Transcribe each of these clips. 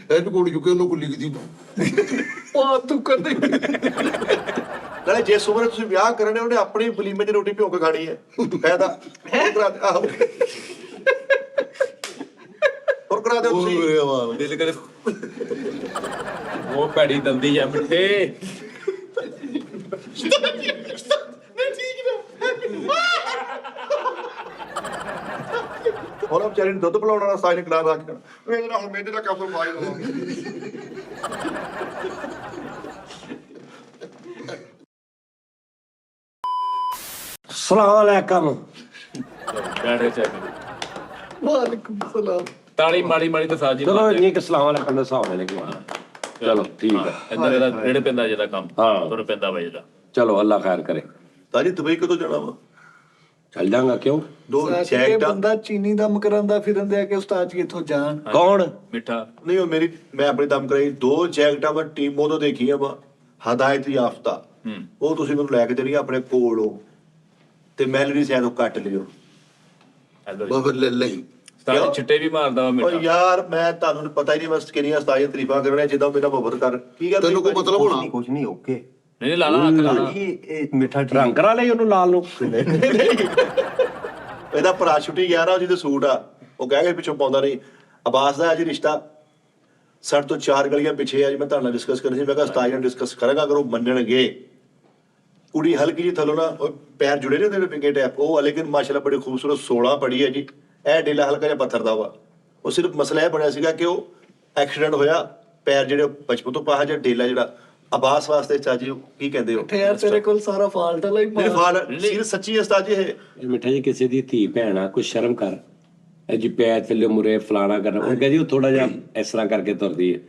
ਇਹਨੂੰ ਕੋਲ ਚੁੱਕੇ ਉਹਨੂੰ ਕੋਈ ਲਿਖਦੀ ਤੂੰ ਕਰਦੇ ਨਾਲੇ ਜਿਸ ਉਮਰ ਤੁਸੀਂ ਵਿਆਹ ਕਰਨੇ ਉਹਨੇ ਆਪਣੀ ਵਲੀਮੇ ਦੀ ਰੋਟੀ ਭਿਓ ਕੇ ਖਾਣੀ ਹੈ ਫਾਇਦਾ ਹੋਰ ਕਰਾ ਦਿਓ ਤੁਸੀਂ ਦਿਲ ਕਰੇ ਉਹ ਭੈੜੀ ਦੰਦੀ ਆ ਮਿੱਠੇ ਹੁਣ ਵਿਚਾਰੀ ਨੂੰ ਦੁੱਧ ਪਿਲਾਉਣ ਵਾਲਾ ਸਾਈਨ ਕਰਾ ਰੱਖ ਇਹਦੇ ਨਾਲ ਹੁਣ ਮੇਰੇ ਦਾ ਕੰਮ ਫਾਇਲ ਹੋਵਾਂਗੇ ਸਲਾਮ ਅਲੈਕਮ ਗਾੜੇ ਚੱਕ ਵਾਲੇਕੁਮ ਸਲਾਮ ਤਾਲੀ ਮਾੜੀ ਮਾੜੀ ਤਾਂ ਸਾਜੀ ਚਲੋ ਇੰਨੀ ਕਿ ਸਲਾਮ ਅਲੈਕਮ ਦੇ ਹਿਸਾਬ ਨਾਲ ਲੈ ਕੇ ਚਲੋ ਠੀਕ ਆ ਇੰਦਰ ਦਾ ਰੇੜ ਪੈਂਦਾ ਜਿਹਦਾ ਕੰਮ ਹਾਂ। ਤੁਰ ਪੈਂਦਾ ਵਾ ਜਿਹਦਾ ਚਲੋ ਅੱਲਾ ਖੈਰ ਕਰੇ ਤਾਜੀ ਦੁਬਈ ਕਦੋਂ ਜਾਣਾ ਵਾ ਚੱਲ ਜਾਗਾ ਕਿਉਂ ਦੋ ਜੈਕਟਾਂ ਬੰਦਾ ਚੀਨੀ ਦਮ ਕਰਾਂਦਾ ਫਿਰਨ ਦੇ ਕਿ ਉਸਤਾਦ ਜੀ ਇੱਥੋਂ ਜਾਣ ਕੌਣ ਮਿੱਠਾ ਨਹੀਂ ਉਹ ਮੇਰੀ ਮੈਂ ਆਪਣੀ ਦਮ ਕਰਾਈ 2 ਜੈਕਟਾਂ ਮੈਂ ਟੀਮੋ ਤੋਂ ਦੇਖੀਆਂ ਵਾ ਹਦਾਇਤ ਯਾਫਤਾ ਉਹ ਤੁਸੀਂ ਮੈਨੂੰ ਲੈ ਕੇ ਦੇਣੀਆਂ ਆਪਣੇ ਕੋਲੋਂ ਤੇ ਮੈਲਰੀ ਸ਼ਾਇਦ ਉਹ ਕੱਟ ਲਿਓ ਬਾਬਰ ਲੈ ਲਈ ਸਾਰੇ ਛਿੱਟੇ ਵੀ ਮਾਰਦਾ ਵਾ ਓ ਮਿੱਠਾ ਯਾਰ ਮੈਂ ਤੁਹਾਨੂੰ ਪਤਾ ਹੀ ਨਹੀਂ ਬਸ ਕਿੰਨੀਆਂ ਸਤਾਈਆਂ ਤਾਰੀਫਾਂ ਕਰਨੀਆਂ ਜਿੱਦਾਂ ਮੇਰਾ ਮੁਹੱਬਤ ਕਰ ਕੀ ਗੱਲ ਤੈਨੂੰ ਕੋਈ ਮਤਲਬ ਹੋਣਾ ਕੁਛ ਨਹੀਂ ਓਕੇ ਨਹੀਂ ਲਾਲਾ ਹੱਥ ਲਾਣਾ ਇਹ ਮਿੱਠਾ ਠੀਕ ਰੰਗ ਕਰਾ ਲਈ ਉਹਨੂੰ ਲਾਲ ਨੂੰ ਇਹਦਾ ਭਰਾ ਛੁੱਟੀ ਗਿਆ ਨਾ ਜਿਹਦੇ ਸੂਟ ਆ ਉਹ ਕਹਿ ਕੇ ਪਿੱਛੋਂ ਪਾਉਂਦਾ ਨਹੀਂ ਅਬਾਸ ਦਾ ਅਜੀ ਰਿਸ਼ਤਾ ਸਾਡੇ ਤੋਂ 4 ਗਲੀਆਂ ਪਿੱਛੇ ਅੱਜ ਮੈਂ ਤੁਹਾਡੇ ਨਾਲ ਡਿਸਕਸ ਕਰਨੀ ਸੀ ਮੈਂ ਕਿਹਾ ਸਤਾਈ ਨਾਲ ਡਿਸਕਸ ਕਰਾਂਗਾ ਅਗਰ ਉਹ ਮੰਨਣਗੇ ਕੁੜੀ ਹਲਕੀ ਜੀ ਥੱਲੋਂ ਨਾ ਉਹ ਪੈਰ ਜੁੜੇ ਨੇ ਉਹਦੇ ਪਿੰਗੇ ਟੈਪ ਉਹ ਲੇਕਿਨ ਮਾਸ਼ਾਅੱਲਾ ਬੜੀ ਖੂਬਸੂਰਤ 16 ਪੜੀ ਹੈ ਜੀ ਇਹ ਡੇਲਾ ਹਲਕਾ ਜਿਹਾ ਪੱਥਰ ਦਾ ਵਾ ਉਹ ਸਿਰਫ ਮਸਲਾ ਇਹ ਬਣਿਆ ਸੀਗਾ ਕਿ ਉਹ ਐਕਸੀਡੈਂਟ ਹੋਇਆ ਪੈਰ ਜਿਹੜੇ ਬਚਪਨ ਤੋਂ ਪਾਹਾ ਜਿਹੜਾ ਡੇਲਾ ਜਿਹੜਾ ਅਬਾਸ ਵਾਸਤੇ ਚਾਜੀ ਕੀ ਕਹਿੰਦੇ ਹੋ ਯਾਰ ਤੇਰੇ ਕੋਲ ਸਾਰਾ ਫਾਲਟ ਵਾਲਾ ਹੀ ਮੇਰੇ ਫਾਲ ਸੀਰ ਸੱਚੀ ਉਸਤਾਦ ਜੀ ਇਹ ਮਿੱਠਾ ਜੀ ਕਿਸੇ ਦੀ ਧੀ ਭੈਣ ਆ ਕੋਈ ਸ਼ਰਮ ਕਰ ਇਹ ਜੀ ਪੈਰ ਥੱਲੇ ਮੁਰੇ ਫਲਾਣਾ ਕਰਨਾ ਉਹ ਕਹਿੰਦੀ ਉਹ ਥੋੜਾ ਜਿਹਾ ਇਸ ਤਰ੍ਹਾਂ ਕਰਕੇ ਤੁਰਦੀ ਹੈ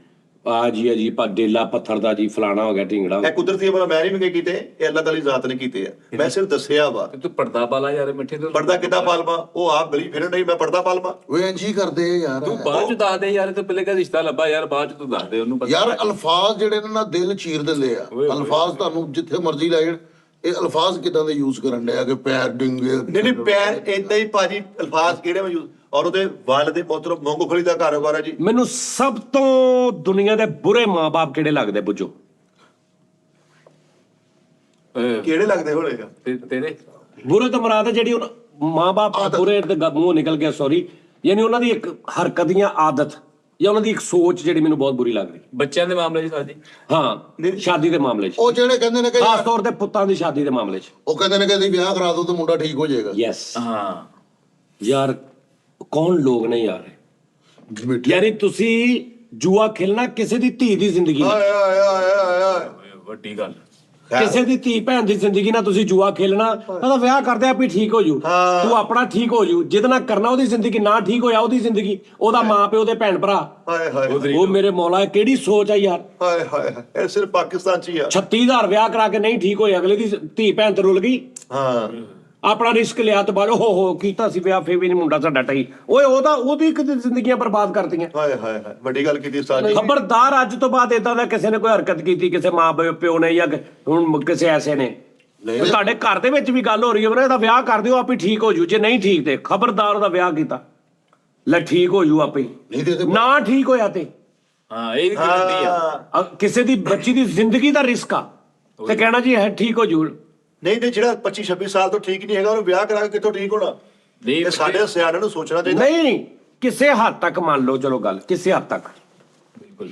ਆ ਜੀ ਪਾ ਡੇਲਾ ਪੱਥਰ ਦਾ ਜੀ ਫਲਾਣਾ ਹੋ ਗਿਆ ਢਿੰਗੜਾ ਇਹ ਕੁਦਰਤੀ ਅਮਲ ਮੈਂ ਨਹੀਂ ਮੰਗੇ ਕੀਤੇ ਇਹ ਅੱਲਾਹ ਤਾਲੀ ਜ਼ਾਤ ਨੇ ਕੀਤੇ ਆ ਮੈਂ ਸਿਰਫ ਦੱਸਿਆ ਵਾ ਤੇ ਤੂੰ ਪਰਦਾ ਪਾਲਾ ਯਾਰ ਮਿੱਠੇ ਤੋਂ ਪਰਦਾ ਕਿੱਦਾਂ ਪਾਲਵਾ ਉਹ ਆਪ ਗਲੀ ਫਿਰਨ ਨਹੀਂ ਮੈਂ ਪਰਦਾ ਪਾਲਵਾ ਓਏ ਇੰਜ ਹੀ ਕਰਦੇ ਆ ਯਾਰ ਤੂੰ ਬਾਅਦ ਚ ਦੱਸ ਦੇ ਯਾਰ ਤੇ ਪਹਿਲੇ ਕਾ ਰਿਸ਼ਤਾ ਲੱਭਾ ਯਾਰ ਬਾਅਦ ਚ ਤੂੰ ਦੱਸ ਦੇ ਉਹਨੂੰ ਪਤਾ ਯਾਰ ਅਲਫਾਜ਼ ਜਿਹੜੇ ਨੇ ਨਾ ਦਿਲ ਚੀਰ ਦਿੰਦੇ ਆ ਅਲਫਾਜ਼ ਤੁਹਾਨੂੰ ਜਿੱਥੇ ਮਰਜ਼ੀ ਲੈ ਜਾਣ ਇਹ ਅਲਫਾਜ਼ ਕਿਦਾਂ ਦੇ ਯੂਜ਼ ਕਰਨ ਡਿਆ ਕਿ ਪੈਰ ਡਿੰਗੇ ਨਹੀਂ ਪੈਰ ਏਦਾਂ ਹੀ ਭਾਜੀ ਅਲਫਾਜ਼ ਕਿਹੜੇ ਮੈਂ ਔਰ ਉਹਦੇ ਵਾਲ ਦੇ ਪੁੱਤਰ ਮੂੰਗਫਲੀ ਦਾ ਕਾਰੋਬਾਰ ਹੈ ਜੀ ਮੈਨੂੰ ਸਭ ਤੋਂ ਦੁਨੀਆ ਦੇ ਬੁਰੇ ਮਾਂ-ਬਾਪ ਕਿਹੜੇ ਲੱਗਦੇ ਬੁੱਝੋ ਕਿਹੜੇ ਲੱਗਦੇ ਹੋਣੇਗਾ ਤੇਰੇ ਬੁਰੇ ਤੋਂ ਮੁਰਾਦ ਹੈ ਜਿਹੜੀ ਮਾਂ-ਬਾਪ ਬੁਰੇ ਤੇ ਮੂੰਹ ਨਿਕਲ ਗਿਆ ਸੌਰੀ ਯਾਨੀ ਉਹਨਾਂ ਦੀ ਇੱਕ ਹਰਕਤ ਦੀਆਂ ਆਦਤ ਜਾਂ ਉਹਨਾਂ ਦੀ ਇੱਕ ਸੋਚ ਜਿਹੜੀ ਮੈਨੂੰ ਬਹੁਤ ਬੁਰੀ ਲੱਗਦੀ ਬੱਚਿਆਂ ਦੇ ਮਾਮਲੇ 'ਚ ਸਾਜੀ ਹਾਂ ਸ਼ਾਦੀ ਦੇ ਮਾਮਲੇ 'ਚ ਉਹ ਜਿਹੜੇ ਕਹਿੰਦੇ ਨੇ ਕਿ ਖਾਸ ਤੌਰ ਤੇ ਪੁੱਤਾਂ ਦੀ ਸ਼ਾਦੀ ਦੇ ਮਾਮਲੇ 'ਚ ਉਹ ਕਹਿੰਦੇ ਨੇ ਕਿ ਅਸੀਂ ਵਿਆਹ ਕਰਾ ਦੋ ਤੇ ਮੁੰਡਾ ਠੀਕ ਹੋ ਜਾਏਗਾ ਯੈਸ ਹਾਂ ਯਾਰ ਕੌਣ ਲੋਕ ਨੇ ਯਾਰ ਯਾਨੀ ਤੁਸੀਂ ਜੂਆ ਖੇਲਣਾ ਕਿਸੇ ਦੀ ਧੀ ਦੀ ਜ਼ਿੰਦਗੀ ਨਾਲ ਆਏ ਆਏ ਆਏ ਆਏ ਆਏ ਵੱਡੀ ਗੱਲ ਕਿਸੇ ਦੀ ਧੀ ਭੈਣ ਦੀ ਜ਼ਿੰਦਗੀ ਨਾਲ ਤੁਸੀਂ ਜੂਆ ਖੇਲਣਾ ਉਹਦਾ ਵਿਆਹ ਕਰਦੇ ਆਪੇ ਠੀਕ ਹੋ ਜੂ ਤੂੰ ਆਪਣਾ ਠੀਕ ਹੋ ਜੂ ਜਿਹਦੇ ਨਾਲ ਕਰਨਾ ਉਹਦੀ ਜ਼ਿੰਦਗੀ ਨਾ ਠੀਕ ਹੋਇਆ ਉਹਦੀ ਜ਼ਿੰਦਗੀ ਉਹਦਾ ਮਾਂ ਪਿਓ ਉਹਦੇ ਭੈਣ ਭਰਾ ਹਾਏ ਹਾਏ ਉਹ ਮੇਰੇ ਮੌਲਾ ਕਿਹੜੀ ਸੋਚ ਆ ਯਾਰ ਹਾਏ ਹਾਏ ਇਹ ਸਿਰਫ ਪਾਕਿਸਤਾਨ 'ਚ ਹੀ ਆ 36000 ਵਿਆਹ ਕਰਾ ਕੇ ਨਹੀਂ ਠੀਕ ਹੋਏ ਅਗਲੇ ਦੀ ਧੀ ਭੈਣ ਤੇ ਰੁੱਲ ਗਈ ਹਾਂ ਆਪਣਾ ਰਿਸਕ ਲਿਆ ਤੇ ਬਾਅਦ ਹੋ ਕੀਤਾ ਸੀ ਵਿਆਹ ਫੇਰ ਵੀ ਨਹੀਂ ਮੁੰਡਾ ਸਾਡਾ ਟਈ ਓਏ ਉਹਦੀ ਇੱਕ ਜ਼ਿੰਦਗੀਆਂ ਬਰਬਾਦ ਕਰਤੀਆਂ ਹਾਏ ਹਾਏ ਹਾਏ ਵੱਡੀ ਗੱਲ ਕੀਤੀ ਉਸਤਾਦ ਜੀ ਖਬਰਦਾਰ ਅੱਜ ਤੋਂ ਬਾਅਦ ਇਦਾਂ ਦਾ ਕਿਸੇ ਨੇ ਕੋਈ ਹਰਕਤ ਕੀਤੀ ਕਿਸੇ ਮਾਂ ਪਿਓ ਨੇ ਜਾਂ ਹੁਣ ਕਿਸੇ ਐਸੇ ਨੇ ਤੁਹਾਡੇ ਘਰ ਦੇ ਵਿੱਚ ਵੀ ਗੱਲ ਹੋ ਰਹੀ ਹੋਵੇ ਨਾ ਇਹਦਾ ਵਿਆਹ ਕਰ ਦਿਓ ਆਪੇ ਠੀਕ ਹੋ ਜੂ ਜੇ ਨਹੀਂ ਠੀਕ ਤੇ ਖਬਰਦਾਰ ਉਹਦਾ ਵਿਆਹ ਕੀਤਾ ਲੈ ਠੀਕ ਹੋ ਜੂ ਆਪੇ ਨਾ ਠੀਕ ਹੋਇਆ ਤੇ ਹਾਂ ਇਹ ਵੀ ਕਿੰਨੀ ਆ ਕਿਸੇ ਦੀ ਬੱਚੀ ਦੀ ਜ਼ਿੰਦਗੀ ਦਾ ਰਿਸਕ ਆ ਤੇ ਕਹਿਣਾ ਜੀ ਹੈ ਠੀਕ ਹੋ ਜੂ ਨਹੀਂ ਜਿਹੜਾ 25 26 ਸਾਲ ਤੋਂ ਠੀਕ ਨਹੀਂ ਹੈਗਾ ਉਹਨੂੰ ਵਿਆਹ ਕਰਾ ਕੇ ਕਿੱਥੋਂ ਠੀਕ ਹੋਣਾ ਨਹੀਂ ਇਹ ਸਾਡੇ ਸਿਆਣਿਆਂ ਨੂੰ ਸੋਚਣਾ ਚਾਹੀਦਾ ਨਹੀਂ ਕਿਸੇ ਹੱਦ ਤੱਕ ਮੰਨ ਲਓ ਚਲੋ ਗੱਲ ਕਿਸੇ ਹੱਦ ਤੱਕ ਬਿਲਕੁਲ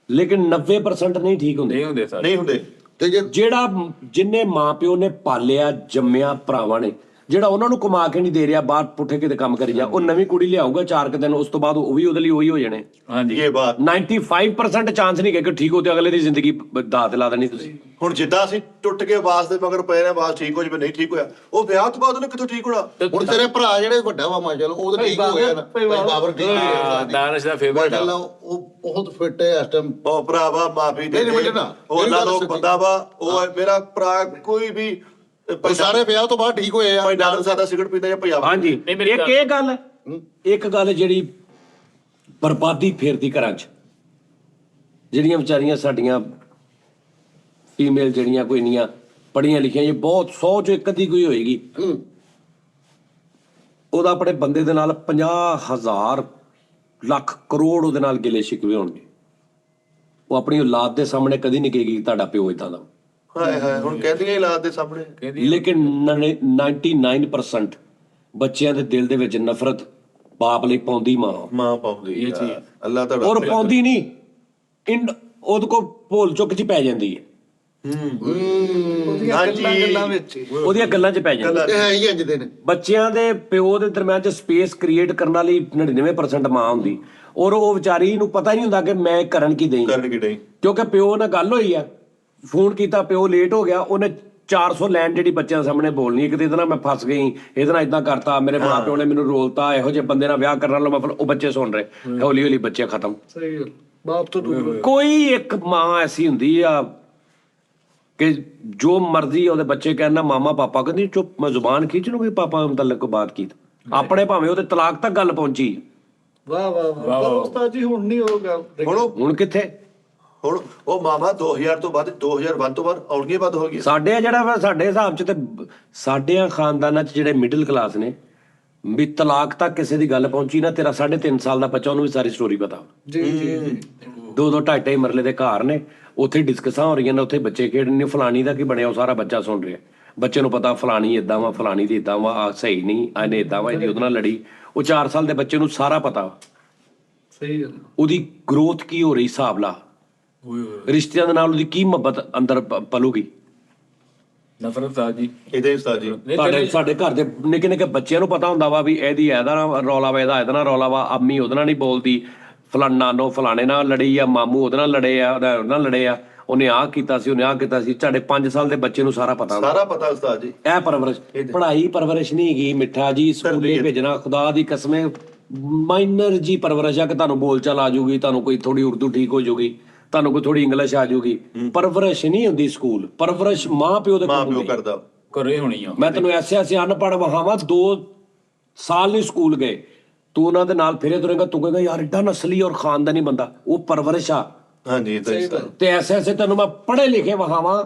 ਲੇਕਿਨ 90% ਨਹੀਂ ਠੀਕ ਹੁੰਦੇ ਨਹੀਂ ਹੁੰਦੇ ਸਾਰੇ ਨਹੀਂ ਹੁੰਦੇ ਤੇ ਜੇ ਜਿਹੜਾ ਜਿੰਨੇ ਮਾਪਿਓ ਨੇ ਪਾਲਿਆ ਜੰਮਿਆ ਭਰਾਵਾਂ ਨੇ ਜਿਹੜਾ ਉਹਨਾਂ ਨੂੰ ਕਮਾ ਕੇ ਨਹੀਂ ਦੇ ਰਿਹਾ ਬਾਹਰ ਪੁੱਠੇ ਕਿਤੇ ਕੰਮ ਕਰੀ ਜਾ ਉਹ ਨਵੀਂ ਕੁੜੀ ਲਿਆਊਗਾ 4 ਦਿਨ ਉਸ ਤੋਂ ਬਾਅਦ ਉਹ ਵੀ ਉਹਦੇ ਲਈ ਉਹੀ ਹੋ ਜਾਣੇ ਹਾਂਜੀ ਇਹ ਬਾਤ 95% ਚਾਂਸ ਨਹੀਂ ਕਿ ਠੀਕ ਹੋ ਤੇ ਅਗਲੇ ਦੀ ਜ਼ਿੰਦਗੀ ਦਾਅ ਤੇ ਲਾ ਦੇਣੀ ਤੁਸੀਂ ਹੁਣ ਜਿੱਦਾਂ ਅਸੀਂ ਟੁੱਟ ਕੇ ਆਵਾਜ਼ ਦੇ ਮਗਰ ਪਏ ਨੇ ਆਵਾਜ਼ ਠੀਕ ਹੋ ਜਾਵੇ ਨਹੀਂ ਠੀਕ ਹੋਇਆ ਉਹ ਵਿਆਹ ਤੋਂ ਬਾਅਦ ਉਹਨੇ ਕਿੱਥੋਂ ਠੀਕ ਹੋਣਾ ਹੁਣ ਤੇਰੇ ਭਰਾ ਜਿਹੜੇ ਵੱਡਾ ਵਾ ਮਾਸ਼ਾਅੱਲਾ ਉਹ ਤਾਂ ਠੀਕ ਹੋ ਗਿਆ ਨਾ ਭਾਈ ਬਾਬਰ ਠੀਕ ਹੋ ਗਿਆ ਦਾਨਸ਼ ਦਾ ਫੇਵਰਟ ਮਾਸ਼ਾਅੱਲਾ ਉਹ ਬਹੁਤ ਫਿੱਟ ਹੈ ਇਸ ਟਾਈਮ ਉਹ ਭਰਾਵਾ ਮਾਫੀ ਦੇ ਨਹੀਂ, ਨਹੀਂ, ਨਾ। ਉਹ ਮੇਰੀ ਨਾ ਗੱਲ ਲੋਕ ਸੁਣੀ। ਬੰਦਾ ਵਾ ਉਹ ਮੇਰਾ ਭਰਾ ਕੋਈ ਵੀ ਉਹ ਸਾਰੇ ਵਿਆਹ ਤੋਂ ਬਾਅਦ ਠੀਕ ਹੋਏ ਆ ਭਾਈ ਨਾਨਕ ਸਾਹਿਬ ਦਾ ਸਿਗਰਟ ਪੀਂਦਾ ਜਾਂ ਪੰਜਾਬ ਹਾਂਜੀ ਨਹੀਂ, ਮੇਰੀ ਇੱਕ ਇਹ ਗੱਲ ਹੈ ਇੱਕ ਗੱਲ ਜਿਹੜੀ ਬਰਬਾਦੀ ਫੇਰਦੀ ਘਰਾਂ 'ਚ ਜਿਹੜੀਆਂ ਵਿਚਾਰੀਆਂ ਸਾਡੀਆਂ ਫੀਮੇਲ ਜਿਹੜੀਆਂ ਕੋਈ ਇੰਨੀਆਂ ਪੜ੍ਹੀਆਂ ਲਿਖੀਆਂ ਇਹ ਬਹੁਤ 100 ਚੋਂ ਇੱਕ ਅੱਧੀ ਕੋਈ ਹੋਏਗੀ ਉਹਦਾ ਆਪਣੇ ਬੰਦੇ ਦੇ ਨਾਲ 50,000 ਲੱਖ ਕਰੋੜ ਉਹਦੇ ਨਾਲ ਗਿਲੇ ਸ਼ਿਕਵੇ ਹੋਣਗੇ ਉਹ ਆਪਣੀ ਔਲਾਦ ਦੇ ਸਾਹਮਣੇ ਕਦੀ ਨਹੀਂ ਕਹੇਗੀ ਤੁਹਾਡਾ ਪਿਓ ਇਦਾਂ ਦਾ। ਹਾਏ ਹਾਏ, ਹੁਣ ਕਹਿੰਦੀਆਂ ਹੀ ਲਾਦ ਦੇ ਸਾਹਮਣੇ। ਲੇਕਿਨ 99% ਬੱਚਿਆਂ ਦੇ ਦਿਲ ਦੇ ਵਿੱਚ ਨਫ਼ਰਤ ਬਾਪ ਲਈ ਪਾਉਂਦੀ ਮਾਂ ਪਾਉਂਦੀ ਇਹ ਚੀਜ਼ ਅੱਲਾਹ ਤੁਹਾਡਾ ਔਰ ਪਾਉਂਦੀ ਨਹੀਂ ਉਹਦੇ ਕੋਲ ਭੁੱਲ ਚੁੱਕ ਚ ਪੈ ਜਾਂਦੀ ਹੈ। ਉਹਦੀਆਂ ਗੱਲਾਂ 'ਚ ਪੈ ਜਾਂਦੀ ਇਹ ਹੈ ਹੀ ਇੰਜ ਦੇ ਨੇ। ਬੱਚਿਆਂ ਦੇ ਪਿਓ ਦੇ ਦਰਮਿਆਨ 'ਚ ਸਪੇਸ ਕ੍ਰੀਏਟ ਕਰਨ ਵਾਲੀ 99% ਮਾਂ ਹੁੰਦੀ ਔਰ ਉਹ ਵਿਚਾਰੀ ਨੂੰ ਪਤਾ ਹੀ ਨਹੀਂ ਹੁੰਦਾ ਕਿ ਮੈਂ ਕਰਨ ਕੀ ਦਈ, ਕਿਉਂਕਿ ਪਿਓ ਨਾਲ ਗੱਲ ਹੋਈ ਆ, ਫੋਨ ਕੀਤਾ, ਪਿਓ ਲੇਟ ਹੋ ਗਿਆ, ਉਹਨੇ 400 ਲਾਈਨ ਜਿਹੜੀ ਬੱਚਿਆਂ ਸਾਹਮਣੇ ਬੋਲਣੀ ਹੈ ਕਿ ਇਹਦੇ ਨਾਲ ਮੈਂ ਫਸ ਗਈ, ਇਹਦੇ ਨਾਲ ਇਦਾਂ ਕਰਤਾ, ਮੇਰੇ ਮਾਂ ਪਿਓ ਨੇ ਮੈਨੂੰ ਰੋਲਤਾ, ਇਹੋ ਜਿਹੇ ਬੰਦੇ ਨਾਲ ਵਿਆਹ ਕਰਨ ਨਾਲ ਮਤਲਬ ਉਹ ਬੱਚੇ ਸੁਣ ਰਹੇ, ਹੌਲੀ ਹੌਲੀ ਬੱਚੇ ਖਤਮ। ਸਹੀ ਗੱਲ, ਬਾਪ ਤੋਂ ਦੂਰ। ਕੋਈ ਇੱਕ ਮਾਂ ਐਸੀ ਹੁੰਦੀ ਆ ਕਿ ਜੋ ਮਰਜ਼ੀ ਉਹਦੇ ਬੱਚੇ ਕਹਿਣਾ ਮਾਮਾ ਪਾਪਾ, ਕਹਿੰਦੀ ਚੁੱਪ, ਮੈਂ ਜ਼ੁਬਾਨ ਖਿੱਚ ਲੂੰਗੀ ਪਾਪਾ ਮੁਤਲਕ ਕੋਈ ਬਾਤ ਕੀ, ਆਪਣੇ ਭਾਵੇਂ ਉਹਦੇ ਤਲਾਕ ਤੱਕ ਗੱਲ ਪਹੁੰਚੀ। ਵਾਹ ਵਾਹ ਵਾਹ ਉਸਤਾਦ ਜੀ, ਹੁਣ ਨਹੀਂ ਹੋਗਾ। ਹੁਣ ਕਿੱਥੇ, ਹੁਣ ਉਹ ਮਾਮਾ 2000 ਤੋਂ ਬਾਅਦ 2001 ਤੋਂ ਬਾਅਦ ਆਉਣਗੇ ਬੰਦ ਹੋ ਗਈ। ਸਾਡੇ ਆ ਜਿਹੜਾ ਸਾਡੇ ਹਿਸਾਬ 'ਚ ਤੇ ਸਾਡੇ ਖਾਨਦਾਨਾਂ 'ਚ ਜਿਹੜੇ ਮਿਡਲ ਕਲਾਸ ਨੇ ਵੀ ਤਲਾਕ ਤੱਕ ਕਿਸੇ ਦੀ ਗੱਲ ਪਹੁੰਚੀ ਨਾ, ਤੇਰਾ 3.5 ਸਾਲ ਦਾ ਬੱਚਾ ਉਹਨੂੰ ਵੀ ਸਾਰੀ ਸਟੋਰੀ ਪਤਾ। ਜੀ ਜੀ 2-2 2.5 ਮਰਲੇ ਦੇ ਘਰ ਨੇ, ਉੱਥੇ ਡਿਸਕਸਾਂ ਹੋ ਰਹੀਆਂ ਨੇ, ਉੱਥੇ ਬੱਚੇ ਖੇਡ ਨੇ, ਫਲਾਣੀ ਦਾ ਕੀ ਬਣਿਆ ਉਹ ਸਾਰਾ ਬੱਚਾ ਸੁਣ ਰਿਹਾ। ਬੱਚੇ ਨੂੰ ਪਤਾ ਫਲਾਣੀ ਇਦਾਂ ਵਾ, ਫਲਾਣੀ ਦੀ ਇਦਾਂ ਵਾ, ਆ ਸਹੀ ਨਹੀਂ, ਇਹਨੇ ਇਦਾਂ ਵਾ, ਇਹਦੀ ਉਹਦੇ ਨਾਲ ਲੜੀ। ਉਹ 4 ਸਾਲ ਦੇ ਬੱਚੇ ਨੂੰ ਸਾਰਾ ਪਤਾ, ਸਹੀ ਗੱਲ। ਉਹਦੀ ਗਰੋਥ ਕੀ ਹੋ ਰਹੀ, ਹਿਸਾਬ ਲਾ, ਰਿਸ਼ਤਿਆਂ ਦੇ ਨਾਲ ਉਹਦੀ ਕੀ ਮੁਹੱਬਤ ਅੰਦਰ ਪਲੂਗੀ। ਨਫ਼ਰਤ ਆ ਜੀ ਇਹਦੇ ਉਸਤਾਦ ਜੀ ਸਾਡੇ ਘਰ ਦੇ ਨਿੱਕੇ ਨਿੱਕੇ ਬੱਚਿਆਂ ਨੂੰ ਪਤਾ ਹੁੰਦਾ ਵਾ ਵੀ ਇਹਦੀ ਇਹਦਾ ਨਾਲ ਰੌਲਾ ਵਾ, ਇਹਦਾ ਨਾਲ ਰੌਲਾ ਵਾ, ਅੰਮੀ ਉਹਦੇ ਨਾਲ ਨਹੀਂ ਬੋਲਦੀ, ਨਾਨੋ ਫਲਾਣੇ ਨਾਲ ਲੜੀ ਆ, ਮਾਮੂ ਉਹਦੇ ਨਾਲ ਲੜੇ ਆ, ਉਹਦੇ ਨਾਲ ਲੜੇ ਆ, ਉਹਨੇ ਆਹ ਕੀਤਾ ਸੀ, ਉਹਨੇ ਆਹ ਕੀਤਾ ਸੀ। ਸਾਡੇ 5 ਸਾਲ ਦੇ ਬੱਚੇ ਨੂੰ ਸਾਰਾ ਪਤਾ ਹੁੰਦਾ, ਸਾਰਾ ਪਤਾ ਉਸਤਾਦ ਜੀ। ਇਹ ਪਰਵਰਿਸ਼, ਪੜ੍ਹਾਈ ਪਰਵਰਿਸ਼ ਨਹੀਂ ਹੈਗੀ ਮਿੱਠਾ ਜੀ, ਸਕੂਲੇ ਭੇਜਣਾ ਖੁਦਾ ਦੀ ਕਸਮੇ ਮਾਈਨਰ ਜੀ ਪਰਵਰਿਸ਼ ਆ ਕਿ ਤੁਹਾਨੂੰ ਬੋਲਚਾਲ ਆ ਜਾਊਗੀ, ਤੁਹਾਨੂੰ ਕੋਈ ਥੋੜੀ ਉਰਦੂ ਠੀਕ ਹੋ ਜਾਊਗੀ, ਤੁਹਾਨੂੰ ਕੋਈ ਥੋੜੀ ਇੰਗਲਿਸ਼ ਆ ਜਾਊਗੀ। ਪਰਵਰਿਸ਼ ਨਹੀਂ ਹੁੰਦੀ ਸਕੂਲ, ਪਰਵਰਿਸ਼ ਮਾਂ ਪਿਓ ਦੇ ਕੋਲ ਕਰਦਾ, ਘਰੇ ਹੋਣੀ ਆ। ਮੈਂ ਤੈਨੂੰ ਐਸੇ ਅਨਪੜ੍ਹ ਵਹਾਵਾਂ 2 ਸਾਲ ਨਹੀਂ ਸਕੂਲ ਗਏ, ਤੂੰ ਉਹਨਾਂ ਦੇ ਨਾਲ ਫਿਰੇ ਤੁਰੇਗਾ, ਤੂੰ ਕਹੇਗਾ ਯਾਰ ਏਡਾ ਨਸਲੀ ਔਰ ਖਾਨਦਾਨੀ ਬੰਦਾ, ਉਹ ਪਰਵਰਿਸ਼ ਆ। ਹਾਂਜੀ ਤੇ ਐਸੇ ਤੈਨੂੰ ਮੈਂ ਪੜ੍ਹੇ ਲਿਖੇ ਵਹਾਵਾਂ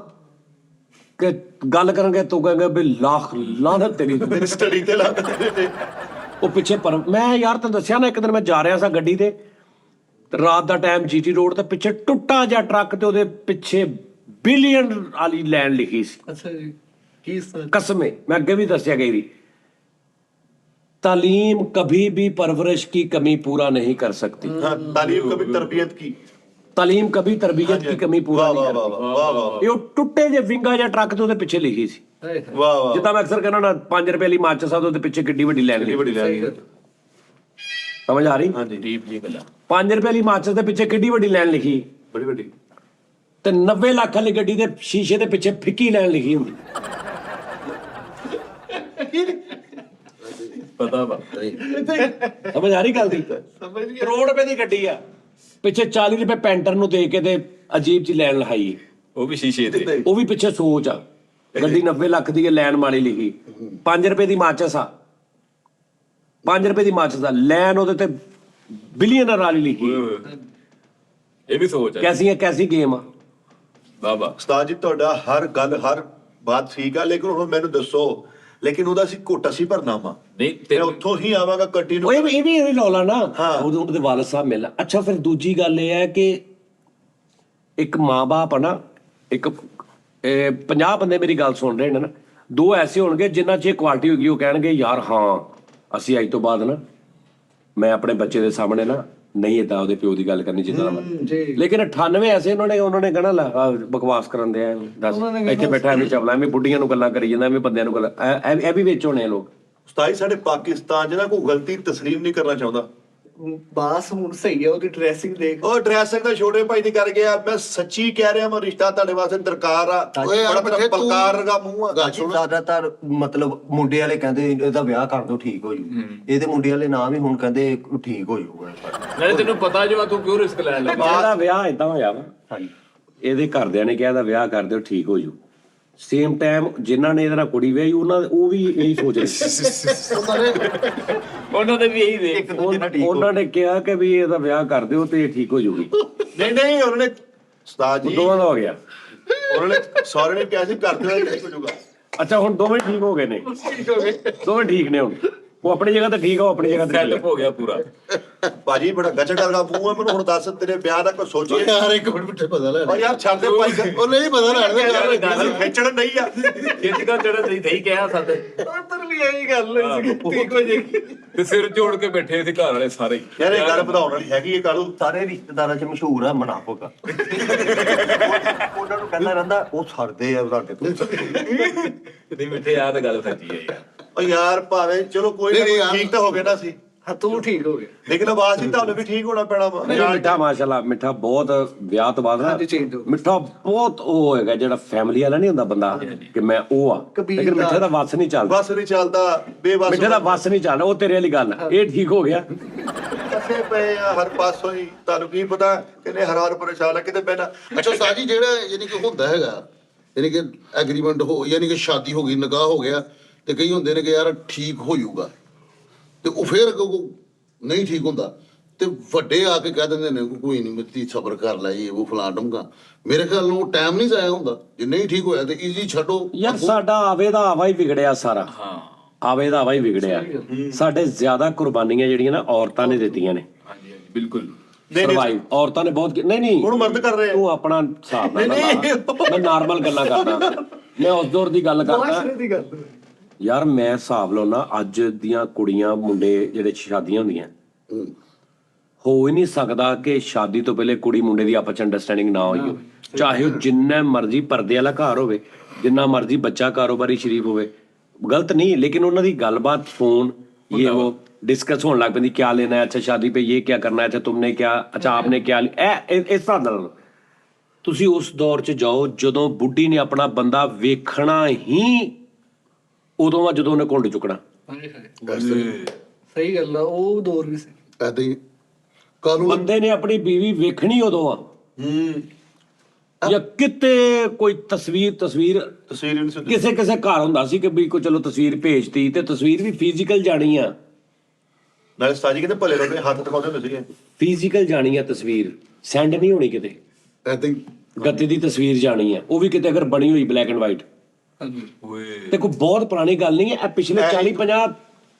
ਕਿ ਗੱਲ ਕਰਨਗੇ, ਤੂੰ ਕਹੇਗਾ ਵੀ ਲੱਖ ਲਾਨਤ ਤੇਰੀ ਸਟੱਡੀ ਤੇ ਲਾ। ਉਹ ਪਿੱਛੇ ਮੈਂ ਯਾਰ ਤੈਨੂੰ ਦੱਸਿਆ ਨਾ, ਇੱਕ ਦਿਨ ਮੈਂ ਜਾ ਰਿਹਾ ਸਾਂ ਗੱਡੀ ਤੇ ਰਾਤ ਦਾ ਟਾਈਮ, ਜੀਟੀ ਰੋਡ ਤੇ ਪਿੱਛੇ ਟੁੱਟਾ ਜਿਹਾ ਟਰੱਕ ਤੇ ਉਹਦੇ ਪਿੱਛੇ ਬਿਲੀਅਨ ਵਾਲੀ ਲਾਈਨ ਲਿਖੀ ਸੀ। ਅੱਛਾ ਜੀ, ਕੀ ਕਸਮੇ, मैं ਅੱਗੇ भी दसिया गई थी, तालीम कभी भी परवरिश की कमी पूरा नहीं कर सकती। तालीम कभी तरबियत की, ਤਾਲੀਮ ਕभी ਤਰਬੀਅਤ की कमी पूरा नहीं करती। ਇਹ ਟੁੱਟੇ ਜੇ ਵਿੰਗਾ ਜਿਹਾ ਟਰੱਕ ਤੇ ਉਹਦੇ ਪਿੱਛੇ ਲਿਖੀ ਸੀ। ਵਾਹ ਵਾਹ, ਜਿੱਦਾਂ ਮੈਂ ਅਕਸਰ ਕਹਿੰਦਾ ਨਾ 5 ਰੁਪਏ ਵਾਲੀ ਮਾਚਸ ਆ, ਉਹਦੇ ਪਿੱਛੇ ਕਿੱਡੀ ਵੱਡੀ ਲਾਈਨ ਲਿਖੀ। ਬੜੀ ਲਾਈਨ। ਸਮਝ ਆ ਰਹੀ? ਹਾਂਜੀ, ਡੀਪ ਜੀ ਗੱਲਾਂ। 5 ਰੁਪਏ ਵਾਲੀ ਮਾਚਸ ਦੇ ਪਿੱਛੇ ਕਿੱਡੀ ਵੱਡੀ ਲਾਈਨ ਲਿਖੀ, ਬੜੀ ਵੱਡੀ। ਤੇ 90 ਲੱਖ ਵਾਲੀ ਗੱਡੀ ਦੇ ਸ਼ੀਸ਼ੇ ਦੇ ਪਿੱਛੇ ਫਿੱਕੀ ਲਾਈਨ ਲਿਖੀ ਹੁੰਦੀ। ਪਤਾ ਵਾ ਸਮਝ ਆ ਰਹੀ ਗੱਲ ਦੀ? ਕਰੋੜ ਰੁਪਏ ਦੀ ਗੱਡੀ ਆ, ਪਿੱਛੇ 40 ਰੁਪਏ ਪੈਂਟਰ ਨੂੰ ਦੇ ਕੇ ਤੇ ਅਜੀਬ ਜੀ ਲਾਈਨ ਲਹਾਈ, ਉਹ ਵੀ ਸ਼ੀਸ਼ੇ ਤੇ, ਉਹ ਵੀ ਪਿੱਛੇ ਸੋਚ ਆ। ਗੱਡੀ 90 ਲੱਖ ਦੀ ਲਾਈਨ ਮਾੜੀ ਲਿਖੀ, 5 ਰੁਪਏ ਦੀ ਮਾਚਸ ਆ, 5 ਰੁਪਏ ਦੀ ਮਾਚਸ ਆ, ਲਾਈਨ ਉਹਦੇ ਤੇ ਬਿਲੀਅਨਰ ਵਾਲੀ ਲਿਖੀ। ਇਹ ਵੀ ਸੋਚ ਹੈ। ਕੈਸੀ ਗੇਮ ਆ ਬਾਬਾ। ਉਸਤਾਦ ਜੀ ਤੁਹਾਡਾ ਹਰ ਗੱਲ ਹਰ ਬਾਤ ਠੀਕ ਆ, ਲੇਕਿਨ ਹੁਣ ਮੈਨੂੰ ਦੱਸੋ, ਲੇਕਿਨ ਉਹਦਾ ਸੀ ਘੁੱਟ ਅਸੀਂ ਭਰਨਾ ਵਾ, ਨਹੀਂ ਮੈਂ ਉੱਥੋਂ ਹੀ ਆਵਾਂਗਾ ਕੰਟੀਨਿਊ। ਉਹ ਇਹ ਵੀ ਰੌਲਾ ਨਾ, ਉਹਦੇ ਵਾਲਦ ਸਾਹਿਬ ਮਿਲਣਾ। ਅੱਛਾ, ਫਿਰ ਦੂਜੀ ਗੱਲ ਇਹ ਹੈ ਕਿ ਇੱਕ ਮਾਂ-ਬਾਪ ਆ ਨਾ, ਇੱਕ 50 ਬੰਦੇ ਮੇਰੀ ਗੱਲ ਸੁਣ ਰਹੇ ਨੇ ਨਾ, 2 ਐਸੇ ਹੋਣਗੇ ਜਿਨ੍ਹਾਂ 'ਚ ਇਹ ਕੁਆਲਿਟੀ ਹੋਗੀ, ਉਹ ਕਹਿਣਗੇ ਯਾਰ ਹਾਂ ਅਸੀਂ ਅੱਜ ਤੋਂ ਬਾਅਦ ਨਾ ਮੈਂ ਆਪਣੇ ਬੱਚੇ ਦੇ ਸਾਹਮਣੇ ਨਾ ਨਹੀਂ ਏਦਾਂ ਉਹਦੇ ਪਿਓ ਦੀ ਗੱਲ ਕਰਨੀ ਜਿੱਦਾਂ ਮੈਂ। ਲੇਕਿਨ 98 ਐਸੇ ਉਹਨਾਂ ਨੇ ਕਹਿਣਾ ਲਾ ਬਕਵਾਸ ਕਰਨ ਦੇ, ਦੱਸ ਇੱਥੇ ਬੈਠਾ ਐਵੇਂ ਚਵਲਾ, ਐਵੇਂ ਬੁੱਢੀਆਂ ਨੂੰ ਗੱਲਾਂ ਕਰੀ ਜਾਂਦਾ, ਐਵੇਂ ਬੰਦਿਆਂ ਨੂੰ ਗੱਲਾਂ, ਇਹ ਵੀ ਵਿੱਚ ਹੋਣੇ ਆ ਲੋਕ। ਉਸਤਾਦ ਸਾਡੇ ਪਾਕਿਸਤਾਨ ਜਿਹੜਾ ਕੋਈ ਗਲਤੀ ਤਸਲੀਮ ਨਹੀਂ ਕਰਨਾ ਚਾਹੁੰਦਾ। ਬਾਸ ਹੁਣ ਸਹੀ ਹੈ, ਉਹਦੀ ਡਰੈਸਿੰਗ ਦੇਖ। ਉਹ ਡਰੈਸਿੰਗ ਦਾ ਛੋਟੇ ਭਾਈ ਦੀ ਕਰ ਗਿਆ, ਮੈਂ ਸੱਚੀ ਕਹਿ ਰਿਹਾ, ਮੈਂ ਰਿਸ਼ਤਾ ਤੁਹਾਡੇ ਵਾਸਤੇ ਦਰਕਾਰ ਆ। ਬੜਾ ਪਲਕਾਰ ਦਾ ਮੂੰਹ ਆ। ਜ਼ਿਆਦਾਤਰ ਮਤਲਬ ਮੁੰਡੇ ਵਾਲੇ ਕਹਿੰਦੇ ਇਹਦਾ ਵਿਆਹ ਕਰ ਦੋ ਠੀਕ ਹੋ ਜੂ, ਇਹਦੇ ਮੁੰਡੇ ਵਾਲੇ ਨਾ ਵੀ ਹੁਣ ਕਹਿੰਦੇ ਠੀਕ ਹੋ ਜਾਊਗਾ। ਨਾਲੇ ਤੈਨੂੰ ਪਤਾ ਜਿਵਾ ਤੂੰ ਕਿਉਂ ਰਿਸਕ ਲੈਣ ਲੱਗਾ। ਇਹਦਾ ਵਿਆਹ ਏਦਾਂ ਹੋਇਆ ਵਾ, ਇਹਦੇ ਘਰਦਿਆਂ ਨੇ ਕਿਹਾ ਇਹਦਾ ਵਿਆਹ ਕਰ ਦਿਓ ਠੀਕ ਹੋ ਜੂ। ਸੇਮ ਟਾਈਮ ਜਿਨ੍ਹਾਂ ਨੇ ਇਹਦੇ ਨਾਲ ਕੁੜੀ ਵਿਆਹੀ ਉਹ ਵੀ ਇਹੀ ਸੋਚ ਰਹੇ, ਉਹਨਾਂ ਦੇ ਵੀ ਇਹੀ ਦੇ, ਉਹਨਾਂ ਨੇ ਕਿਹਾ ਕਿ ਵੀ ਇਹਦਾ ਵਿਆਹ ਕਰ ਦਿਓ ਤੇ ਇਹ ਠੀਕ ਹੋ ਜੂਗੀ। ਨਹੀਂ ਉਹਨਾਂ ਨੇ ਉਸਤਾਦ ਜੀ ਦੋਵਾਂ ਦਾ ਹੋ ਗਿਆ। ਉਹਨਾਂ ਨੇ ਸਾਰੇ ਨੇ ਕਿਹਾ ਸੀ ਕਰ ਦਿਓ ਠੀਕ ਹੋ ਜਾਊਗਾ। ਅੱਛਾ, ਹੁਣ ਦੋਵੇਂ ਠੀਕ ਹੋ ਗਏ ਨੇ, ਦੋਵੇਂ ਠੀਕ ਨੇ ਹੁਣ, ਉਹ ਆਪਣੀ ਜਗ੍ਹਾ ਤੇ ਠੀਕ ਆ, ਉਹ ਆਪਣੀ ਜਗ੍ਹਾ ਤੇ ਸੈਟਅਪ ਹੋ ਗਿਆ ਪੂਰਾ। ਭਾਜੀ ਬੜਾ ਗੱਚੜ ਵਰਗਾ ਮੂੰਹ ਆ, ਮੈਨੂੰ ਹੁਣ ਦੱਸ ਤੇਰੇ ਵਿਆਹ ਦਾ ਕੋਈ ਸੋਚੀਏ ਯਾਰ ਇੱਕ ਮਿੰਟ ਪਿੱਛੇ ਪਤਾ ਲੈ ਓ ਯਾਰ ਛੱਡ ਦੇ ਭਾਈ ਉਹ ਨਹੀਂ ਪਤਾ ਲੈਣ ਦੇ ਯਾਰ ਗੱਲ ਖੇਚਣ ਨਹੀਂ ਆ ਖਿੱਚ ਕਾ ਚੜਾ ਨਹੀਂ ਕਿਹਾ ਸਾਡੇ ਉੱਧਰ ਵੀ ਇਹੀ ਗੱਲ ਹੋਈ ਸੀ ਠੀਕ ਹੋ ਜਾਏਗੀ। ਤੇ ਸਿਰ ਜੋੜ ਕੇ ਬੈਠੇ ਸੀ ਘਰ ਵਾਲੇ ਸਾਰੇ ਹੀ। ਯਾਰ ਇਹ ਗੱਲ ਵਧਾਉਣ ਵਾਲੀ ਹੈਗੀ ਇਹ ਕਾਲੂ ਸਾਰੇ ਰਿਸ਼ਤੇਦਾਰਾਂ 'ਚ ਮਸ਼ਹੂਰ ਆ ਮੁਨਾਫਕ ਉਹਨਾਂ ਨੂੰ ਕਹਿੰਦਾ ਰਹਿੰਦਾ ਉਹ ਸਰਦੇ ਆ ਤੁਹਾਡੇ ਤੋਂ ਨਹੀਂ ਮਿੱਠੇ ਆ ਤਾਂ ਗੱਲ ਸੱਚੀ ਹੈ ਯਾਰ। ਓ ਯਾਰ ਭਾਵੇਂ ਚਲੋ ਕੋਈ ਨਹੀਂ, ਨਾ ਨਹੀਂ, ਠੀਕ ਤਾਂ ਹੋ ਗਿਆ ਨਾ ਸੀ, ਹਾਂ ਤੂੰ ਠੀਕ ਹੋ ਗਿਆ। ਲੇਕਿਨ ਆਵਾਜ਼ ਵੀ ਤੁਹਾਨੂੰ ਵੀ ਠੀਕ ਹੋਣਾ ਪੈਣਾ ਵਾ। ਨਹੀਂ, ਮਿੱਠਾ ਮਾਸ਼ਾਅੱਲਾ ਮਿੱਠਾ ਬਹੁਤ ਵਿਆਹ ਤੋਂ ਬਾਅਦ ਨਾ ਹਾਂਜੀ, change ਹੋ ਗਿਆ। ਮਿੱਠਾ ਬਹੁਤ ਉਹ ਹੋਏਗਾ ਜਿਹੜਾ ਫੈਮਿਲੀ ਵਾਲਾ ਨਹੀਂ ਹੁੰਦਾ ਬੰਦਾ ਕਿ ਮੈਂ ਉਹ ਆ ਕਬੀਲਦਾਰ। ਲੇਕਿਨ ਮਿੱਠੇ ਦਾ ਵਸ ਨਹੀਂ ਚੱਲਦਾ ਬਸ ਨਹੀਂ ਚੱਲਦਾ ਬੇਬਸ ਮਿੱਠੇ ਦਾ ਵਸ ਨਹੀਂ ਚੱਲਦਾ ਉਹ ਤੇਰੇ ਵਾਲੀ ਗੱਲ ਆ। ਇਹ ਠੀਕ ਹੋ ਗਿਆ ਫਸੇ ਪਏ ਆ ਹਰ ਪਾਸੋਂ ਹੀ, ਤੁਹਾਨੂੰ ਕੀ ਪਤਾ ਕਿੰਨੇ ਹੈਰਾਨ ਪਰੇਸ਼ਾਨ ਆ ਕਿਤੇ ਬਹਿਣਾ। ਅੱਛਾ ਸਾਜੀ ਜਿਹੜਾ ਯਾਨੀ ਕਿ ਹੁੰਦਾ ਹੈਗਾ ਯਾਨੀ ਕਿ ਐਗਰੀਮੈਂਟ ਹੋ ਯਾਨੀ ਕਿ ਸ਼ਾਦੀ ਹੋ ਗਈ ਨਿਕਾਹ ਹੋ ਗਿਆ ਤੇ ਕਈ ਹੁੰਦੇ ਨੇ ਕਿ ਯਾਰ ਠੀਕ ਹੋ ਜਾਊਗਾ ਤੇ ਉਹ ਫੇਰ ਨਹੀਂ ਠੀਕ ਹੁੰਦਾ ਤੇ ਵੱਡੇ ਆ ਕੇ ਕਹਿ ਦਿੰਦੇ ਨੇ ਕੋਈ ਨਹੀਂ ਮਿੱਤੀ ਸਬਰ ਕਰ ਲੈ ਇਹ ਉਹ ਫਲਾਂ ਢਮਕਾ। ਮੇਰੇ ਖਿਆਲ ਨੂੰ ਟਾਈਮ ਨਹੀਂ ਜ਼ਾਇਆ ਹੁੰਦਾ, ਜੇ ਨਹੀਂ ਠੀਕ ਹੋਇਆ ਤੇ ਈਜ਼ੀ ਛੱਡੋ। ਯਾਰ ਸਾਡਾ ਆਵੇ ਦਾ ਆਵਾ ਹੀ ਵਿਗੜਿਆ ਸਾਰਾ ਹਾਂ ਆਵੇ ਦਾ ਆਵਾ ਹੀ ਵਿਗੜਿਆ ਸਾਡੇ ਜ਼ਿਆਦਾ ਕੁਰਬਾਨੀਆਂ ਜਿਹੜੀਆਂ ਨਾ ਔਰਤਾਂ ਨੇ ਦਿੱਤੀਆਂ ਨੇ ਹਾਂਜੀ ਹਾਂਜੀ ਬਿਲਕੁਲ। ਸਰਵਾਈਵ ਔਰਤਾਂ ਨੇ ਬਹੁਤ ਨਹੀਂ ਨਹੀਂ ਹੁਣ ਮਰਦ ਕਰ ਰਹੇ ਆ। ਤੂੰ ਆਪਣਾ ਹਿਸਾਬ ਨਾਲ ਨਾ ਲਾ। ਮੈਂ ਨਾਰਮਲ ਗੱਲਾਂ ਕਰਦਾ ਮੈਂ ਉਸ ਦੌਰ ਦੀ ਗੱਲ ਕਰਦਾ ਮਾਸ਼ਰੇ ਦੀ ਗੱਲ ਹੋਈ। ਯਾਰ ਮੈਂ ਹਿਸਾਬ ਲਾਉਣਾ ਅੱਜ ਦੀਆਂ ਕੁੜੀਆਂ ਮੁੰਡੇ ਜਿਹੜੇ ਸ਼ਾਦੀਆਂ ਹੁੰਦੀਆਂ ਹੋ ਹੀ ਨਹੀਂ ਸਕਦਾ ਕਿ ਸ਼ਾਦੀ ਤੋਂ ਪਹਿਲੇ ਕੁੜੀ ਮੁੰਡੇ ਦੀ ਆਪਸ ਚ ਅੰਡਰਸਟੈਂਡਿੰਗ ਨਾ ਹੋਈ ਹੋਵੇ, ਚਾਹੇ ਉਹ ਜਿੰਨਾ ਮਰਜ਼ੀ ਪਰਦੇ ਵਾਲਾ ਘਰ ਹੋਵੇ, ਜਿੰਨਾ ਮਰਜ਼ੀ ਬੱਚਾ ਕਾਰੋਬਾਰੀ ਸ਼ਰੀਫ ਹੋਵੇ, ਗਲਤ ਨਹੀਂ, ਲੇਕਿਨ ਉਹਨਾਂ ਦੀ ਗੱਲਬਾਤ ਫੋਨ ये वो डिस्कस होने लग पैंदी क्या लेना है, अच्छा शादी पे ये क्या करना है, अच्छा तुमने क्या, अच्छा आपने क्या इस तरह ਨਾਲ ਤੁਸੀਂ ਉਸ ਦੌਰ 'ਚ ਜਾਓ ਜਦੋਂ ਬੁੱਢੀ ਨੇ ਆਪਣਾ ਬੰਦਾ ਵੇਖਣਾ ਹੀ ਉਦੋਂ ਆ ਜਦੋਂ ਉਹਨੇ ਕੁੰਡ ਚੁੱਕਣਾ। ਹਾਏ ਹਾਏ ਸਹੀ ਗੱਲ ਆ, ਉਹ ਦੌਰ ਵੀ ਸੀ। ਐਦਾਂ ਹੀ ਕਾਨੂੰਨ ਬੰਦੇ ਨੇ ਆਪਣੀ ਬੀਵੀ ਵੇਖਣੀ ਉਦੋਂ ਆ ਜਾਂ ਕਿਤੇ ਕੋਈ ਤਸਵੀਰ ਤਸਵੀਰ ਹੀ ਨਹੀਂ ਸੀ। ਕਿਸੇ ਕਿਸੇ ਘਰ ਹੁੰਦਾ ਸੀ ਕਿ ਵੀ ਕੋਈ ਚਲੋ ਤਸਵੀਰ ਭੇਜਤੀ ਤੇ ਤਸਵੀਰ ਵੀ ਫਿਜ਼ੀਕਲ ਜਾਣੀ ਆ, ਨਾਲੇ ਸਤਾਜੀ ਕਹਿੰਦੇ ਭਲੇ ਲੋਕ ਹੱਥ ਦਿਖਾਉਂਦੇ ਹੁੰਦੇ ਸੀਗੇ। ਫਿਜ਼ੀਕਲ ਜਾਣੀ ਆ ਤਸਵੀਰ, ਸੈਂਡ ਨਹੀਂ ਹੋਣੀ ਕਿਤੇ। ਐਦਾਂ ਹੀ ਗੱਤੇ ਦੀ ਤਸਵੀਰ ਜਾਣੀ ਆ, ਉਹ ਵੀ ਕਿਤੇ ਅਗਰ ਬਣੀ ਹੋਈ ਬਲੈਕ ਐਂਡ ਵਾਈਟ। ਹਾਂਜੀ ਤੇ ਕੋਈ ਬਹੁਤ ਪੁਰਾਣੀ ਗੱਲ ਨਹੀਂ ਹੈ, ਇਹ ਪਿਛਲੇ 40 50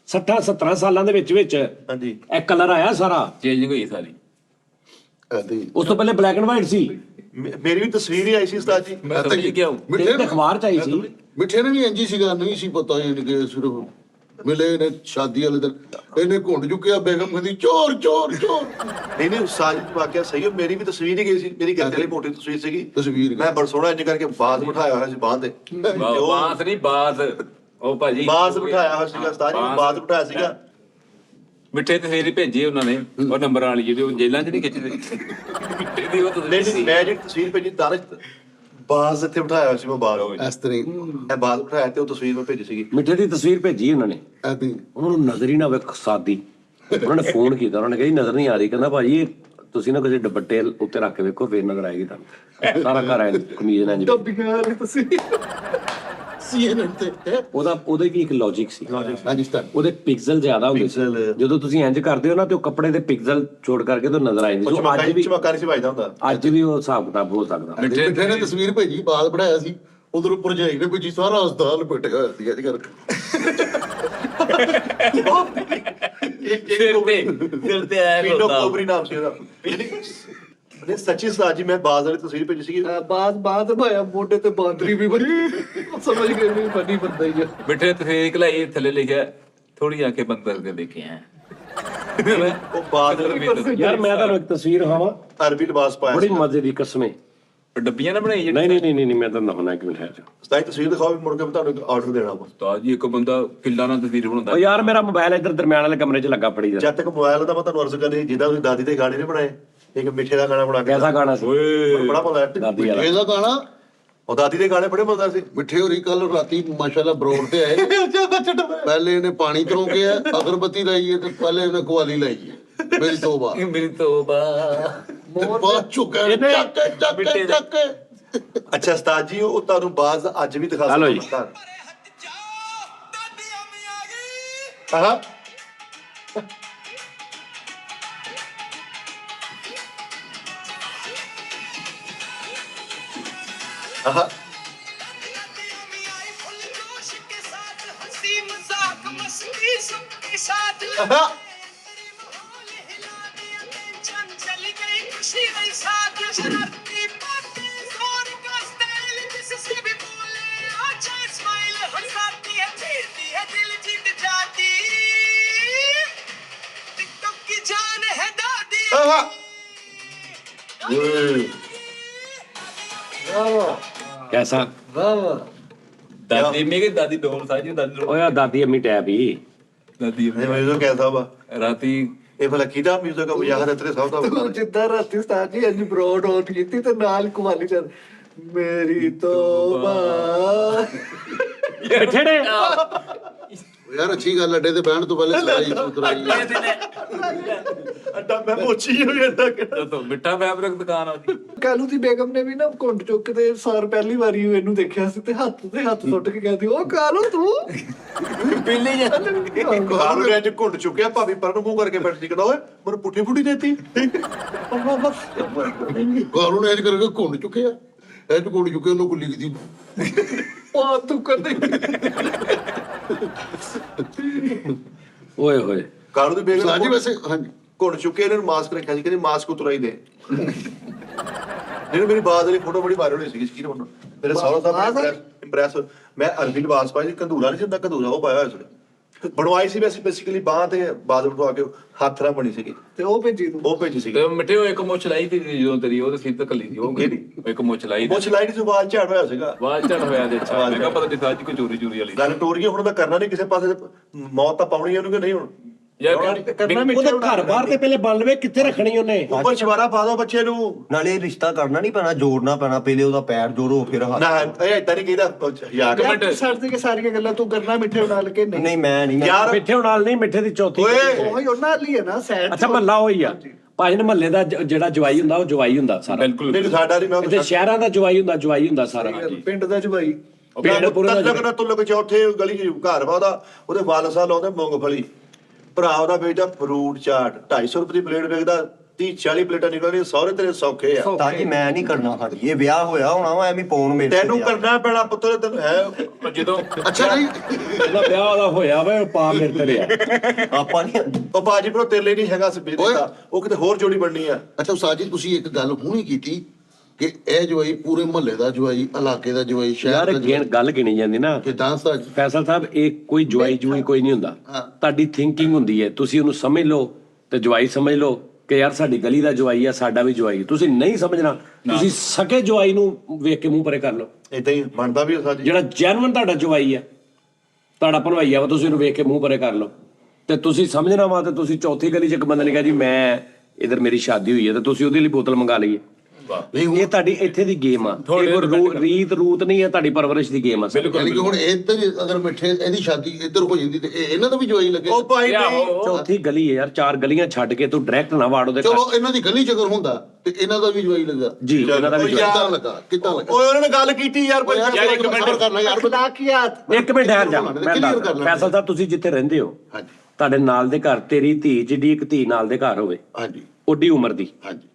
60 70 ਸਾਲਾਂ ਦੇ ਵਿੱਚ ਹਾਂਜੀ ਇਹ ਕਲਰ ਆਇਆ ਸਾਰਾ, ਚੇਂਜਿੰਗ ਹੋਈ ਸਾਰੀ। ਐਦਾਂ ਹੀ ਉਸ ਤੋਂ ਪਹਿਲੇ ਬਲੈਕ ਐਂਡ ਵਾਈਟ ਸੀ ਮੇਰੀ ਵੀ ਤਸਵੀਰ ਹੀ ਆਈ ਸੀ ਉਸਤਾਦ ਜੀ। ਮੈਂ ਸਮਝ ਗਿਆ ਹੂੰ। ਮਿੱਠੇ ਤੇ ਅਖਬਾਰ ਚ ਆਈ ਸੀ। ਮਿੱਠੇ ਨੇ ਵੀ ਇੰਜੀ ਸੀਗਾ, ਨਹੀਂ ਸੀ ਪਤਾ ਯਾਨੀ ਕਿ ਸਿਰਫ ਮਿਲੇ ਨੇ ਸ਼ਾਦੀ ਵਾਲੇ ਦਿਨ ਇਹਨੇ ਘੁੰਡ ਚੁੱਕਿਆ, ਬੇਗਮ ਕਹਿੰਦੀ ਚੋਰ ਚੋਰ ਚੋਰ। ਨਹੀਂ ਉਸਤਾਦ ਜੀ ਵਾਕਿਆ ਸਹੀ ਹੈ, ਮੇਰੀ ਵੀ ਤਸਵੀਰ ਹੀ ਗਈ ਸੀ, ਮੇਰੀ ਗੱਤੇ ਵਾਲੀ ਮੋਟੀ ਤਸਵੀਰ ਸੀਗੀ। ਤਸਵੀਰ ਮੈਂ ਬੜ ਸੋਹਣਾ ਇੰਜ ਕਰਕੇ ਬਾਜ਼ ਬਿਠਾਇਆ ਹੋਇਆ ਸੀ ਬਾਂਹ ਤੇ, ਬਾਸ ਨਹੀਂ ਬਾਸ ਉਹ ਭਾਜੀ ਬਾਜ਼ ਬਿਠਾਇਆ ਹੋਇਆ ਸੀਗਾ ਉਸਤਾਦ ਜੀ, ਬਾਜ਼ ਬਿਠਾਇਆ ਸੀਗਾ। ਮਿੱਠੇ ਤੇ ਫੇਰ ਹੀ ਭੇਜੀ ਉਹਨਾਂ ਨੇ ਉਹ ਨੰਬਰ ਵਾਲੀ ਜਿਹੜੀ ਉਹ ਜੇਲਾਂ 'ਚ ਨਹੀਂ ਖਿੱਚਦੇ ਮਿੱਠੇ ਦੀ ਉਹ ਨਹੀਂ ਤਸਵੀਰ ਸੀ। ਮੈਂ ਜਿਹੜੀ ਤਸਵੀਰ ਭੇਜੀ ਦਾਨਸ਼ ਬਾਜ਼ ਇੱਥੇ ਬਿਠਾਇਆ ਹੋਇਆ ਸੀ, ਮੈਂ ਬਾਜ਼ ਇਸ ਤਰ੍ਹਾਂ ਹੀ ਇਹ ਬਾਜ਼ ਬਿਠਾਇਆ ਤੇ ਉਹ ਤਸਵੀਰ ਮੈਂ ਭੇਜੀ ਸੀਗੀ। ਮਿੱਠੇ ਦੀ ਤਸਵੀਰ ਭੇਜੀ ਉਹਨਾਂ ਨੇ, ਐਦਾਂ ਹੀ ਉਹਨਾਂ ਨੂੰ ਨਜ਼ਰ ਹੀ ਨਾ ਆਵੇ ਸਾਦੀ। ਉਹਨਾਂ ਨੇ ਫੋਨ ਕੀਤਾ, ਉਹਨਾਂ ਨੇ ਕਿਹਾ ਜੀ ਨਜ਼ਰ ਨਹੀਂ ਆ ਰਹੀ, ਕਹਿੰਦਾ ਭਾਜੀ ਇਹ ਤੁਸੀਂ ਨਾ ਕਿਸੇ ਦੁਪੱਟੇ ਉੱਤੇ ਰੱਖ ਕੇ ਵੇਖੋ ਫੇਰ ਨਜ਼ਰ ਆਏਗੀ ਤੁਹਾਨੂੰ। ਸਾਰਾ ਘਰ ਆਇਆ ਕਮੀਜ਼ ਨਾਲ ਟੱਬੀਆਂ ਵਾਲੀ ਤੁਸੀਂ CNN ਤੇ ਉਹਦਾ ਵੀ ਇੱਕ ਲੌਜੀਕ ਸੀ, ਰਾਜਸਥਾਨ ਉਹਦੇ ਪਿਕਸਲ ਜ਼ਿਆਦਾ ਹੁੰਦੇ ਸੀ। ਪਿਕਸਲ। ਜਦੋਂ ਤੁਸੀਂ ਇੰਜ ਕਰਦੇ ਹੋ ਨਾ ਤੇ ਉਹ ਕੱਪੜੇ ਦੇ ਪਿਕਸਲ ਛੋੜ ਕਰਕੇ ਤਾਂ ਨਜ਼ਰ ਆਏ ਨਹੀਂ। ਅੱਜ ਵੀ ਚਮਕਾ ਨਹੀਂ ਸੀ ਵੱਜਦਾ ਹੁੰਦਾ। ਅੱਜ ਵੀ ਉਹ ਹਿਸਾਬ ਕਿਤਾਬ ਹੋ ਸਕਦਾ। ਮਿੱਠੇ ਨੇ ਤਸਵੀਰ ਭੇਜੀ, ਬਾਲ ਬਣਾਇਆ ਸੀ, ਉਧਰ ਉੱਪਰ ਜਾਈ ਨੇ ਭੇਜੀ, ਸਾਰਾ ਹਸਪਤਾਲ ਪਿੱਟਿਆ ਹੋਇਆ ਸੀ ਅੱਜ ਕਰਕੇ। ਸਿਰ ਤੇ ਆਇਆ ਪੀਨੋ ਹੁੰਦਾ। ਕੋਬਰੀ ਨਾਮ ਸੀ ਉਹਦਾ। ਨਹੀਂ ਸੱਚੀ ਉਸਤਾਦ ਜੀ, ਮੈਂ ਬਾਜ਼ ਵਾਲੀ ਤਸਵੀਰ ਭੇਜੀ ਸੀਗੀ। ਬਾਦ ਭਾਇਆ ਮੋਢੇ ਤੇ ਬਾਂਦਰੀ ਵੀ ਬਣੀ, ਸਮਝ ਗਏ ਵੀ ਬਣੀ ਬੰਦਾ ਹੀ ਆ। ਮਿੱਠੇ ਤੇ ਫੇਰ ਕਲਾਈ ਥੱਲੇ ਲਿਖਿਆ ਥੋੜੀ ਆਂखें बंद करके देखे हैं। ਉਹ ਬਾਜ਼ ਵਾਲੀ ਯਾਰ ਮੈਂ ਤੁਹਾਨੂੰ ਇੱਕ ਤਸਵੀਰ ਖਾਵਾਂ, ਅਰਬੀ ਲਿਬਾਸ ਪਾਇਆ ਬੜੀ ਸੀ। ਮਜ਼ੇ ਦੀ ਕਸਮੇ। ਡੱਬੀਆਂ ਨਾ ਬਣਾਈ ਨਹੀਂ ਨਹੀਂ ਨਹੀਂ ਨਹੀਂ ਮੈਂ ਤਾਂ ਨਹਾਉਣਾ ਇੱਕ ਮਿੰਟ ਹੈ। ਉਸਤਾਦ ਤਸਵੀਰ ਦਿਖਾਓ, ਮੁੜ ਕੇ ਮੈਂ ਤੁਹਾਨੂੰ ਇੱਕ ਆਰਡਰ ਦੇਣਾ ਵਾ। ਉਸਤਾਦ ਜੀ ਇੱਕ ਬੰਦਾ ਕਿੱਲਾ ਨਾਲ ਤਸਵੀਰ ਬਣਾਉਂਦਾ। ਉਹ ਯਾਰ ਮੇਰਾ ਮੋਬਾਈਲ ਇੱਧਰ ਦਰਮਿਆਨ ਵਾਲੇ ਕਮਰੇ 'ਚ ਲੱਗਾ ਫੜੀ ਜਾ। ਜਦ ਤੱਕ ਮੋਬਾਈਲ ਦਾ ਮੈਂ ਤੁਹਾਨੂੰ ਅਰਜ਼ ਕਰਨੀ, ਜਿੱਦਾਂ ਤੁਸੀਂ ਦਾਦੀ ਦੇ ਗਾਣੇ ਨਹੀਂ ਬਣਾਏ, ਇੱਕ ਮਿੱਠੇ ਦਾ ਗਾਣਾ ਬਣਾ ਕੇ ਕੈਸਾ ਗਾਣਾ ਸੀ ਬੜਾ ਮਜ਼ਾ ਆਇਆ। ਦਾਦੀ ਵਾਲਾ? ਇਹਦਾ ਗਾਣਾ ਉਹ ਦਾਦੀ ਦੇ ਗਾਣੇ ਬੜੇ ਮਜ਼ਾ ਸੀ। ਮਿੱਠੇ ਹੋਰੀ ਕੱਲ ਰਾਤੀ ਮਾਸ਼ਾਅੱਲਾ ਬਰੋਡ ਤੇ ਆਏ। ਪਹਿਲੇ ਇਹਨੇ ਪਾਣੀ ਤਰੋਂਕੇ ਆ, ਅਗਰਬੱਤੀ ਲਾਈ ਹੈ ਤੇ ਪਹਿਲੇ ਇਹਨੇ ਕਵਾਲੀ ਲਾਈ ਹੈ, ਮੇਰੀ ਤੋਬਾ। ਮੇਰੀ ਤੋਬਾ। ਤੇ ਬਾਅਦ ਚੁੱਕਾ ਚੱਕ ਅੱਛਾ ਉਸਤਾਦ ਜੀ, ਉਹ ਤੁਹਾਨੂੰ ਬਾਜ਼ ਅੱਜ ਵੀ ਦਿਖਾ ਹਲੋ ਜੀ। ਆਹਾ ਆਹਾ ਆਹਾ शिवाय साथ शरारती बातें जोर का स्टाइल जिससे भी बोले अच्छा स्माइल हंसाती है छेड़ती है दिल जीत जाती टिकटॉक की जान है दादी कैसा ਦਾਦੀ ਮੇਰੀ ਦਾਦੀ ਡੋਲ ਸਾਜੀ ਦਾਦੀ ਡੋਲ ओया दादी अम्मी टैप ही ਦਾਦੀ ਇਹ ਮੈਨੂੰ ਕਹਿਤਾ ਵਾ ਰਾਤੀ ਇਹ ਭਲਾ ਕਿਹਦਾ ਮਿਊਜ਼ਿਕ ਆ ਯਾਰ ਤੇਰੇ ਸਭ ਦਾ ਤੂੰ ਜਿੱਦਾਂ ਰਾਤੀ ਉਸਤਾਦ ਜੀ ਅੱਜ ਬਰੋਡ ਹੋਟ ਕੀਤੀ ਤੇ ਨਾਲ ਕਵਾਲੀ ਚੱਲ ਮੇਰੀ ਤੋਬਾ ठेड़े ਯਾਰ ਅੱਛੀ ਗੱਲ ਅੱਡੇ ਤੇ ਬਹਿਣ ਤੋਂ ਪਹਿਲੇ ਸਲਾਈ ਉਤਰਾਈ ਅੱਡਾ ਮੈਂ ਮੋਚੀ ਹੋਈ ਅੱਡਾ ਜਦੋਂ ਮਿੱਠਾ ਫੈਬਰਿਕ ਦੁਕਾਨ ਆ ਉਹਦੀ ਕਾਲੂ ਦੀ ਬੇਗਮ ਨੇ ਵੀ ਨਾ ਕੁੰਡ ਚੁੱਕ ਕੇ ਸਾਰ ਪਹਿਲੀ ਵਾਰੀ ਇਹਨੂੰ ਦੇਖਿਆ ਸੀ ਤੇ ਹੱਥ ਸੁੱਟ ਕੇ ਕਹਿੰਦੀ ਉਹ ਕਾਲੂ ਤੂੰ ਪਹਿਲੇ ਜਾਂ ਕਾਲੂ ਨੇ ਅੱਜ ਘੁੰਡ ਚੁੱਕਿਆ ਭਾਬੀ ਪਰ ਨੂੰ ਮੂੰਹ ਕਰਕੇ ਬੈਠੀ ਕਹਿੰਦਾ ਓਏ ਮੈਨੂੰ ਪੁੱਠੀ ਫੁੱਟੀ ਦੇਤੀ ਕਾਰੂ ਨੇ ਇੰਜ ਕਰਕੇ ਘੁੰਡ ਚੁੱਕਿਆ ਇਹ ਘੁੰਡ ਚੁੱਕੇ ਉਹਨੂੰ ਗੁੱਲੀ ਕੀਤੀ ਉਹ ਤੂੰ ਕਰਦੇ ओए होए ਕਾਲੂ ਦੀ ਬੇਗਮ ਸਾਜੀ ਵੈਸੇ ਹਾਂਜੀ ਘੁੰਡ ਚੁੱਕੇ ਇਹਨਾਂ ਨੂੰ ਮਾਸਕ ਰੱਖਿਆ ਸੀ ਕਹਿੰਦੀ ਮਾਸਕ ਉਤਰਾਈ ਦੇ ਜਿਹਨੂੰ ਮੇਰੀ ਬਾਤ ਵਾਲੀ ਫੋਟੋ ਬੜੀ ਵਾਇਰਲ ਹੋਈ ਸੀ ਸਕੀਨ ਹੁਣ ਮੇਰੇ ਸਹੁਰਾ ਸਾਹਿਬ ਇੰਪ੍ਰੈਸ ਮੈਂ ਅਰਬੀ ਲਿਬਾਸ ਪਾਈ ਸੀ ਕੰਦੂਰਾ ਨਹੀਂ ਹੁੰਦਾ ਕੰਦੂਰਾ ਉਹ ਪਾਇਆ ਹੋਇਆ ਸੀ ਬਣਵਾਈ ਸੀ ਵੈਸੇ ਬੇਸਿਕਲੀ ਬਾਹ ਤੇ ਬਾਦਲ ਤੋਂ ਆ ਕੇ ਹੱਥ ਨਾਲ ਬਣੀ ਸੀਗੀ ਤੇ ਉਹ ਭੇਜੀ ਤੂੰ ਉਹ ਭੇਜੀ ਸੀਗੀ ਤੇ ਮਿੱਠੇ ਉਹ ਇੱਕ ਮੁੱਛ ਲਾਈ ਤੀ ਜਦੋਂ ਤੇਰੀ ਉਹ ਸੀ ਤੇ ਕੱਲੀ ਸੀ ਉਹ ਇੱਕ ਮੁੱਛ ਲਾਈ ਮੁੱਛ ਲਾਈ ਦੀ ਜ਼ੁਬਾਨ ਝਾੜ ਹੋਇਆ ਸੀਗਾ ਬਾਅਦ ਚੜ ਹੋਇਆ ਦੇ ਅੱਛਾ ਮੈਂ ਕਿਹਾ ਪਤਾ ਨਹੀਂ ਸਾਜੀ ਕੋਈ ਚੋਰੀ ਚੋਰੀ ਵਾਲੀ ਗੱਲ ਟੋਰੀਏ ਹੁਣ ਮੈਂ ਕਰਨਾ ਨਹੀਂ ਕਿਸੇ ਪਾਸੇ ਮੌਤ ਤਾਂ ਪਾਉਣੀ ਇਹਨੂੰ ਕਿ ਨਹੀਂ ਹੁਣ ਯਾਰ ਕਰਨਾ ਉਹਦੇ ਘਰ ਬਾਹਰ ਤੇ ਪਹਿਲੇ ਬਣ ਲਵੇ ਕਿੱਥੇ ਰੱਖਣੀ ਉਹਨੇ ਉੱਪਰ ਛਵਾਰਾ ਪਾ ਦੋ ਬੱਚੇ ਨੂੰ ਨਾਲੇ ਰਿਸ਼ਤਾ ਕਰਨਾ ਨਹੀਂ ਪੈਣਾ ਜੋੜਨਾ ਪੈਣਾ ਪਹਿਲੇ ਉਹਦਾ ਪੈਰ ਜੋੜੋ ਫਿਰ ਹੱਥ ਨਾ ਇਹ ਏਦਾਂ ਨਹੀਂ ਕਹਿੰਦਾ ਯਾਰ ਯਾਰ ਛੱਡ ਕੇ ਸਾਰੀਆਂ ਗੱਲਾਂ ਤੂੰ ਕਰਨਾ ਮਿੱਠੇ ਨਾਲ ਕੇ ਨਹੀਂ ਨਹੀਂ ਮੈਂ ਨਹੀਂ ਯਾਰ ਮਿੱਠੇ ਨਾਲ ਨਹੀਂ ਮਿੱਠੇ ਦੀ ਚੌਥੀ ਓਏ ਉਹੀ ਉਹਨਾਂ ਲਈ ਹੈ ਨਾ ਸੈਡ ਅੱਛਾ ਮਹੱਲਾ ਹੋਈ ਆ ਭਾਜੀ ਨੇ ਮਹੱਲੇ ਦਾ ਜਿਹੜਾ ਜਵਾਈ ਹੁੰਦਾ ਉਹ ਜਵਾਈ ਹੁੰਦਾ ਸਾਰਾ ਬਿਲਕੁਲ ਨਹੀਂ ਸਾਡਾ ਨਹੀਂ ਮੈਂ ਤੇ ਸ਼ਹਿਰਾਂ ਦਾ ਜਵਾਈ ਹੁੰਦਾ ਸਾਰਾ ਪਿੰਡ ਦਾ ਜਵਾਈ ਪਿੰਡ ਪੂਰਾ ਦਾ ਤੱਕ ਤੁੱਲ ਕੇ ਚੌਥੇ ਗਲੀ ਚ ਘਰ ਵਾ ਉਹਦਾ ਉਹਦੇ ਵਾਲਸਾ ਲਾਉਂਦੇ ਮੂੰਗਫਲੀ ਭਰਾ ਉਹਦਾ ਵੇਚਦਾ ਫਰੂਟ ਚਾਟ 250 ਰੁਪਏ ਦੀ ਪਲੇਟ ਵੇਚਦਾ 30-40 ਪਲੇਟਾਂ ਨਿਕਲਦੀਆਂ ਸਹੁਰੇ ਤੇਰੇ ਸੌਖੇ ਆ ਤਾਂ ਜੀ ਮੈਂ ਨਹੀਂ ਕਰਨਾ ਸਾਡੀ ਇਹ ਵਿਆਹ ਹੋਇਆ ਹੋਣਾ ਵਾ ਐਵੇਂ ਪੌਣ ਮੇਰੇ ਤੈਨੂੰ ਕਰਨਾ ਪੈਣਾ ਪੁੱਤਰ ਤੈਨੂੰ ਹੈ ਜਦੋਂ ਅੱਛਾ ਨਹੀਂ ਇਹਦਾ ਵਿਆਹ ਉਹਦਾ ਹੋਇਆ ਵਾ ਪਾ ਮੇਰੇ ਤੇ ਰਿਆ ਆਪਾਂ ਨਹੀਂ ਉਹ ਬਾਜੀ ਬਰੋ ਤੇਰੇ ਲਈ ਨਹੀਂ ਹੈਗਾ ਸਬੇ ਓਏ। ਦਾ ਉਹ ਕਿਤੇ ਹੋਰ ਜੋੜੀ ਬਣਨੀ ਆ ਅੱਛਾ ਸਾਜੀ ਤੁਸੀਂ ਇੱਕ ਗੱਲ ਹੁਣੀ ਕੀਤੀ ਕਿ ਇਹ ਜਵਾਈ ਪੂਰੇ ਮਹੱਲੇ ਦਾ ਜਵਾਈ ਇਲਾਕੇ ਦਾ ਜਵਾਈ ਸ਼ਹਿਰ ਯਾਰ ਦਾ ਜਵਾਈ ਗੱਲ ਗਿਣੀ ਜਾਂਦੀ ਨਾ ਕਿਦਾਂ ਸਾਜ ਫੈਸਲ ਸਾਹਿਬ ਇਹ ਕੋਈ ਜਵਾਈ ਕੋਈ ਨਹੀਂ ਹੁੰਦਾ ਹਾਂ। ਤੁਹਾਡੀ ਥਿੰਕਿੰਗ ਹੁੰਦੀ ਹੈ ਤੁਸੀਂ ਉਹਨੂੰ ਸਮਝ ਲਓ ਤੇ ਜਵਾਈ ਸਮਝ ਲਓ ਕਿ ਯਾਰ ਸਾਡੀ ਗਲੀ ਦਾ ਜਵਾਈ ਆ ਸਾਡਾ ਵੀ ਜਵਾਈ ਤੁਸੀਂ ਨਹੀਂ ਸਮਝਣਾ ਤੁਸੀਂ ਸਕੇ ਜਵਾਈ ਨੂੰ ਵੇਖ ਕੇ ਮੂੰਹ ਪਰੇ ਕਰ ਲਓ ਏਦਾਂ ਹੀ ਬਣਦਾ ਵੀ ਸਾਜੀ ਜਿਹੜਾ ਜੈਨੂਇਨ ਤੁਹਾਡਾ ਜਵਾਈ ਆ ਤੁਹਾਡਾ ਭਣਵਾਈਆ ਵਾ ਤੁਸੀਂ ਉਹਨੂੰ ਵੇਖ ਕੇ ਮੂੰਹ ਪਰੇ ਕਰ ਲਓ ਤੇ ਤੁਸੀਂ ਸਮਝਣਾ ਵਾ ਤੇ ਤੁਸੀਂ ਚੌਥੀ ਗਲੀ 'ਚ ਇੱਕ ਬੰਦੇ ਨੇ ਕਿਹਾ ਜੀ ਮੈਂ ਇਧਰ ਮੇਰੀ ਸ਼ਾਦੀ ਹੋਈ ਹੈ ਤੇ ਤੁਸੀਂ ਉਹਦੇ ਲਈ ਬੋਤਲ ਮੰਗਾ ਲਈਏ ਨਹੀਂ ਇਹ ਤੁਹਾਡੀ ਇੱਥੇ ਦੀ ਗੇਮ ਆ ਇਹ ਕੋਈ ਰੀਤ ਰੂਤ ਨਹੀਂ ਹੈ ਤੁਹਾਡੀ ਪਰਵਰਿਸ਼ ਦੀ ਗੇਮ ਆ ਯਾਨੀ ਕਿ ਹੁਣ ਇੱਧਰ ਅਗਰ ਮਿੱਠੇ ਇਹਦੀ ਸ਼ਾਦੀ ਇੱਧਰ ਹੋ ਜਾਂਦੀ ਤੇ ਇਹਨਾਂ ਦਾ ਵੀ ਜਵਾਈ ਲੱਗੇ ਉਹ ਭਾਈ ਨਹੀਂ ਚੌਥੀ ਗਲੀ ਹੈ ਯਾਰ 4 ਗਲੀਆਂ ਛੱਡ ਕੇ ਤੂੰ ਡਾਇਰੈਕਟ ਨਾ ਵਾੜ ਉਹਦੇ ਘਰ ਚਲੋ ਇਹਨਾਂ ਦੀ ਗਲੀ ਚ ਅਗਰ ਹੁੰਦਾ ਤੇ ਇਹਨਾਂ ਦਾ ਵੀ ਜਵਾਈ ਲੱਗਾ ਜੀ ਇਹਨਾਂ ਦਾ ਵੀ ਕਿੱਦਾਂ ਲੱਗਾ ਕਿੱਦਾਂ ਲੱਗਾ ਓਏ ਉਹਨਾਂ ਨੇ ਗੱਲ ਕੀਤੀ ਯਾਰ ਭਾਈ ਯਾਰ ਇੱਕ ਮਿੰਟ ਕਰਨਾ ਯਾਰ ਅਖਲਾਕੀਆਤ ਇੱਕ ਮਿੰਟ ਠਹਿਰ ਜਾ ਮੈਂ Clear ਕਰ ਲੈਂਦੇ। ਫੈਸਲ ਸਾਹਿਬ ਤੁਸੀਂ ਜਿੱਥੇ ਰਹਿੰਦੇ ਹੋ ਹਾਂਜੀ ਤੁਹਾਡੇ ਨਾਲ ਦੇ ਘਰ ਤੇਰੀ ਧੀ ਜਿੱਡੀ ਇੱਕ ਧੀ ਨਾਲ ਦੇ ਘਰ ਹੋਵੇ ਹਾਂਜੀ ਓਡੀ ਉਮਰ ਦੀ ਹਾਂਜੀ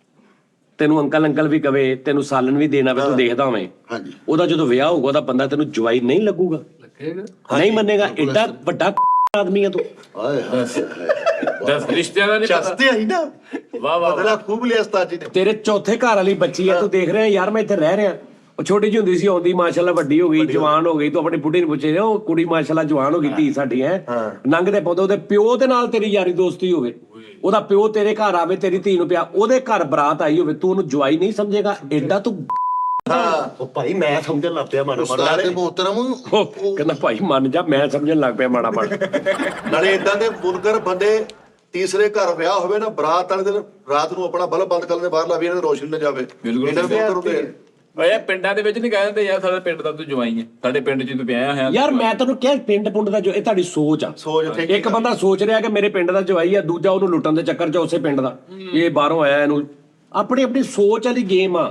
ਤੈਨੂੰ ਅੰਕਲ ਵੀ ਕਵੇ ਤੈਨੂੰ ਸਾਲਨ ਵੀ ਦੇਣਾ ਵੇ ਤੂੰ ਦੇਖਦਾ ਹੋਵੇਂ ਹਾਂਜੀ ਉਹਦਾ ਜਦੋਂ ਵਿਆਹ ਹੋਊਗਾ ਉਹਦਾ ਬੰਦਾ ਤੈਨੂੰ ਜਵਾਈ ਨਹੀਂ ਲੱਗੂਗਾ ਨਹੀਂ ਮੰਨੇਗਾ ਐਡਾ ਵੱਡਾ ਆਦਮੀ ਆ ਤੂੰ ਆਏ ਹਾਏ ਦਸ ਰਿਸ਼ਤਿਆਂ ਦਾ ਨਹੀਂ ਪਤਾ ਚਸਤੇ ਆਈ ਨਾ ਵਾਹ ਵਾਹ ਬਦਲਾ ਖੂਬ ਲਿਆ ਉਸਤਾਦ ਜੀ ਨੇ ਤੇਰੇ ਚੌਥੇ ਘਰ ਵਾਲੀ ਬੱਚੀ ਆ ਤੂੰ ਦੇਖ ਰਿਹਾ ਯਾਰ ਮੈਂ ਇੱਥੇ ਰਹਿ ਰਿਹਾ ਉਹ ਛੋਟੀ ਜਿਹੀ ਹੁੰਦੀ ਸੀ ਆਉਂਦੀ ਮਾਸ਼ਾਅੱਲਾ ਵੱਡੀ ਹੋ ਗਈ ਜਵਾਨ ਹੋ ਗਈ ਤੂੰ ਆਪਣੀ ਬੁੱਢੀ ਨੂੰ ਪੁੱਛੇ ਉਹ ਕੁੜੀ ਮਾਸ਼ਾਅੱਲਾ ਜਵਾਨ ਹੋ ਗਈ ਧੀ ਸਾਡੀ ਹੈ ਨੰਗਦੇ ਪੌਦੇ ਉਹਦੇ ਪਿਓ ਦੇ ਨਾਲ ਤੇਰੀ ਯਾਰੀ ਦੋਸਤੀ ਹੋਵੇ ਉਹਦਾ ਪਿਓ ਤੇਰੇ ਘਰ ਆਵੇ ਤੇਰੀ ਧੀ ਨੂੰ ਪਿਆ ਉਹਦੇ ਘਰ ਬਰਾਤ ਆਈ ਹੋਵੇ ਤੂੰ ਉਹਨੂੰ ਜਵਾਈ ਨਹੀਂ ਸਮਝੇਗਾ ਐਡਾ ਤੂੰ ਉਹ ਭਾਈ ਮੈਂ ਸਮਝਣ ਲੱਗ ਪਿਆ ਮਾੜਾ ਮਾੜਾ ਉਸਤਾਦ ਦੇ ਮੁਹਤਰਮ ਕਹਿੰਦਾ ਭਾਈ ਮੰਨ ਜਾ ਮੈਂ ਸਮਝਣ ਲੱਗ ਪਿਆ ਮਾੜਾ ਮਾੜਾ ਨਾਲੇ ਇਦਾਂ ਦੇ ਮੁਨਕਰ ਬੰਦੇ ਤੀਸਰੇ ਘਰ ਵਿਆਹ ਹੋਵੇ ਨਾ ਬਰਾਤ ਵਾਲੇ ਦਿਨ ਰਾਤ ਨੂੰ ਆਪਣਾ ਬਲਬ ਬੰਦ ਕਰ ਲੈਂਦੇ ਬਾਹਰ ਲਾ ਵੀ ਇਹਨਾਂ ਦੀ ਰੋਸ਼ਨੀ ਨਾ ਜਾਵੇ ਬਿਲਕੁਲ। ਇਹਨਾਂ ਦੇ ਮੁਨਕਰ ਹੁੰਦੇ ਆ। ਓਏ ਪਿੰਡਾਂ ਦੇ ਵਿੱਚ ਨਹੀਂ ਕਹਿੰਦੇ ਯਾਰ ਸਾਡੇ ਪਿੰਡ ਦਾ ਤੂੰ ਜਵਾਈ ਹੈ ਸਾਡੇ ਪਿੰਡ 'ਚ ਤੂੰ ਵਿਆਹਿਆ ਹੋਇਆ ਯਾਰ ਮੈਂ ਤੈਨੂੰ ਕਿਹਾ ਪਿੰਡ ਪੁੰਡ ਦਾ ਜੋ ਇਹ ਤੁਹਾਡੀ ਸੋਚ ਆ ਸੋਚ ਠੀਕ ਇੱਕ ਬੰਦਾ ਸੋਚ ਰਿਹਾ ਕਿ ਮੇਰੇ ਪਿੰਡ ਦਾ ਜਵਾਈ ਆ ਦੂਜਾ ਉਹਨੂੰ ਲੁੱਟਣ ਦੇ ਚੱਕਰ 'ਚ ਉਸੇ ਪਿੰਡ ਦਾ ਇਹ ਬਾਹਰੋਂ ਆਇਆ ਇਹਨੂੰ ਆਪਣੀ ਆਪਣੀ ਸੋਚ ਵਾਲੀ ਗੇਮ ਆ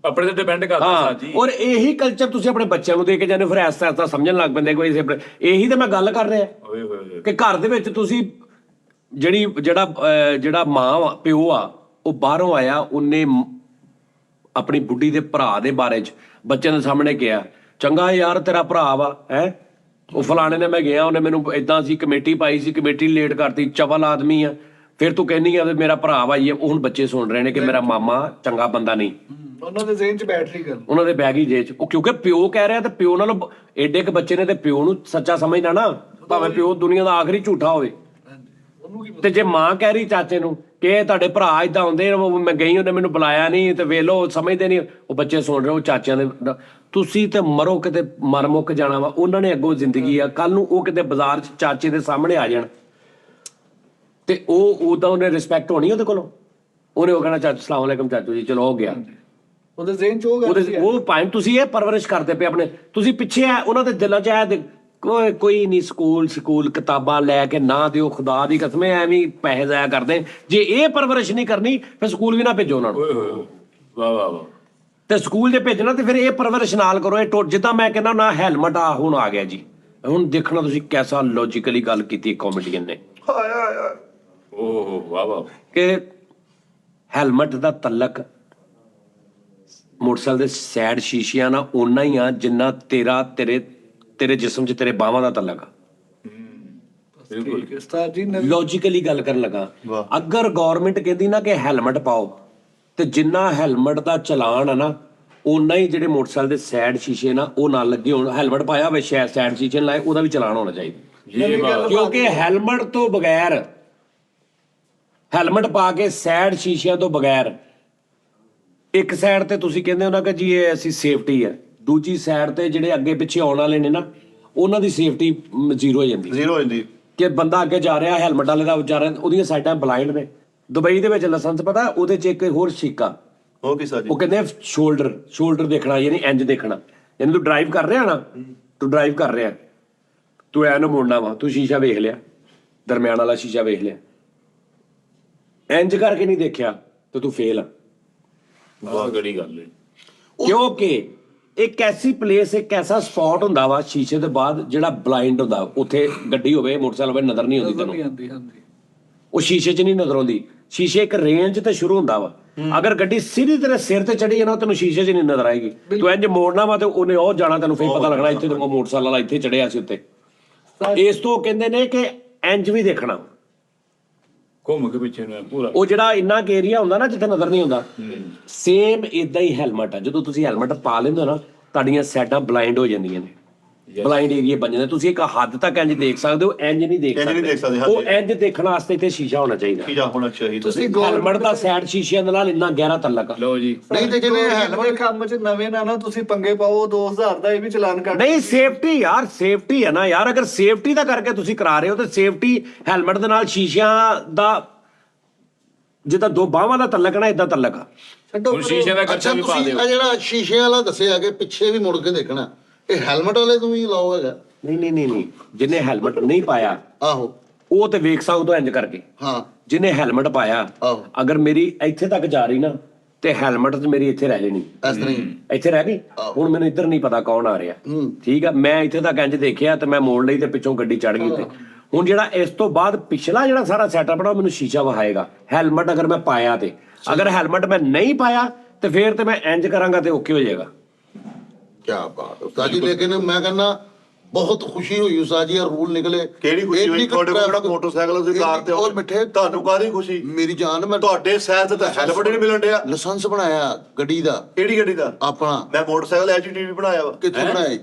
ਆਪਣੇ ਤੇ ਡਿਪੈਂਡ ਕਰਦਾ ਹਾਂ ਸਾਜੀ ਔਰ ਇਹੀ ਕਲਚਰ ਤੁਸੀਂ ਆਪਣੇ ਬੱਚਿਆਂ ਨੂੰ ਦੇ ਕੇ ਜਾਂਦੇ ਹੋ, ਫਿਰ ਐਸਾ ਐਸਾ ਸਮਝਣ ਲੱਗ ਪੈਂਦੇ ਕੋਈ ਇਹੀ ਤਾਂ ਮੈਂ ਗੱਲ ਕਰ ਰਿਹਾ ਓਏ ਹੋਏ ਹੋਏ ਕਿ ਘਰ ਦੇ ਵਿੱਚ ਤੁਸੀਂ ਜਿਹੜਾ ਮਾਂ ਵਾ ਪਿਓ ਆ ਉਹ ਬਾਹਰੋਂ ਆਇਆ ਉਹਨੇ ਆਪਣੀ ਬੁੱਢੀ ਦੇ ਭਰਾ ਦੇ ਬਾਰੇ ਚ ਬੱਚਿਆਂ ਦੇ ਸਾਹਮਣੇ ਕਿਹਾ ਚੰਗਾ ਯਾਰ ਤੇਰਾ ਭਰਾ ਵਾ ਹੈ ਉਹ ਫਲਾਣੇ ਨੇ ਮੈਂ ਗਿਆ ਉਹਨੇ ਮੈਨੂੰ ਇਦਾਂ ਸੀ ਕਮੇਟੀ ਪਾਈ ਸੀ ਕਮੇਟੀ ਲੇਟ ਕਰਤੀ ਚਵਲ ਆਦਮੀ ਆ ਫਿਰ ਤੂੰ ਕਹਿੰਦੀ ਆ ਵੀ ਮੇਰਾ ਭਰਾ ਵਾ ਇਹ, ਉਹ ਹੁਣ ਬੱਚੇ ਸੁਣ ਰਹੇ ਨੇ ਕਿ ਮੇਰਾ ਮਾਮਾ ਚੰਗਾ ਬੰਦਾ ਨਹੀਂ, ਉਹਨਾਂ ਦੇ ਜ਼ਿਹਨ 'ਚ ਬੈਟਰੀ ਗੱਲ ਉਹਨਾਂ ਦੇ ਬੈਗ ਹੀ ਜੇ ਚ, ਉਹ ਕਿਉਂਕਿ ਪਿਓ ਕਹਿ ਰਿਹਾ ਤੇ ਪਿਓ ਨਾਲੋਂ ਏਡੇ ਕ ਬੱਚੇ ਨੇ ਤੇ ਪਿਓ ਨੂੰ ਸੱਚਾ ਸਮਝਣਾ ਨਾ, ਭਾਵੇਂ ਪਿਓ ਦੁਨੀਆ ਦਾ ਆਖਰੀ ਝੂਠਾ ਹੋਵੇ। ਉਹਨੂੰ ਕੀ ਤੇ ਜੇ ਮਾਂ ਕਹਿ ਰਹੀ ਚਾਚੇ ਨੂੰ ਕਿ ਇਹ ਤੁਹਾਡੇ ਭਰਾ ਇਦਾਂ ਹੁੰਦੇ, ਮੈਂ ਗਈ ਉਹਨੇ ਮੈਨੂੰ ਬੁਲਾਇਆ ਨਹੀਂ, ਤੇ ਵੇਖ ਲਓ ਸਮਝਦੇ ਨਹੀਂ, ਉਹ ਬੱਚੇ ਸੁਣ ਰਹੇ ਉਹ ਚਾਚਿਆਂ ਦੇ। ਤੁਸੀਂ ਤੇ ਮਰੋ ਕਿਤੇ, ਮਰ ਮੁੱਕ ਜਾਣਾ ਵਾ, ਉਹਨਾਂ ਨੇ ਅੱਗੋਂ ਜ਼ਿੰਦਗੀ ਆ, ਕੱਲ ਨੂੰ ਉਹ ਕਿਤੇ ਬਾਜ਼ਾਰ 'ਚ ਚਾਚੇ ਦੇ ਸਾਹਮਣੇ ਆ ਜਾਣ ਤੇ ਉਹਦਾ ਉਹਨੇ ਰਿਸਪੈਕਟ ਹੋਣੀ ਉਹਦੇ ਕੋਲੋਂ, ਉਹਨੇ ਉਹ ਕਹਿਣਾ ਚਾਚਾ ਸਲਾਮ ਅਲੈਕਮ ਚਾਚੂ ਜੀ, ਚਲੋ ਹੋ ਗਿਆ। ਉਹਦੇ ਜ਼ਿਹਨ 'ਚ ਉਹ ਗੱਲ ਉਹਦੇ ਉਹ ਭਾਵੇਂ ਤੁਸੀਂ ਇਹ ਪਰਵਰਿਸ਼ ਕਰਦੇ ਪਏ ਆਪਣੇ, ਤੁਸੀਂ ਪਿੱਛੇ ਆ ਉਹਨਾਂ ਦੇ ਦਿਲਾਂ 'ਚ ਆਇਆ ਕੋਈ ਨਹੀਂ, ਸਕੂਲ ਕਿਤਾਬਾਂ ਲੈ ਕੇ ਨਾ ਦਿਓ, ਖੁਦਾ ਦੀ ਕਸਮ ਐਵੇਂ ਪੈਸੇ ਜ਼ਾਇਆ ਕਰਦੇ। ਜੇ ਇਹ ਪਰਵਰਿਸ਼ ਨਹੀਂ ਕਰਨੀ ਫਿਰ ਸਕੂਲ ਵੀ ਨਾ ਭੇਜੋ ਉਹਨਾਂ ਨੂੰ। ਵਾਹ ਵਾਹ ਵਾਹ। ਤੇ ਸਕੂਲ ਜੇ ਭੇਜਣਾ ਤੇ ਫਿਰ ਇਹ ਪਰਵਰਿਸ਼ ਨਾਲ ਕਰੋ। ਇਹ ਜਿੱਦਾਂ ਮੈਂ ਕਹਿੰਦਾ ਨਾ ਹੈਲਮਟ ਆ ਹੁਣ ਆ ਗਿਆ ਜੀ, ਹੁਣ ਦੇਖਣਾ ਤੁਸੀਂ ਕੈਸਾ ਲੌਜੀਕਲੀ ਗੱਲ ਕੀਤੀ ਕਾਮੇਡੀਅਨ ਨੇ ਓਹ ਵਾਹ ਵਾਹ। ਕਿ ਹੈਲਮਟ ਦਾ ਤਲਕ ਮੋਟਰਸਾਈਕਲ ਦੇ ਸਾਈਡ ਸ਼ੀਸ਼ਿਆਂ ਨਾਲ ਓਨਾ ਹੀ ਆ ਜਿੰਨਾ ਤੇਰੇ ਜਿਸਮ 'ਚ ਤੇਰੇ ਬਾਹਾਂ ਦਾ ਤਲਕ ਆ। ਬਿਲਕੁਲ। ਉਸਤਾਦ ਜੀ ਨਵੀਂ ਲੌਜੀਕਲੀ ਗੱਲ ਕਰਨ ਲੱਗਾ, ਅਗਰ ਗਵਰਨਮੈਂਟ ਕਹਿੰਦੀ ਨਾ ਕਿ ਹੈਲਮਟ ਪਾਓ, ਤੇ ਜਿੰਨਾ ਹੈਲਮਟ ਦਾ ਚਲਾਨ ਆ ਨਾ ਓਨਾ ਹੀ ਜਿਹੜੇ ਮੋਟਰਸਾਈਕਲ ਦੇ ਸਾਈਡ ਸ਼ੀਸ਼ੇ ਨਾ ਉਹ ਨਾਲ ਲੱਗੇ ਹੋਣ, ਹੈਲਮਟ ਪਾਇਆ ਹੋਵੇ ਸਾਈਡ ਸ਼ੀਸ਼ੇ ਲਾਏ, ਉਹਦਾ ਵੀ ਚਲਾਨ ਹੋਣਾ ਚਾਹੀਦਾ। ਕਿਉਂਕਿ ਹੈਲਮਟ ਤੋਂ ਬਗੈਰ, ਹੈਲਮਟ ਪਾ ਕੇ ਸਾਈਡ ਸ਼ੀਸ਼ਿਆਂ ਤੋਂ ਬਗੈਰ, ਇੱਕ ਸਾਈਡ ਤੇ ਤੁਸੀਂ ਕਹਿੰਦੇ ਹੋ ਨਾ ਕਿ ਜੀ ਇਹ ਅਸੀਂ ਸੇਫਟੀ ਹੈ, ਦੂਜੀ ਸਾਈਡ ਤੇ ਜਿਹੜੇ ਅੱਗੇ ਪਿੱਛੇ ਆਉਣ ਵਾਲੇ ਨੇ ਨਾ ਉਹਨਾਂ ਦੀ ਸੇਫਟੀ ਜ਼ੀਰੋ ਹੋ ਜਾਂਦੀ। ਜ਼ੀਰੋ ਹੋ ਜਾਂਦੀ। ਕਿ ਬੰਦਾ ਅੱਗੇ ਜਾ ਰਿਹਾ ਹੈਲਮਟ ਵਾਲੇ ਦਾ ਜਾ ਰਿਹਾ, ਉਹਦੀਆਂ ਸਾਈਡਾਂ ਬਲਾਈਂਡ ਨੇ। ਦੁਬਈ ਦੇ ਵਿੱਚ ਲਾਇਸੈਂਸ ਪਤਾ ਉਹਦੇ 'ਚ ਇੱਕ ਹੋਰ ਸ਼ੀਕਾ, ਉਹ ਕੀ ਸਾਜੀ? ਉਹ ਕਹਿੰਦੇ ਸ਼ੋਲਡਰ ਦੇਖਣਾ, ਯਾਨੀ ਇੰਜ ਦੇਖਣਾ, ਯਾਨੀ ਤੂੰ ਡਰਾਈਵ ਕਰ ਰਿਹਾ ਨਾ, ਤੂੰ ਐ ਨੂੰ ਮੁੜਨਾ ਵਾ, ਤੂੰ ਸ਼ੀਸ਼ਾ ਵੇਖ ਲਿਆ, ਦਰਮਿਆਨ ਵਾਲਾ ਸ਼ੀਸ਼ਾ ਵੇਖ ਲਿਆ, ਇੰਜ ਕਰਕੇ ਨਹੀਂ ਦੇਖਿਆ ਤੇ ਤੂੰ ਫੇਲ ਆ। ਬਹੁਤ ਗੜੀ ਗੱਲ ਹੈ। ਕਿਉਂਕਿ ਇੱਕ ਐਸੀ ਪਲੇਸ, ਇੱਕ ਐਸਾ ਸਪੌਟ ਹੁੰਦਾ ਵਾ ਸ਼ੀਸ਼ੇ ਦੇ ਬਾਅਦ ਜਿਹੜਾ ਬਲਾਈਂਡ ਹੁੰਦਾ, ਉੱਥੇ ਗੱਡੀ ਹੋਵੇ ਮੋਟਰਸਾਈਕਲ ਹੋਵੇ ਨਜ਼ਰ ਨਹੀਂ ਆਉਂਦੀ ਤੈਨੂੰ, ਆਉਂਦੀ ਹਾਂਜੀ। ਉਹ ਸ਼ੀਸ਼ੇ 'ਚ ਨਹੀਂ ਨਜ਼ਰ ਆਉਂਦੀ। ਸ਼ੀਸ਼ੇ ਇੱਕ ਰੇਂਜ ਤੇ ਸ਼ੁਰੂ ਹੁੰਦਾ ਵਾ, ਅਗਰ ਗੱਡੀ ਸਿੱਧੀ ਤੇਰੇ ਸਿਰ ਤੇ ਚੜੀ ਜਾਣਾ ਤੈਨੂੰ ਸ਼ੀਸ਼ੇ 'ਚ ਨਹੀਂ ਨਜ਼ਰ ਆਏਗੀ, ਤੂੰ ਇੰਜ ਮੋੜਨਾ ਵਾ ਤੇ ਉਹਨੇ ਉਹ ਜਾਣਾ, ਤੈਨੂੰ ਫੇਰ ਪਤਾ ਲੱਗਣਾ ਇੱਥੇ ਤੈਨੂੰ ਮੋਟਰਸਾਈਕਲ ਵਾਲਾ ਇੱਥੇ ਚੜਿਆ ਸੀ ਉੱਤੇ। ਇਸ ਤੋਂ ਕਹਿੰਦੇ ਨੇ ਕਿ ਇੰਜ ਵੀ ਦੇਖਣਾ, ਘੁੰਮ ਕੇ ਪਿੱਛੇ ਨੂੰ ਪੂਰਾ। ਉਹ ਜਿਹੜਾ ਇੰਨਾ ਕੁ ਏਰੀਆ ਹੁੰਦਾ ਨਾ ਜਿੱਥੇ ਨਜ਼ਰ ਨਹੀਂ ਆਉਂਦਾ, ਸੇਮ ਇਦਾਂ ਹੀ ਹੈਲਮਟ ਆ। ਜਦੋਂ ਤੁਸੀਂ ਹੈਲਮਟ ਪਾ ਲੈਂਦੇ ਹੋ ਨਾ ਤੁਹਾਡੀਆਂ ਸਾਈਡਾਂ ਬਲਾਈਂਡ ਹੋ ਜਾਂਦੀਆਂ ਨੇ, ਬਲਾਈਂਡ ਏਰੀਆ ਬਣ ਜਾਂਦਾ। ਤੁਸੀਂ ਇੱਕ ਹੱਦ ਤੱਕ ਇੰਜ ਦੇਖ ਸਕਦੇ ਹੋ, ਇੰਜ ਨਹੀਂ ਦੇਖ ਸਕਦੇ। ਉਹ ਇੰਜ ਦੇਖਣ ਵਾਸਤੇ ਇੱਥੇ ਸ਼ੀਸ਼ਾ ਹੋਣਾ ਚਾਹੀਦਾ। ਕੀ ਹੋਣਾ ਚਾਹੀਦਾ? ਤੁਸੀਂ ਹੈਲਮਟ ਦਾ ਸਾਈਡ ਸ਼ੀਸ਼ਿਆਂ ਦੇ ਨਾਲ ਇੰਨਾ ਗਹਿਰਾ ਤਲਕ ਆ। ਲਓ ਜੀ। ਨਹੀਂ ਤੇ ਜਿਵੇਂ ਹੈਲਮਟ ਕੰਮ 'ਚ ਨਵੇਂ ਨਾ ਤੁਸੀਂ ਪੰਗੇ ਪਾਓ, 2000 ਦਾ ਇਹ ਵੀ ਚਲਾਨ ਕੱਟ। ਨਹੀਂ ਸੇਫਟੀ ਯਾਰ, ਸੇਫਟੀ ਹੈ ਨਾ ਯਾਰ। ਅਗਰ ਸੇਫਟੀ ਦਾ ਕਰਕੇ ਤੁਸੀਂ ਕਰਾ ਰਹੇ ਹੋ ਤੇ ਸੇਫਟੀ ਹੈਲਮਟ ਦੇ ਨਾਲ ਸ਼ੀਸ਼ਿਆਂ ਦਾ ਜਿੱਦਾਂ ਦੋ ਬਾਹਾਂ ਦਾ ਤਲਕ ਨਾ ਇਦਾਂ ਤਲਕ ਆ। ਛੱਡੋ ਹੁਣ ਸ਼ੀਸ਼ੇ ਦਾ ਅੱਛਾ ਖਰਚਾ ਵੀ ਪਾ ਤੁਸੀਂ ਦਿਓ। ਆ ਜਿਹੜਾ ਸ਼ੀਸ਼ੇ ਵਾਲਾ ਦੱਸਿਆ ਕਿ ਪਿੱਛੇ ਵੀ ਮੁੜ ਕੇ ਦੇਖਣਾ, ਇਹ ਹੈਲਮਟ ਵਾਲੇ ਤੋਂ ਵੀ ਲਾਓ ਹੈਗਾ? ਨਹੀਂ ਜਿਹਨੇ ਹੈਲਮਟ ਨਹੀਂ ਪਾਇਆ ਆਹੋ ਉਹ ਤੇ ਵੇਖ ਸਕਦਾ ਇੰਜ ਕਰਕੇ। ਹਾਂ ਜਿਹਨੇ ਹੈਲਮਟ ਪਾਇਆ, ਆਹੋ। ਅਗਰ ਮੇਰੀ ਇੱਥੇ ਤੱਕ ਜਾ ਰਹੀ ਨਾ ਤੇ ਹੈਲਮਟ ਤੇ ਮੇਰੀ ਇੱਥੇ ਰਹਿ ਜਾਣੀ, ਇਸ ਤਰ੍ਹਾਂ ਹੀ। ਇੱਥੇ ਰਹਿ ਗਈ। ਆਹੋ। ਹੁਣ ਮੈਨੂੰ ਇੱਧਰ ਨਹੀਂ ਪਤਾ ਕੌਣ ਆ ਰਿਹਾ, ਠੀਕ ਆ, ਮੈਂ ਇੱਥੇ ਤੱਕ ਇੰਜ ਦੇਖਿਆ ਤੇ ਮੈਂ ਮੋੜ ਲਈ ਤੇ ਪਿੱਛੋਂ ਗੱਡੀ ਚੜ ਗਈ ਉੱਤੇ। ਹੁਣ ਜਿਹੜਾ ਇਸ ਤੋਂ ਬਾਅਦ ਪਿਛਲਾ ਜਿਹੜਾ ਸਾਰਾ ਸੈਟਅਪ ਨਾ ਮੈਨੂੰ ਸ਼ੀਸ਼ਾ ਵਿਖਾਏਗਾ ਹੈਲਮਟ ਅਗਰ ਮੈਂ ਪਾਇਆ ਤੇ। ਅਗਰ ਹੈਲਮਟ ਮੈਂ ਨਹੀਂ ਪਾਇਆ ਤੇ ਫੇਰ ਤੇ ਮੈਂ ਇੰਜ ਕਰਾਂਗਾ ਤੇ ਓਕੇ ਹੋ ਜਾਏਗਾ। ਕੀ ਬਾਤ ਉਸਤਾਦ ਜੀ। ਲੇਕਿਨ ਮੈਂ ਕਹਿੰਦਾ ਬਹੁਤ ਖੁਸ਼ੀ ਹੋਈ ਉਸਤਾਦ ਜੀ, ਇਹ ਰੂਲ ਨਿਕਲੇ। ਕਿਹੜੀ ਖੁਸ਼ੀ ਹੋਈ? ਤੁਹਾਡੇ ਕੋਲ ਕਿਹੜਾ ਮੋਟਰਸਾਈਕਲ ਦੀ ਕਾਰ ਤੇ ਔਰ ਮਿੱਠੇ ਤੁਹਾਨੂੰ ਕਾਹਦੀ ਖੁਸ਼ੀ? ਮੇਰੀ ਜਾਨ, ਮੈਂ ਤੁਹਾਡੇ ਸ਼ਹਿਰ ਤੇ ਤਾਂ ਹੈਲਮਟ ਹੀ ਨਹੀਂ ਮਿਲਣ ਡਿਆ। ਲਾਇਸੈਂਸ ਬਣਾਇਆ ਗੱਡੀ ਦਾ। ਕਿਹੜੀ ਗੱਡੀ ਦਾ? ਆਪਣਾ। ਮੈਂ ਮੋਟਰਸਾਈਕਲ ਐਚਟੀਵੀ ਬਣਾਇਆ ਵਾ। ਕਿੱਥੋਂ ਬਣਾਇਆ ਜੀ?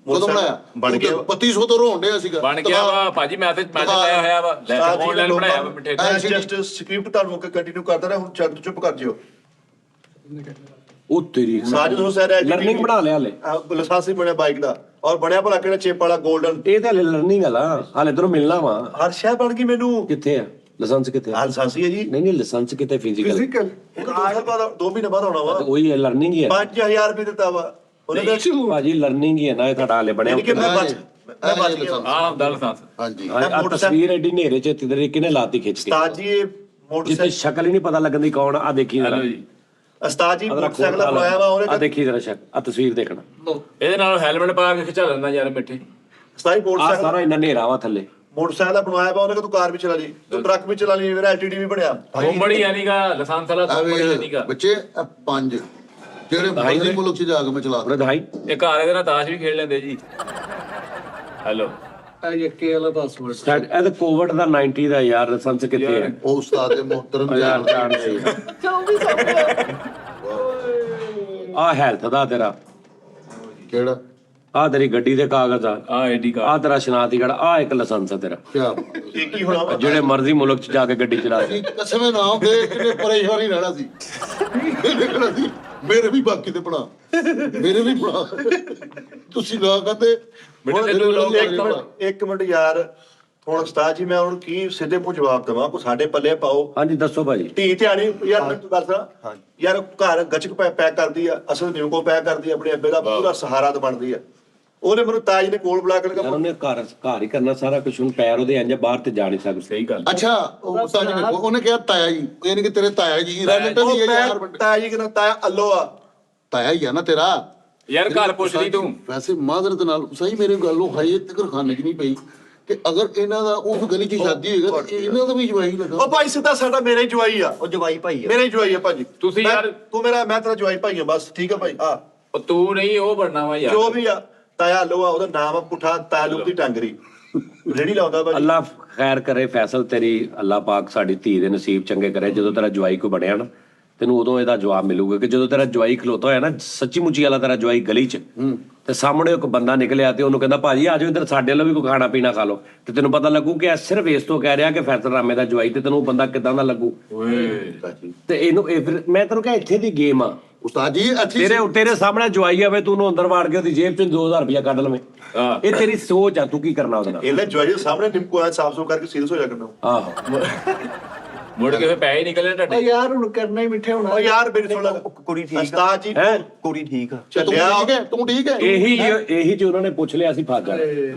ਕਦੋਂ ਬਣਾਇਆ? ਬਣ ਗਿਆ। 3200 ਤੋਂ ਰੋਣ ਡਿਆ ਸੀਗਾ। ਬਣ ਗਿਆ ਵਾ ਭਾਜੀ। ਮੈਂ ਤੇ ਆਇਆ ਹੋਇਆ ਵਾ, ਆਨਲਾਈਨ ਬਣਾਇਆ ਵਾ ਮਿੱਠੇ। ਮੈਂ ਜਸਟ ਸਕ੍ਰਿਪਟ ਤੁਹਾਨੂੰ ਕੰਟੀਨਿਊ ਕਰਦਾ ਰਿਹਾ, ਹੁਣ ਚੁੱਪ ਕਰ ਜਿਓ। ਉਹ ਤੇਰੀ ਸਾਜਦ ਹੁਸੈਨ ਲਰਨਿੰਗ ਬਣਾ ਲਿਆ ਹਲੇ। ਲਾਇਸੈਂਸ ਹੀ ਬਣਿਆ ਬਾਈਕ ਦਾ, ਔਰ ਬਣਿਆ ਭਲਾ ਕਿਹੜਾ ਚਿਪ ਵਾਲਾ 골ਡਨ। ਇਹ ਤਾਂ ਹਲੇ ਲਰਨਿੰਗ ਵਾਲਾ, ਹਾਲੇ ਇਧਰੋਂ ਮਿਲਣਾ ਵਾ। ਹਰ ਸ਼ਹਿਰ ਬਣ ਗਈ ਮੈਨੂੰ। ਕਿੱਥੇ ਆ ਲਾਇਸੈਂਸ? ਕਿੱਥੇ ਆ? ਲਾਇਸੈਂਸ ਹੀ ਹੈ ਜੀ। ਨਹੀਂ ਲਾਇਸੈਂਸ ਕਿਤੇ ਫਿਜ਼ੀਕਲ। ਫਿਜ਼ੀਕਲ ਉਹ 2 ਸਾਲ ਬਾਅਦ, 2 ਮਹੀਨੇ ਬਾਅਦ ਆਉਣਾ ਵਾ। ਉਹੀ ਹੈ ਲਰਨਿੰਗ ਹੀ ਹੈ 5000 ਰੁਪਏ ਦਿੱਤਾ ਵਾ ਉਹਨੇ। ਭਾਜੀ ਲਰਨਿੰਗ ਹੀ ਹੈ ਨਾ, ਇਹ ਤੁਹਾਡਾ ਹਾਲੇ ਬਣਿਆ। ਕਿ ਮੈਂ ਬਚ ਗਿਆ। ਆਹ ਦਲ ਸਾਂਸ। ਹਾਂਜੀ ਆ ਤਸਵੀਰ ਐਡੀ ਨੇਰੇ ਚ ਤਰੀਕੇ ਨੇ ਲਾਤੀ ਖਿੱਚ ਕੇ, ਉਸਤਾਦ ਜੀ ਇਹ ਜਿੱਥੇ ਮੋਟਰਸਾਈਕਲ, ਸ਼ਕਲ ਹੀ ਨਹੀਂ ਪਤਾ ਲੱਗਣ ਦੀ ਕੌਣ ਆ। ਦੇਖੀ ਜਰਾ ਜੀ। ਉਸਤਾਦ ਜੀ ਮੋਟਰਸਾਈਕਲ ਬਣਾਇਆ ਵਾ ਆ ਉਹਨੇ। ਦੇਖੀ ਜਰਾ ਸ਼ਕ, ਆ ਤਸਵੀਰ ਦੇਖਣਾ। ਇਹਦੇ ਨਾਲ ਹੈਲਮਟ ਪਾ ਕੇ ਖਿਚਾ ਲੈਂਦਾ ਯਾਰ ਮਿੱਠੇ। ਉਸਤਾਦ ਜੀ ਆ ਮੋਟਰਸਾਈਕਲ, ਸਾਰਾ ਇੰਨਾ ਨੇਰਾ ਵਾ ਥੱਲੇ। ਮੋਟਰਸਾਈਕਲ ਦਾ ਬਣਾਇਆ ਵਾ ਉਹਨੇ ਕਿ ਤੂੰ ਕਾਰ ਵੀ ਚਲਾ ਲਈ, ਤੂੰ ਟਰੱਕ ਵੀ ਚਲਾ ਲਈ, ਮੇਰਾ ਐਲਟੀਡੀ ਵੀ ਬਣਿਆ। ਹੋਮੜੀ ਯਾਨੀਗਾ ਲਾਇਸੈਂਸ ਵਾਲਾ ਹੋਮੜੀ ਯਾਨੀਗਾ। ਬੱਚੇ ਇਹ 5 ਜਿਹੜੇ ਬਾਹਰੀ ਮੁਲਕ ਚ ਜਾ ਕੇ ਮੈਂ ਚਲਾ ਉਹਨੇ ਦਿਖਾਈ। ਇਹ ਘਰ ਇਹਦੇ ਨਾਲ ਤਾਸ਼ ਵੀ ਖੇਡ ਲੈਂਦੇ ਜੀ। ਹੈਲੋ ਆ ਯੱਕੇ ਵਾਲਾ ਪਾਸਵਰਡ ਇਹ ਤਾਂ ਕੋਵਿਡ ਦਾ 90 ਦਾ ਯਾਰ ਲਾਇਸੈਂਸ ਕਿੱਥੇ ਹੈ ਉਹ ਉਸਤਾਦ ਦੇ ਮੁਹਤਰਮ ਯਾਰ ਜਾਨ ਜਾਣ ਸੀ ਚੌਵੀ ਸੌ ਆ ਹੈਲਥ ਦਾ ਤੇਰਾ ਕਿਹੜਾ ਆ ਤੇਰੀ ਗੱਡੀ ਦੇ ਕਾਗਜ਼ ਆ ਆ ਆਈਡੀ ਆ ਕਾਰਡ ਤੇਰਾ ਸ਼ਨਾਖਤੀ ਕਾਰਡ ਆ ਇੱਕ ਲਾਇਸੈਂਸ ਆ ਤੇਰਾ ਕਿਆ ਇੱਕ ਹੀ ਹੋਣਾ ਵਾ। ਜਿਹੜੇ ਮਰਜ਼ੀ ਮੁਲਕ ਚ ਜਾ ਕੇ ਗੱਡੀ ਚਲਾ ਦੇ ਕਸਮੇ ਨਾ ਹੁੰਦੇ ਕਿੰਨੇ ਪਰੇਸ਼ਾਨੀ ਰਹਿਣਾ ਸੀ ਦੇਖਣਾ ਸੀ ਮੇਰੇ ਵੀ ਬਾਕੀ ਤੇ ਬਣਾ ਮੇਰੇ ਵੀ ਬਣਾ ਤੁਸੀਂ ਨਾ ਕਹਿੰਦੇ ਇੱਕ ਮਿੰਟ ਯਾਰ ਹੁਣ ਉਸਤਾਦ ਜੀ ਮੈਂ ਹੁਣ ਕੀ ਸਿੱਧੇ ਮੂੰਹ ਜਵਾਬ ਦੇਵਾਂ ਕੋ ਸਾਡੇ ਪੱਲੇ ਪਾਓ ਹਾਂਜੀ ਦੱਸੋ ਭਾਜੀ ਧੀ ਧਿਆਣੀ ਯਾਰ ਮੈਂ ਤੂੰ ਗੱਲ ਸੁਣਾ ਯਾਰ ਘਰ ਗੱਚਕ ਪੈਕ ਕਰਦੀ ਆ ਅਸਲ ਨਿਊ ਕੋ ਪੈਕ ਕਰਦੀ ਆ ਆਪਣੇ ਅੱਬੇ ਦਾ ਪੂਰਾ ਸਹਾਰਾ ਤੇ ਬਣਦੀ ਆ ਉਹਨੇ ਮੈਨੂੰ ਤਾਜ ਨੇ ਕੋਲ ਬੁਲਾ ਕੇ ਯਾਰ ਉਹਨੇ ਘਰ ਹੀ ਕਰਨਾ ਸਾਰਾ ਕੁਝ ਹੁਣ ਪੈਰ ਉਹਦੇ ਇੰਜ ਬਾਹਰ ਤੇ ਜਾ ਨਹੀਂ ਸਕਦੇ ਸਹੀ ਗੱਲ ਅੱਛਾ ਉਹ ਉਸਤਾਦ ਜੀ ਨੇ ਉਹਨੇ ਕਿਹਾ ਤਾਇਆ ਜੀ ਯਾਨੀ ਕਿ ਤੇਰੇ ਤਾਇਆ ਜੀ ਰੈਲੇਟਿਵ ਹੀ ਹੈ ਯਾਰ ਤਾਜ ਜੀ ਕਹਿੰਦਾ ਤਾਇਆ ਅੱਲੋ ਆ ਤਾਇਆ ਹੀ ਆ ਨਾ ਤੇਰਾ ਯਾਰ ਘਰ ਪੁੱਛ ਲਈ ਤੂੰ ਵੈਸੇ ਮਾਦਰਤ ਨਾਲ ਸਹੀ ਮੇਰੇ ਗੱਲ ਉਹ ਹਾਈ ਤੱਕ ਖਾਨੇ 'ਚ ਨਹੀਂ ਪਈ ਕਿ ਅਗਰ ਇਹਨਾਂ ਦਾ ਉਸ ਗਲੀ 'ਚ ਸ਼ਾਦੀ ਹੋਏਗਾ ਤੇ ਇਹਨਾਂ ਦਾ ਵੀ ਜਵਾਈ ਲੱਗਾ ਉਹ ਭਾਈ ਸਿੱਧਾ ਸਾਡਾ ਮੇਰਾ ਹੀ ਜਵਾਈ ਆ ਉਹ ਜਵਾਈ ਭਾਈ ਆ ਮੇਰਾ ਹੀ ਜਵਾਈ ਆ ਭਾਜੀ ਤੁਸੀਂ ਮੈਂ- ਯਾਰ- ਤੂੰ ਮੈਂ ਤੇਰਾ ਜਵਾਈ ਭਾਈ ਆ ਬਸ ਠੀਕ ਆ ਭਾਈ ਆ ਉਹ ਤੂੰ ਨਹੀਂ ਉਹ ਬਣਨਾ ਵਾ ਯਾਰ ਜੋ ਵੀ ਆ ਤਾਇਆ ਅੱਲੋ ਆ ਉਹਦਾ ਨਾਮ ਆ ਪੁੱਠਾ ਤਾਲੁਕ ਦੀ ਟਾਂਗਰੀ ਰੇੜੀ ਲਾਉਂਦਾ ਭਾਜੀ ਅੱਲਾ ਖੈਰ ਕਰੇ ਫੈਸਲ ਤੇਰੀ ਅੱਲਾ ਪਾਕ ਸਾਡੀ ਧੀ ਦੇ ਨਸੀਬ ਚੰਗੇ ਕਰੇ ਜਦੋਂ ਤੇਰਾ ਜਵਾਈ ਕੋ ਬਣਿਆ ਨਾ ਤੈਨੂੰ ਉਦੋਂ ਇਹਦਾ ਜਵਾਬ ਮਿਲੂਗਾ ਕਿ ਜਦੋਂ ਤੇਰਾ ਜਵਾਈ ਖਲੋਤਾ ਹੋਇਆ ਨਾ ਸੱਚੀ ਮੁੱਚੀ ਵਾਲਾ ਤੇਰਾ ਜਵਾਈ ਗਲੀ 'ਚ ਤੇ ਸਾਹਮਣੇ ਇੱਕ ਬੰਦਾ ਨਿਕਲਿਆ ਤੇ ਉਹਨੂੰ ਕਹਿੰਦਾ ਭਾਜੀ ਆ ਜਾਓ ਇੱਧਰ ਸਾਡੇ ਵੱਲੋਂ ਵੀ ਕੋਈ ਖਾਣਾ ਪੀਣਾ ਖਾ ਲਓ ਤੇ ਤੈਨੂੰ ਪਤਾ ਲੱਗੂ ਕਿ ਇਹ ਸਿਰਫ ਇਸ ਤੋਂ ਕਹਿ ਰਿਹਾ ਕਿ ਫੈਸਲ ਰਾਮੇ ਦਾ ਜਵਾਈ ਤੇ ਤੈਨੂੰ ਉਹ ਬੰਦਾ ਕਿਦਾਂ ਦਾ ਲੱਗੂ ਤੇ ਇਹਨੂੰ ਇਹ ਫਿਰ ਮੈਂ ਤੈਨੂੰ ਕਿਹਾ ਇੱਥੇ ਦੀ ਗੇਮ ਆ ਉਸਤਾਦ ਜੀ ਅੱਛੀ ਤੇਰੇ ਸਾਹਮਣੇ ਜਵਾਈ ਆਵੇ ਤੂੰ ਉਹਨੂੰ ਅੰਦਰ ਵਾੜ ਕੇ ਉਹਦੀ ਜੇਬ 'ਚ 2000 ਰੁਪਇਆ ਕੱਢ ਲਵੇਂ ਹਾਂ। ਇਹ ਤੇਰੀ ਸੋਚ ਆ ਤੂੰ ਕੀ ਕਰਨਾ ਉਹਦੇ ਨਾਲ ਇਹਨੇ ਜਵਾਈ ਦੇ ਸਾਹਮਣੇ ਨਿੰਮਕੂ ਆ ਸਾਫ ਸੁਥਰਾ ਕਰਕੇ ਸੀਰੀਅਸ ਹੋ ਜਾ ਕਰਨਾ ਆਹੋ ਮੁੜ ਕੇ ਫੇ ਪੈਸੇ ਨਿਕਲੇ ਉਹ ਤੁਹਾਡੇ ਯਾਰ ਹੁਣ ਕਰਨਾ ਹੀ ਮਿੱਠੇ ਹੋਣਾ ਓ ਯਾਰ ਮੇਰੀ ਸੁਣ ਲੈ ਕੁੜੀ ਠੀਕ ਆ ਉਸਤਾਦ ਜੀ ਹੈਂ? ਕੁੜੀ ਠੀਕ ਆ ਤੂੰ ਚੱਲਿਆ ਠੀਕ ਹੈ ਤੂੰ ਠੀਕ ਹੈ ਇਹੀ ਜੋ ਉਹਨਾਂ ਨੇ ਪੁੱਛ ਲਿਆ ਸੀ ਫਸ ਜਾਣਾ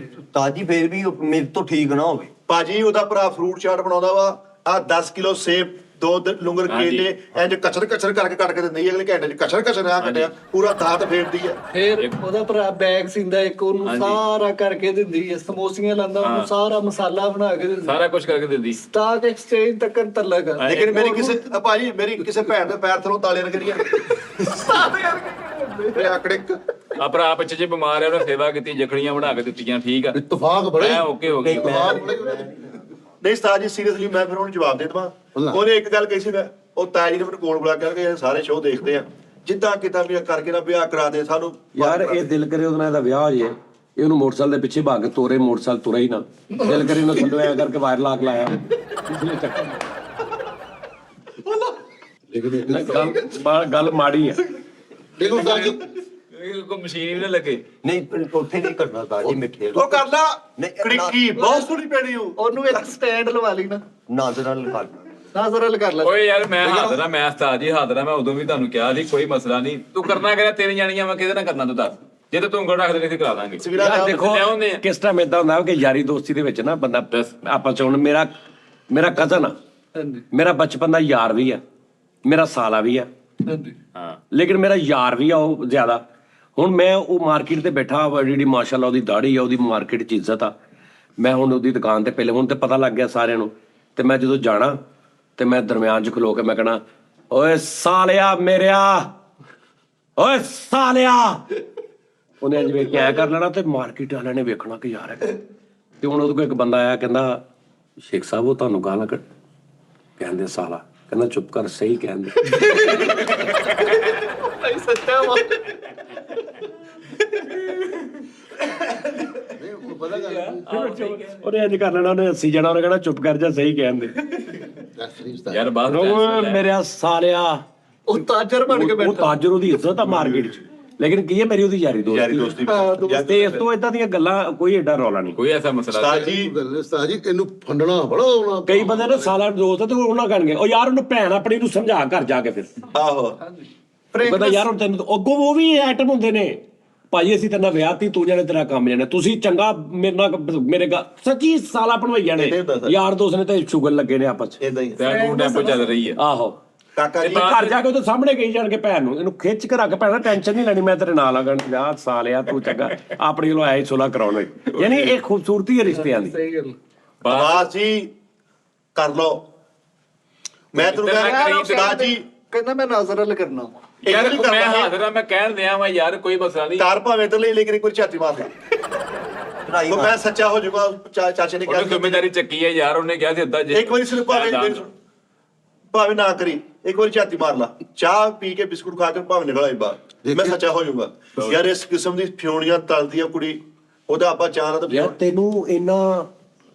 ਤਾਜੀ ਫੇਰ ਵੀ ਉਹ ਮੇਰੇ ਤੋਂ ਠੀਕ ਨਾ ਹੋਵੇ ਭਾਜੀ ਉਹਦਾ ਭਰਾ ਫਰੂਟ ਚਾਟ ਬਣਾਉਂਦਾ ਵਾ ਆ 10 ਕਿਲੋ ਸੇਬ 2 ਲੁੰਗਰ ਕੇਲੇ ਇੰਜ ਕਚਰ ਕਚਰ ਕਰਕੇ ਕੱਟ ਕੇ ਦਿੰਦੀ ਹੈ ਅਗਲੇ ਘੰਟੇ ਚ ਕਚਰ ਕਚਰ ਆ ਕੱਟਿਆ ਪੂਰਾ ਦਾਤ ਫੇਰਦੀ ਆ ਫੇਰ ਉਹਦਾ ਭਰਾ ਬੈਗ ਸਿੰਦਾ ਇੱਕ ਉਹਨੂੰ ਸਾਰਾ ਕਰਕੇ ਦਿੰਦੀ ਹੈ ਸਮੋਸੀਆਂ ਲਾਂਦਾ ਉਹਨੂੰ ਸਾਰਾ ਮਸਾਲਾ ਬਣਾ ਕੇ ਦਿੰਦੀ ਸਾਰਾ ਕੁਝ ਕਰਕੇ ਦਿੰਦੀ ਸਟਾਕ ਐਕਸਚੇਂਜ ਤੱਕ ਤਰਲਾ ਕਰ ਲੇਕਿਨ ਮੇਰੀ ਕਿਸੇ ਭਾਜੀ ਮੇਰੀ ਕਿਸੇ ਭੈਣ ਦੇ ਪੈਰ ਥਲੋਂ ਤਾਲੇ ਲੱਗਣੀਆਂ ਤੇ ਆਕੜੇ ਆ ਭਰਾ ਪਿੱਛੇ ਜੇ ਬਿਮਾਰ ਹੈ ਉਹਨੇ ਸੇਵਾ ਕੀਤੀ ਜਖੜੀਆਂ ਬਣਾ ਕੇ ਦਿੱਤੀਆਂ ਠੀਕ ਆ ਇਤਫਾਕ ਬੜੇ ਮੈਂ ਓਕੇ ਹੋ ਗਿਆ ਇਤਫਾਕ ਬੜੇ ਨਹੀਂ ਉਸਤਾਦ ਜੀ ਸੀਰੀਅਸਲੀ ਮੈਂ ਫਿਰ ਉਹਨੂੰ ਜਵਾਬ ਦੇ ਦਵਾਂ ਉਹਨੇ ਇੱਕ ਗੱਲ ਕਹੀ ਸੀ ਮੈਂ ਉਹ ਤਾਇਆ ਜੀ ਨੇ ਮੈਨੂੰ ਕੋਲ ਬੁਲਾ ਕੇ ਕਿਹਾ ਕਿ ਸਾਰੇ ਸ਼ੋਅ ਦੇਖਦੇ ਆ ਜਿੱਦਾਂ ਕਿਦਾਂ ਵੀ ਕਰਕੇ ਨਾ ਵਿਆਹ ਕਰਾ ਦੇ ਸਾਨੂੰ ਯਾਰ ਇਹ ਦਿਲ ਕਰੇ ਉਹਦੇ ਨਾਲ ਇਹਦਾ ਵਿਆਹ ਹੋ ਜੇ ਇਹਨੂੰ ਮੋਟਰਸਾਈਕਲ ਦੇ ਪਿੱਛੇ ਭਾਗ ਤੋਰੇ ਮੋਟਰਸਾਈਕਲ ਤੁਰੇ ਹੀ ਨਾ ਦਿਲ ਕਰੇ ਇਹਨੂੰ ਥੱਲੇ ਐ ਕਰਕੇ ਵਾਇਰ ਲਾਕ ਲਾਇਆ ਗੱਲ ਮਾੜੀ ਆ ਦੇਖੋ ਉਸਤਾਦ ਜੀ ਕੋਈ ਮਸ਼ੀਨ ਵੀ ਨਾ ਲੱਗੇ ਨਹੀਂ ਉੱਥੇ ਨਹੀਂ ਕਰਨਾ ਤਾਜੀ ਮਿੱਠੇ ਉਹ ਕਰ ਲਾ ਨਹੀਂ, ਕੜਿੱਕੀ ਬਹੁਤ ਸੋਹਣੀ ਪੈਣੀ ਉਹ ਉਹਨੂੰ ਇੱਕ ਸਟੈਂਡ ਲਵਾ ਲਈ ਨਾ ਨਾਜ਼ਰ ਨਾਲ ਕਰ ਨਾਜ਼ਰਲ ਕਰ ਲੈ ਓਏ ਯਾਰ ਮੈਂ ਹਾਜ਼ਰ ਆ ਮੈਂ ਉਸਤਾਦ ਜੀ ਹਾਜ਼ਰ ਆ ਮੈਂ ਉਦੋਂ ਵੀ ਤੁਹਾਨੂੰ ਕਿਹਾ ਸੀ ਕੋਈ ਮਸਲਾ ਨਹੀਂ ਤੂੰ ਕਰਨਾ ਕਿਹੜਾ ਤੇਰੀ ਜਾਣੀਆਂ ਮੈਂ ਕਿਹਦੇ ਨਾਲ ਕਰਨਾ ਤੂੰ ਦੱਸ ਜੇ ਤੇ ਤੂੰ ਉਂਗਲ ਰੱਖਦੇ ਨਹੀਂ ਕਰਾ ਦਾਂਗੇ ਸਵੀਰਾ ਯਾਰ ਦੇਖੋ ਲਿਆਉਂਦੇ ਆ। ਕਿਸ ਟਾਈਮ ਏਦਾਂ ਹੁੰਦਾ ਕਿ ਯਾਰੀ ਦੋਸਤੀ ਦੇ ਵਿੱਚ ਨਾ ਬੰਦਾ ਆਪਾਂ ਚ ਹੁਣ ਮੇਰਾ ਕਜ਼ਨ ਆ ਹਾਂਜੀ ਮੇਰਾ ਬਚਪਨ ਦਾ ਯਾਰ ਵੀ ਆ ਮੇਰਾ ਸਾਲਾ ਵੀ ਆ ਹਾਂਜੀ ਹਾਂ ਲੇਕਿਨ ਮੇਰਾ ਯਾਰ ਵੀ ਆ ਉਹ ਜ਼ਿਆਦਾ ਹੁਣ ਮੈਂ ਉਹ ਮਾਰਕੀਟ ਤੇ ਬੈਠਾ ਜਿਹੜੀ ਮਾਸ਼ਾਅੱਲਾ ਉਹਦੀ ਦਾੜੀ ਆ ਉਹਦੀ ਮਾਰਕੀਟ 'ਚ ਇੱਜ਼ਤ ਆ ਮੈਂ ਹੁਣ ਉਹਦੀ ਦੁਕਾਨ ਤੇ ਪਹਿਲੇ ਹੁਣ ਤੇ ਪਤਾ ਲੱਗ ਗਿਆ ਸਾਰਿਆਂ ਨੂੰ ਤੇ ਮੈਂ ਜਦੋਂ ਜਾਣਾ ਤੇ ਮੈਂ ਦਰਮਿਆਨ 'ਚ ਖਲੋ ਕੇ ਮੈਂ ਕਹਣਾ ਓਏ ਸਾਲਿਆ ਮੇਰਿਆ ਓਏ ਸਾਲਿਆ ਉਹਨੇ ਅੱਜ ਵੇਖ ਕੇ ਆਇਆ ਕਰ ਲੈਣਾ ਤੇ ਮਾਰਕੀਟ ਵਾਲਿਆਂ ਨੇ ਵੇਖਣਾ ਕਿ ਯਾਰ ਹੈ ਤੇ ਹੁਣ ਉਹਦੇ ਕੋਲ ਇੱਕ ਬੰਦਾ ਆਇਆ ਕਹਿੰਦਾ ਸ਼ੇਖ ਸਾਹਿਬ ਉਹ ਤੁਹਾਨੂੰ ਗਾਲਾਂ ਕੱਢ ਕਹਿੰਦੇ ਸਾਲਾ ਕਹਿੰਦਾ ਚੁੱਪ ਕਰ ਸਹੀ ਕਹਿੰਦੇ ਸੱਚਾ ਵਾ ਉਹਨੇ ਅੱਜ ਕਰ ਲੈਣਾ ਉਹਨੇ 80 ਜਣਾ ਉਹਨੇ ਕਹਿਣਾ ਚੁੱਪ ਕਰ ਜਾ ਸਹੀ ਕਹਿੰਦੇ ਯਾਰ ਬਾਅਦ ਓਏ ਮੇਰਾ ਸਾਲਿਆ ਉਹ ਤਾਜਰ ਬਣ ਕੇ ਉਹ ਬੈਠਾ ਤਾਜਰ ਉਹਦੀ ਇੱਜ਼ਤ ਆ ਮਾਰਕੀਟ 'ਚ ਲੇਕਿਨ ਕੀ ਹੈ ਮੇਰੀ ਉਹਦੀ ਯਾਰੀ ਯਾਰੀ ਦੋਸਤੀ ਦੋਸਤੀ ਤੇ ਇਸ ਤੋਂ ਇਦਾਂ ਦੀਆਂ ਗੱਲਾਂ ਕੋਈ ਏਡਾ ਰੌਲਾ ਨਹੀਂ ਕੋਈ ਐਸਾ ਮਸਲਾ ਉਸਤਾਦ ਜੀ ਉਸਤਾਦ ਜੀ ਇਹਨੂੰ ਫੰਡਣਾ ਬੜਾ ਹੋਣਾ ਕਈ ਬੰਦੇ ਨੇ ਸਾਲਾ ਦੋਸਤ ਆ ਤੇ ਉਹਨਾਂ ਕਹਿਣਗੇ ਉਹ ਯਾਰ ਉਹਨੂੰ ਭੈਣ ਆਪਣੀ ਨੂੰ ਸਮਝਾ ਘਰ ਜਾ ਕੇ ਫਿਰ ਆਹੋ ਕਹਿੰਦਾ ਯਾਰ ਹੁਣ ਤੈਨੂੰ ਅੱਗੋਂ ਉਹ ਵੀ ਆਈਟਮ ਹੁੰਦੇ ਨੇ ਭਾਜੀ ਅਸੀਂ ਤੇਰੇ ਨਾਲ ਵਿਆਹ ਤੀ ਤੂੰ ਜਾਣੇ ਤੇਰਾ ਕੰਮ ਜਾਣੇ ਤੁਸੀਂ ਚੰਗਾ ਮੇਰੇ ਨਾਲ ਸੱਚੀ ਸਾਲਾ ਭਣਵਈਆ ਨੇ ਯਾਰ ਦੋਸਤ ਨੇ ਤੇ ਸ਼ੁਗਰ ਲੱਗੇ ਨੇ ਆਪਸ ਚ ਇਦਾਂ ਹੀ ਟੈਂਪੂ ਟੈਂਪੂ ਚੱਲ ਰਹੀ ਹੈ ਆਹੋ ਕਾਕਾ ਜੀ ਘਰ ਜਾ ਕੇ ਉਹਦੇ ਸਾਹਮਣੇ ਕਹੀ ਜਾਣਗੇ ਭੈਣ ਨੂੰ ਇਹਨੂੰ ਖਿੱਚ ਕੇ ਰੱਖ ਭੈਣਾ ਟੈਨਸ਼ਨ ਨਹੀਂ ਲੈਣੀ ਮੈਂ ਤੇਰੇ ਨਾਲ ਆ ਗਣ ਵਿਆਹ ਸਾਲਿਆ ਤੂੰ ਚੰਗਾ ਆਪਣੀ ਵੱਲੋਂ ਆਇਆ ਸੁਲਾ ਕਰਾਉਣਾ ਯਾਨੀ ਇਹ ਖੂਬਸੂਰਤੀ ਹੈ ਰਿਸ਼ਤਿਆਂ ਦੀ ਸਹੀ ਗੱਲ ਆਵਾਜ਼ ਜੀ ਕਰ ਲੋ ਮੈਂ ਤੁਹਾਨੂੰ ਕਹਿੰਦਾ ਉਸਤਾਦ ਜੀ ਕਹਿੰਦਾ ਮੈਂ ਨਾਜ਼ਰਲ ਕਰਨਾ ਵਾ ਯਾਰ ਮੈਂ ਮੈਂ ਹਾਜ਼ਰ ਆ ਮੈਂ ਕਹਿਣ ਦਿਆਂ ਵਾ ਯਾਰ ਕੋਈ ਮਸਲਾ ਨਹੀਂ ਕਾਰ ਭਾਵੇਂ ਤੇ ਲਈ ਲੇਕਿਨ ਇੱਕ ਵਾਰ ਝਾਤੀ ਮਾਰ ਦੇ ਚੜਾਈ ਉਹ ਮੈਂ ਸੱਚਾ ਹੋ ਜਾਊਗਾ ਚਾਚੇ ਨੇ ਉਹਨੇ ਕਿਹਾ ਜ਼ਿੰਮੇਵਾਰੀ ਚੱਕੀ ਹੈ ਯਾਰ, ਉਹਨੇ ਕਿਹਾ ਸੀ ਅੱਧਾ ਜੇ ਇੱਕ ਵਾਰੀ ਸਿਰਫ ਭਾਵੇਂ ਨਾ ਕਰੀ, ਇੱਕ ਵਾਰੀ ਝਾਤੀ ਮਾਰ ਲਾ, ਚਾਹ ਪੀ ਕੇ ਬਿਸਕੁਟ ਖਾ ਕੇ ਭਾਵੇਂ ਨਿਕਲ ਆਈ ਬਾਹਰ, ਮੈਂ ਸੱਚਾ ਹੋ ਜਾਊਗਾ। ਯਾਰ ਇਸ ਕਿਸਮ ਦੀ ਫਿਉਣੀਆਂ ਤਲਦੀ ਆ ਕੁੜੀ, ਉਹਦਾ ਆਪਾਂ ਚਾਹ ਨਾ ਯਾਰ ਤਾਂ ਤੈਨੂੰ ਇੰਨਾ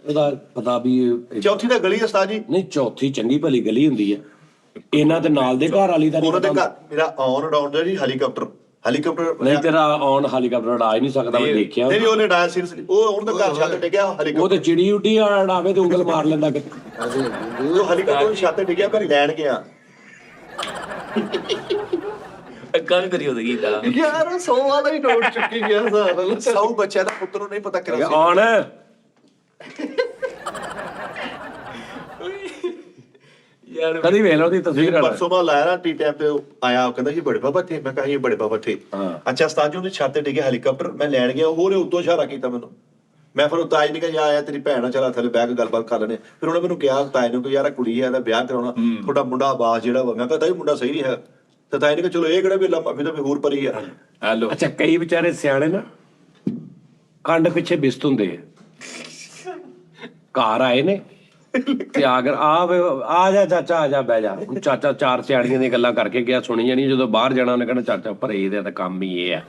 ਉਹਦਾ ਪਤਾ ਵੀ ਚੌਥੀ ਦਾ ਗਲੀ ਉਸਤਾਦ ਜੀ, ਨਹੀਂ, ਚੌਥੀ ਚੰਗੀ ਭਲੀ ਗਲੀ ਹੁੰਦੀ ਹੈ, ਇਹਨਾਂ ਦੇ ਨਾਲ ਦੇ ਘਰ ਵਾਲੀ ਦਾ ਨਹੀਂ ਉਹਨਾਂ ਦੇ ਪਤਾ। ਘਰ ਮੇਰਾ ਆਨ ਅਰਾਊਂਡ ਹੈ ਜੀ ਹੈਲੀਕਾਪਟਰ ਨਹੀਂ ਤੇਰਾ ਆਨ ਹੈਲੀਕਾਪਟਰ ਉਡਾ ਹੀ ਨਹੀਂ ਸਕਦਾ, ਮੈਂ ਦੇਖਿਆ। ਨਹੀਂ ਉਹਨੇ ਡਾਇਆ ਸੀਰੀਅਸਲੀ, ਉਹ ਹੁਣ ਤਾਂ ਘਰ ਛੱਤ ਡਿੱਗਿਆ ਉਹ ਹੈਲੀਕਾਪਟਰ, ਤੇ ਚਿੜੀ ਉੱਡੀ ਉਡਾਵੇ ਤੇ ਉਂਗਲ ਮਾਰ ਲੈਂਦਾ ਕਿ ਉਹ ਹੈਲੀਕਾਪਟਰ ਛੱਤ ਡਿੱਗਿਆ, ਮੈਂ ਲੈਣ ਗਿਆ। ਅੱਗਾ ਵੀ ਕਰੀ ਉਹਦੀ ਕੀਤਾ ਯਾਰ 100 ਵਾਲਾ ਹੀ ਨੋਟ ਚੁੱਕੀ ਗਿਆ ਸਾਰਾ। ਸੌ ਬੱਚਿਆਂ ਦਾ ਪੁੱਤਰ ਨੂੰ ਨਹੀਂ ਪਤਾ ਕਿਹੜਾ ਸੀ। ਆਨ ਯਾਰ ਕਦੀ ਵੇਖ ਲਓ ਉਹਦੀ ਤਸਵੀਰ ਕਰ ਪਰਸੋਂ ਮੈਂ ਲਾਇਆ ਨਾ ਟੀ ਟਾਈਮ ਤੇ ਉਹ ਆਇਆ, ਉਹ ਕਹਿੰਦਾ ਜੀ ਬੜੇ ਬਾਬਾ ਥੇ, ਮੈਂ ਕਿਹਾ ਇਹ ਬੜੇ ਬਾਬਾ ਥੇ। ਅੱਛਾ ਉਸਤਾਦ ਜੀ ਉਹਦੀ ਛੱਤ ਤੇ ਡਿੱਗਿਆ ਹੈਲੀਕਾਪਟਰ, ਮੈਂ ਲੈਣ ਗਿਆ, ਉਹਨੇ ਉੱਤੋਂ ਇਸ਼ਾਰਾ ਕੀਤਾ ਮੈਨੂੰ, ਮੈਂ ਫਿਰ ਤਾਜ ਨੇ ਕਿਹਾ ਜਾ ਆਇਆ ਤੇਰੀ ਭੈਣ ਆ, ਚਲਾ ਥੱਲੇ ਬਹਿ ਕੇ ਗੱਲਬਾਤ ਕਰ ਲੈਣੇ। ਫਿਰ ਉਹਨੇ ਮੈਨੂੰ ਕਿਹਾ ਤਾਜ ਨੂੰ ਕਿ ਯਾਰ ਕੁੜੀ ਹੈ, ਇਹਦਾ ਵਿਆਹ ਕਰਾਉਣਾ, ਤੁਹਾਡਾ ਮੁੰਡਾ ਆਵਾਜ਼ ਜਿਹੜਾ ਵਾ, ਮੈਂ ਕਹਿੰਦਾ ਇਹ ਮੁੰਡਾ ਸਹੀ ਨਹੀਂ ਹੈ। ਤੇ ਤਾਜ ਨੇ ਕਿਹਾ ਚਲੋ ਇਹ ਕਿਹੜਾ ਵੀ ਲੰਮਾ ਫਿਰ ਤਾਂ ਹੋਰ ਪਰੀ ਆ। ਹੈਲੋ ਅੱਛਾ, ਕਈ ਵਿਚਾਰੇ ਸਿਆਣੇ ਨਾ ਕੰਡ ਪਿੱਛੇ ਬਿਸਤ ਹੁੰਦੇ ਆ, ਘਰ ਆਏ ਨੇ ਤੇ ਅਗਰ ਆ ਜਾ ਚਾਚਾ, ਆ ਜਾ ਬਹਿ ਜਾ, ਹੁਣ ਚਾਚਾ ਚਾਰ ਸਿਆਣੀਆਂ ਦੀਆਂ ਗੱਲਾਂ ਕਰਕੇ ਗਿਆ, ਸੁਣੀ ਜਾਣੀ, ਜਦੋਂ ਬਾਹਰ ਜਾਣਾ ਉਹਨੇ ਕਹਿਣਾ ਚਾਚਾ ਭਰੇ ਇਹਦਾ ਤਾਂ ਕੰਮ ਹੀ ਇਹ ਆ,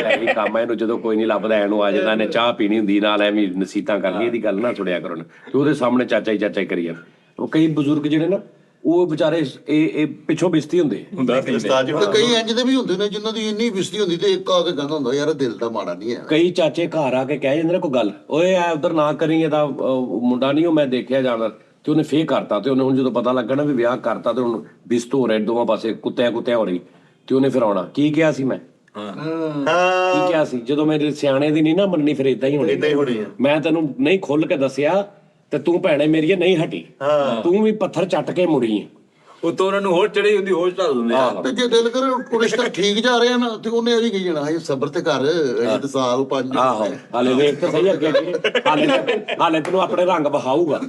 ਇਹੀ ਕੰਮ ਆ ਇਹਨੂੰ, ਜਦੋਂ ਕੋਈ ਨਹੀਂ ਲੱਭਦਾ ਇਹਨੂੰ ਆ ਜਾਂਦਾ, ਇਹਨੇ ਚਾਹ ਪੀਣੀ ਹੁੰਦੀ ਨਾਲ ਐਵੇਂ ਨਸੀਹਤਾਂ ਕਰਨੀ, ਇਹਦੀ ਗੱਲ ਨਾ ਸੁਣਿਆ ਕਰੋ ਨਾ, ਤੇ ਉਹਦੇ ਸਾਹਮਣੇ ਚਾਚਾ ਹੀ ਕਰੀ ਜਾਂਦੇ। ਉਹ ਕਈ ਬਜ਼ੁਰਗ ਜਿਹੜੇ ਨਾ ਉਹ ਵਿਚਾਰੇ ਇਹ ਪਿੱਛੋਂ ਬਿਸਤੀ ਹੁੰਦੇ ਉਸਤਾਦ ਜੀ ਤੇ ਕਈ ਇੰਜ ਦੇ ਵੀ ਹੁੰਦੇ ਨੇ ਜਿਨ੍ਹਾਂ ਦੀ ਇੰਨੀ ਬਿਸਤੀ ਹੁੰਦੀ ਤੇ ਇੱਕ ਆ ਕੇ ਕਹਿੰਦਾ ਹੁੰਦਾ ਯਾਰ ਦਿਲ ਦਾ ਮਾੜਾ ਨਹੀਂ ਹੈ। ਕਈ ਚਾਚੇ ਘਰ ਆ ਕੇ ਕਹਿ ਜਾਂਦੇ ਨੇ ਕੋਈ ਗੱਲ, ਓਏ ਆ ਉਧਰ ਨਾ ਕਰੀ, ਇਹਦਾ ਮੁੰਡਾ ਨਹੀਂ ਉਹ ਮੈਂ ਦੇਖਿਆ ਜਾਣਾ, ਤੇ ਉਹਨੇ ਫੇਰ ਕਰਤਾ, ਤੇ ਉਹਨੇ ਹੁਣ ਜਦੋਂ ਪਤਾ ਲੱਗਾ ਨਾ ਵੀ ਵਿਆਹ ਕਰਤਾ ਤੇ ਹੁਣ ਬਿਸਤ ਹੋ ਰਹੇ ਦੋਵਾਂ ਪਾਸੇ, ਕੁੱਤਿਆਂ ਹੋ ਰਹੀ, ਤੇ ਉਹਨੇ ਫਿਰ ਆਉਣਾ। ਕੀ ਕਿਹਾ ਸੀ ਮੈਂ, ਕੀ ਕਿਹਾ ਸੀ, ਜਦੋਂ ਮੇਰੇ ਸਿਆਣੇ ਦੀ ਨਹੀਂ ਨਾ ਮੰਨਣੀ ਫਿਰ ਇਦਾਂ ਹੀ ਏਦਾਂ ਹੀ ਹੋਣੀ। ਹੋਣੀ ਆ। ਮੈਂ ਤੈਨੂੰ ਨਹੀਂ ਖੁੱਲ ਕੇ ਦੱਸਿਆ ਤੇ ਤੂੰ ਭੈਣੇ ਮੇਰੀ ਨਹੀਂ ਹਟੀ, ਤੂੰ ਵੀ ਪੱਥਰ ਚੱਟ ਕੇ ਮੁੜੀ ਹੈ। ਉਤੋਂ ਉਹਨਾਂ ਨੂੰ ਹੋਰ ਚੜੀ ਹੁੰਦੀ, ਹੋਸ਼ ਢਾਲ ਦਿੰਦੇ ਆ। ਤੇ ਜੇ ਦਿਲ ਕਰੇ ਉਹ ਰਿਸ਼ਤਾ ਠੀਕ ਜਾ ਰਿਹਾ ਨਾ ਤੇ ਉਹਨੇ ਅਜੀ ਕਹੀ ਜਾਣਾ ਹੈ ਸਬਰ ਤੇ ਕਰ, ਅਜੇ ਤੇ ਸਾਲ 5 ਆਹੋ ਹਾਲੇ ਵੇਖ ਤੇ ਸਹੀ ਅੱਗੇ ਹਾਲੇ ਤੈਨੂੰ ਆਪਣੇ ਰੰਗ ਵਿਖਾਊਗਾ।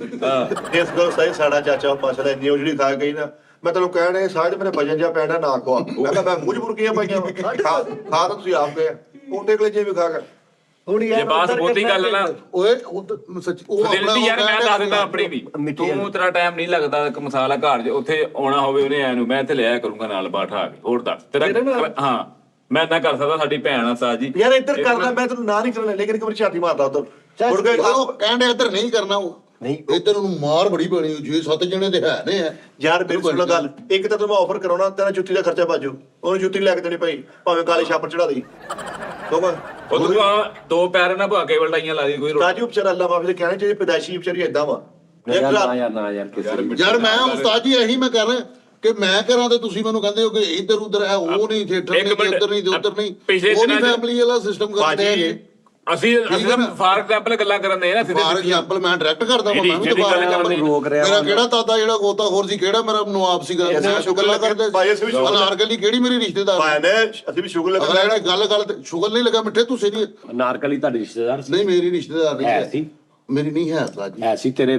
ਇਸ ਗੱਲ ਸਹੀ, ਸਾਡਾ ਚਾਚਾ ਮਾਸ਼ਾਅੱਲਾ ਇੰਨੀ ਉਜੜੀ ਖਾ ਗਈ ਨਾ, ਮੈਂ ਤੈਨੂੰ ਕਹਿਣ ਇਹ ਸਾਜ ਮੇਰੇ ਵਜਨ ਜਿਹਾ ਪੈਣਾ ਨਾ ਖਵਾ, ਮੈਂ ਕਿਹਾ ਮੈਂ ਮੂੰਹ ਬੁਰਕੀਆਂ ਪਾਈਆਂ ਖਾ ਤਾਂ ਤੁਸੀਂ ਆਪ ਗਏ ਉਹਦੇ ਕੋਲੇ ਜੇ ਵੀ ਖਾ ਕੇ। ਹੁਣ ਜੇ ਬਾਤ ਬਹੁਤੀ ਗੱਲ ਨਾ ਓਏ ਉਹ ਸੱਚ ਉਹ ਫਜ਼ਿਲਤੀ ਯਾਰ, ਮੈਂ ਦੱਸ ਦਿੰਦਾ ਆਪਣੀ ਵੀ, ਤੂੰ ਤੇਰਾ ਟਾਈਮ ਨਹੀਂ ਲੱਗਦਾ ਇੱਕ ਮਸਾਲਾ ਘਰ 'ਚ ਉੱਥੇ ਆਉਣਾ ਹੋਵੇ ਉਹਨੇ ਐ ਨੂੰ, ਮੈਂ ਇੱਥੇ ਲਿਆਇਆ ਕਰੂੰਗਾ ਨਾਲ ਬਾਠਾ ਕੇ। ਹੋਰ ਦੱਸ ਤੇਰਾ ਹਾਂ ਮੈਂ ਨਾ ਕਰ ਸਕਦਾ, ਸਾਡੀ ਭੈਣ ਆ ਸਾਜ ਜੀ ਯਾਰ ਇੱਧਰ ਕਰਦਾ, ਮੈਂ ਤੈਨੂੰ ਨਾ ਨਹੀਂ ਕਰਨਾ, ਲੇਕਿਨ ਇੱਕ ਵਾਰੀ ਛਾਤੀ ਮਾਰਦਾ ਉਧਰ ਮੁੜ ਕੇ ਉਹ ਕਹਿੰਦੇ ਇੱਧਰ ਨਹੀਂ ਕਰਨਾ, ਉਹ ਨਹੀਂ ਇੱਧਰ ਉਹਨੂੰ ਮਾਰ ਬੜੀ ਪੈਣੀ, ਜੇ 7 ਜਣੇ ਤੇ ਹੈ ਨੇ ਆ। ਯਾਰ ਮੇਰੀ ਸੁਣ ਗੱਲ, ਇੱਕ ਤਾਂ ਤੈਨੂੰ ਮੈਂ ਆਫਰ ਕਰਾਉਣਾ, ਤੇਰਾ ਜੁੱਤੀ ਦਾ ਖਰਚਾ ਬਾਜੂ, ਉਹਨੂੰ ਜੁੱਤੀ ਲੈ ਕੇ ਦੇਣੀ ਪਈ, ਭਾਵੇਂ ਕਾਲੇ ਛਾਪਰ ਚੜਾ ਦੇਈ, ਉਹ ਤੂੰ ਦੋ ਪੈਰ ਨਾ ਭਾ ਕੇ ਵਲਟਾਈਆਂ ਲਾ ਦੀ ਕੋਈ ਰੋਟੀ। ਰਾਜੂ ਵਿਚਾਰਾ ਅੱਲਾ ਮਾਫੀ ਦੇ ਕਹਿਣੇ ਚਾਹੀਦੇ, ਪੈਦਾਇਸ਼ੀ ਵਿਚਾਰੀ ਏਦਾਂ ਵਾ। ਯਾਰ ਕਿਸੇ ਯਾਰ ਮੈਂ ਉਸਤਾਦ ਜੀ ਇਹੀ ਮੈਂ ਕਰ ਰਿਹਾ ਕਿ ਮੈਂ ਕਰਾਂ ਤੇ ਤੁਸੀਂ ਮੈਨੂੰ ਕਹਿੰਦੇ ਹੋ ਕਿ ਇੱਧਰ ਉੱਧਰ ਹੈ, ਉਹ ਨਹੀਂ ਥੀਏਟਰ ਨਹੀਂ, ਉੱਧਰ ਨਹੀਂ, ਉੱਧਰ ਨਹੀਂ, ਉਹ ਨਹੀਂ ਫੈਮਿਲੀ ਵਾਲਾ ਸਿਸਟਮ ਕਰਦੇ ਹੈਗੇ। ਅਸੀਂ ਤਾਂ ਫਾਰ ਐਗਜ਼ਾਮਪਲ ਗੱਲਾਂ ਕਰਨ ਦੇ ਨਾ ਸਿੱਧੇ ਫਾਰ ਐਗਜ਼ਾਮਪਲ ਮੈਂ ਡਾਇਰੈਕਟ ਕਰਦਾ ਮੈਂ ਵੀ ਜਿਹੜੀ ਗੱਲ ਦੁਬਾਰਾ ਰੋਕ ਰਿਹਾ ਮੇਰਾ ਕਿਹੜਾ ਦਾਦਾ ਜਿਹੜਾ ਗੋਤਾਖੋਰ ਸੀ, ਕਿਹੜਾ ਮੇਰਾ ਨਵਾਬ ਸੀਗਾ, ਗੱਲਾਂ ਕਰਦੇ ਭਾਈ ਅਸੀਂ ਵੀ ਸ਼ੁਗਰ ਅਨਾਰਕਲੀ ਕਿਹੜੀ ਮੇਰੀ ਰਿਸ਼ਤੇਦਾਰ ਭਾਈ ਨੇ ਅਸੀਂ ਵੀ ਸ਼ੁਗਰ ਅਗਲਾ ਜਿਹੜਾ ਗੱਲ ਤੇ ਸ਼ੁਗਰ ਨਹੀਂ ਲੱਗਾ ਮਿੱਠੇ ਤੁਸੀਂ ਨਹੀਂ ਨਾਰਕਲੀ ਤੁਹਾਡੀ ਰਿਸ਼ਤੇਦਾਰ ਸੀ? ਨਹੀਂ ਮੇਰੀ ਰਿਸ਼ਤੇਦਾਰ ਨਹੀਂ ਹੈ ਸੀ, ਮੇਰੀ ਨਹੀਂ ਹੈ ਸਾਜੀ ਹੈ ਸੀ, ਤੇਰੇ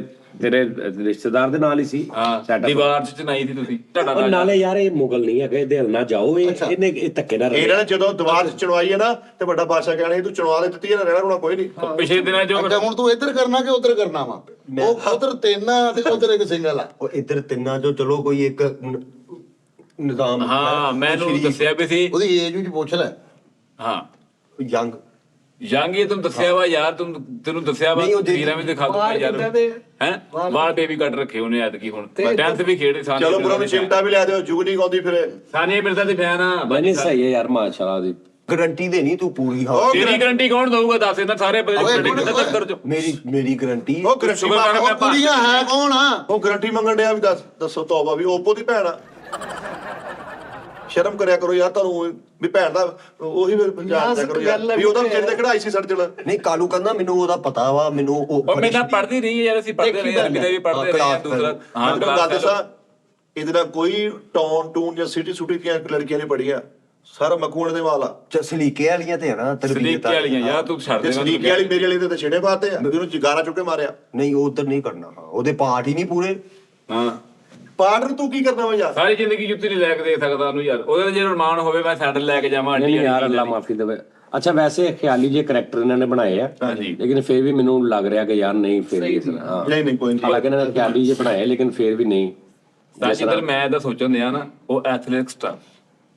ਰਿਸ਼ਤੇਦਾਰ ਦੇ ਨਾਲ ਹੀ ਸੀ। ਹਾਂ ਦੀਵਾਰ 'ਚ ਚਨਾਈ ਸੀ ਤੁਸੀਂ ਤੁਹਾਡਾ ਉਹ ਨਾਲੇ ਯਾਰ ਇਹ ਮੁਗਲ ਨਹੀਂ ਹੈਗੇ, ਦਿਲ ਨਾ ਜਾਓ, ਇਹਨੇ ਇਹ ਧੱਕੇ ਨਾਲ ਇਹਨਾਂ ਨੇ ਜਦੋਂ ਦੀਵਾਰ 'ਚ ਚਣਵਾਈ ਹੈ ਨਾ, ਤੇ ਵੱਡਾ ਬਾਦਸ਼ਾਹ ਕਹਿਣਾ ਤੂੰ ਚਣਵਾ ਲੈ ਦਿੱਤੀ ਹੈ ਨਾ, ਰਹਿਣਾ ਰੋਣਾ ਕੋਈ ਨਹੀਂ। ਪਿਛਲੇ ਦਿਨਾਂ 'ਚ ਅੱਛਾ ਹੁਣ ਤੂੰ ਇੱਧਰ ਕਰਨਾ ਕਿ ਉੱਧਰ ਕਰਨਾ ਵਾ, ਉਹ ਉਧਰ ਤੇਨਾ ਤੇ ਉਧਰ ਇੱਕ ਸਿੰਗਲ ਆ। ਉਹ ਇੱਧਰ ਤਿੰਨਾਂ ਚੋਂ ਚਲੋ ਕੋਈ ਇੱਕ ਨਿਜ਼ਾਮ ਹਾਂ ਮੈਨੂੰ ਦੱਸਿਆ ਵੀ ਸੀ। ਉਹਦੀ ਏਜ ਵਿੱਚ ਪੁੱਛ ਲੈ। ਹਾਂ ਯੰਗ ਯੰਗ ਇਹ ਤੈਨੂੰ ਦੱਸਿਆ ਵਾ ਯਾਰ, ਤੈਨੂੰ ਦੱਸਿਆ ਵਾ, ਨਹੀਂ, ਉਹ ਤਸਵੀਰਾਂ ਵੀ ਦਿਖਾ ਦੂੰਗਾ ਯਾਰ। ਹੈ ਵਾਲ ਬੇਬੀ ਕੱਟ ਰੱਖੇ ਉਹਨੇ ਐਤਕੀ, ਹੁਣ 10th ਵੀ ਖੇਡੇ ਸਾਨੀ। ਚਲੋ ਬਰੋ ਨੂੰ ਚਿਮਟਾ ਵੀ ਲਿਆ ਦਿਓ, ਜੁਗਨੀ ਗਾਉਂਦੀ ਫਿਰੇ। ਸਾਨੀਆ ਮਿਰਜ਼ਾ ਦੇ ਫੈਨ ਆ ਬਣੀ ਸਹੀ ਹੈ ਯਾਰ, ਮਾਸ਼ਾਅੱਲਾ ਦੀ ਗਰੰਟੀ ਦੇਣੀ ਤੂੰ ਪੂਰੀ। ਹਾਂ ਤੇਰੀ ਗਾਰੰਟੀ ਕੌਣ ਦਊਗਾ ਦੱਸ, ਇਹਨਾਂ ਸਾਰੇ ਦਫ਼ਤਰ 'ਚ ਮੇਰੀ ਗਰੰਟੀ ਉਹ ਗਰੰਟੀ ਉਹ ਕੁੜੀਆਂ ਹੈ ਕੌਣ ਆ? ਉਹ ਗਰੰਟੀ ਮੰਗਣ ਡਿਆ ਵੀ ਦੱਸੋ ਤੌਬਾ ਵੀ ਓਪੋ ਦੀ ਭੈਣ ਆ। ਸ਼ਰਮ ਕਰਿਆ ਕਰੋ ਯਾਰ, ਤੁਹਾਨੂੰ ਵੀ ਭੈਣ ਦਾ ਉਹੀ ਜਾਣਦਾ ਕਰੋ ਯਾਰ, ਵੀ ਉਹਦਾ ਚਿਰ ਤੇ ਕਢਾਈ ਸੀ ਸੜਜਲ। ਨਹੀਂ ਕਾਲੂ ਕਹਿੰਦਾ ਮੈਨੂੰ ਉਹਦਾ ਪਤਾ ਵਾ, ਮੈਨੂੰ ਉਹ ਮੈਨਾਂ ਪੜ੍ਹਦੀ ਰਹੀ ਯਾਰ, ਅਸੀਂ ਪੜ੍ਹਦੇ ਰਹੇ ਹਾਂ, ਕਿਤੇ ਵੀ ਪੜ੍ਹਦੇ ਰਹੇ ਹਾਂ। ਦੂਸਰਾ ਹਾਂ ਮੈਂ ਗੱਲ ਦੱਸਾਂ, ਇਹਦੇ ਨਾਲ ਕੋਈ ਟੂਨ ਜਾਂ ਸਿਟੀ ਸੁਟੀ ਦੀਆਂ ਲੜਕੀਆਂ ਨਹੀਂ ਪੜੀਆਂ, ਸਾਰਾ ਮਕੂਣ ਦੇ ਵਾਲਾ ਸਲੀਕੇ ਵਾਲੀਆਂ ਤੇ ਹੈ ਨਾ ਸਲੀਕੇ ਵਾਲੀਆਂ ਯਾਰ, ਤੂੰ ਛੱਡ ਦੇ। ਸਲੀਕੇ ਵਾਲੀ ਮੇਰੇ ਵਾਲੀ ਤੇ ਛੇੜੇ ਪਾਤੇ ਆ, ਉਹਨੂੰ ਜਿਗਾਰਾ ਚੁੱਕ ਕੇ ਮਾਰਿਆ। ਨਹੀਂ ਉਧਰ ਨਹੀਂ ਕਰਨਾ, ਉਹਦੇ ਪਾਠ ਹੀ ਨਹੀਂ ਪੂਰੇ। ਹਾਂ ਪਾਠ ਨੂੰ ਤੂੰ ਕੀ ਕਰਨਾ ਵਾ ਯਾਰ? ਸਾਰੀ ਜ਼ਿੰਦਗੀ ਜੁੱਤੀ ਨਹੀਂ ਲੈ ਕੇ ਦੇ ਸਕਦਾ ਉਹਨੂੰ ਯਾਰ, ਉਹਦੇ ਜੇ ਰਮਾਨ ਹੋਵੇ ਮੈਂ ਸੈਂਡਲ ਲੈ ਕੇ ਜਾਵਾਂ ਨਹੀਂ ਯਾਰ, ਅੱਲਾ ਮਾਫੀ ਦੇਵੇ। ਅੱਛਾ ਵੈਸੇ ਖਿਆਲੀ ਜੇ ਕਰੈਕਟਰ ਇਹਨਾਂ ਨੇ ਬਣਾਏ ਆ ਹਾਂਜੀ। ਲੇਕਿਨ ਫਿਰ ਵੀ ਮੈਨੂੰ ਲੱਗ ਰਿਹਾ ਕਿ ਯਾਰ ਨਹੀਂ ਫਿਰ ਵੀ ਇਸ ਤਰ੍ਹਾਂ ਹਾਂ ਨਹੀਂ ਕੋਈ ਨਹੀਂ ਹਾਲਾਂਕਿ ਇਹਨਾਂ ਨੇ ਖਿਆਲੀ ਜੇ ਬਣਾਏ ਲੇਕਿਨ ਫਿਰ ਵੀ ਨਹੀਂ ਤਾਂ ਜਿੱਧਰ ਮੈਂ ਤਾਂ ਸੋਚਣ ਦਿਆ ਨਾ ਉਹ ਐਥਲੈਟਿਕਸ ਦਾ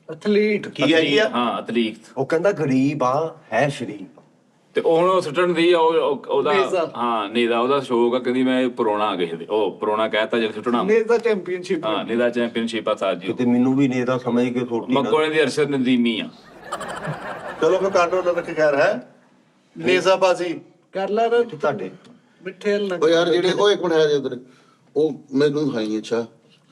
ਐਥਲੀਟ ਕੀ ਹੈਗੀ ਆ ਹਾਂ ਐਥਲੀਟ ਉਹ ਕਹਿੰਦਾ ਗਰੀਬ ਆ ਹੈ ਸ਼ਰੀਫ। ਤੇ ਉਹ ਹੁਣ ਸੁੱਟਣ ਦੀ ਆ, ਉਹਦਾ ਨੇਜ਼ਾ। ਹਾਂ ਨੇਦਾ ਉਹਦਾ ਸ਼ੌਕ ਆ, ਕਹਿੰਦੀ ਮੈਂ ਪੁਰਾਣਾ ਆ ਕਿਸੇ ਦੇ ਉਹ ਪੁਰਾਣਾ ਕਹਿਤਾ ਜੇ ਸੁੱਟਣਾ ਨੇਜ਼ਾ ਚੈਂਪੀਅਨਸ਼ਿਪ ਹਾਂ ਨੇਦਾ ਚੈਂਪੀਅਨਸ਼ਿਪ ਆ ਸਾਜੀ ਕਿਤੇ ਮੈਨੂੰ ਵੀ ਨਹੀਂ ਤਾਂ ਸਮਝ ਕੇ ਥੋੜੀ ਮੱਕੋਣੇ ਦੀ ਅਰਸ਼ਦ ਨਦੀਮੀ ਆ ਚਲੋ ਫਿਰ ਕਾਂਡੋ ਦਾ ਰੱਖ ਖੈਰ ਹੈ ਨੇਜ਼ਾਬਾਜ਼ੀ ਕਰ ਲਾ ਨਾ ਤੁਹਾਡੇ ਮਿੱਠੇ ਹਲ ਉਹ ਯਾਰ ਜਿਹੜੇ ਉਹ ਇੱਕ ਮਿੰਟ ਹੈ ਉਧਰ ਉਹ ਮੈਨੂੰ ਖਾਈ ਅੱਛਾ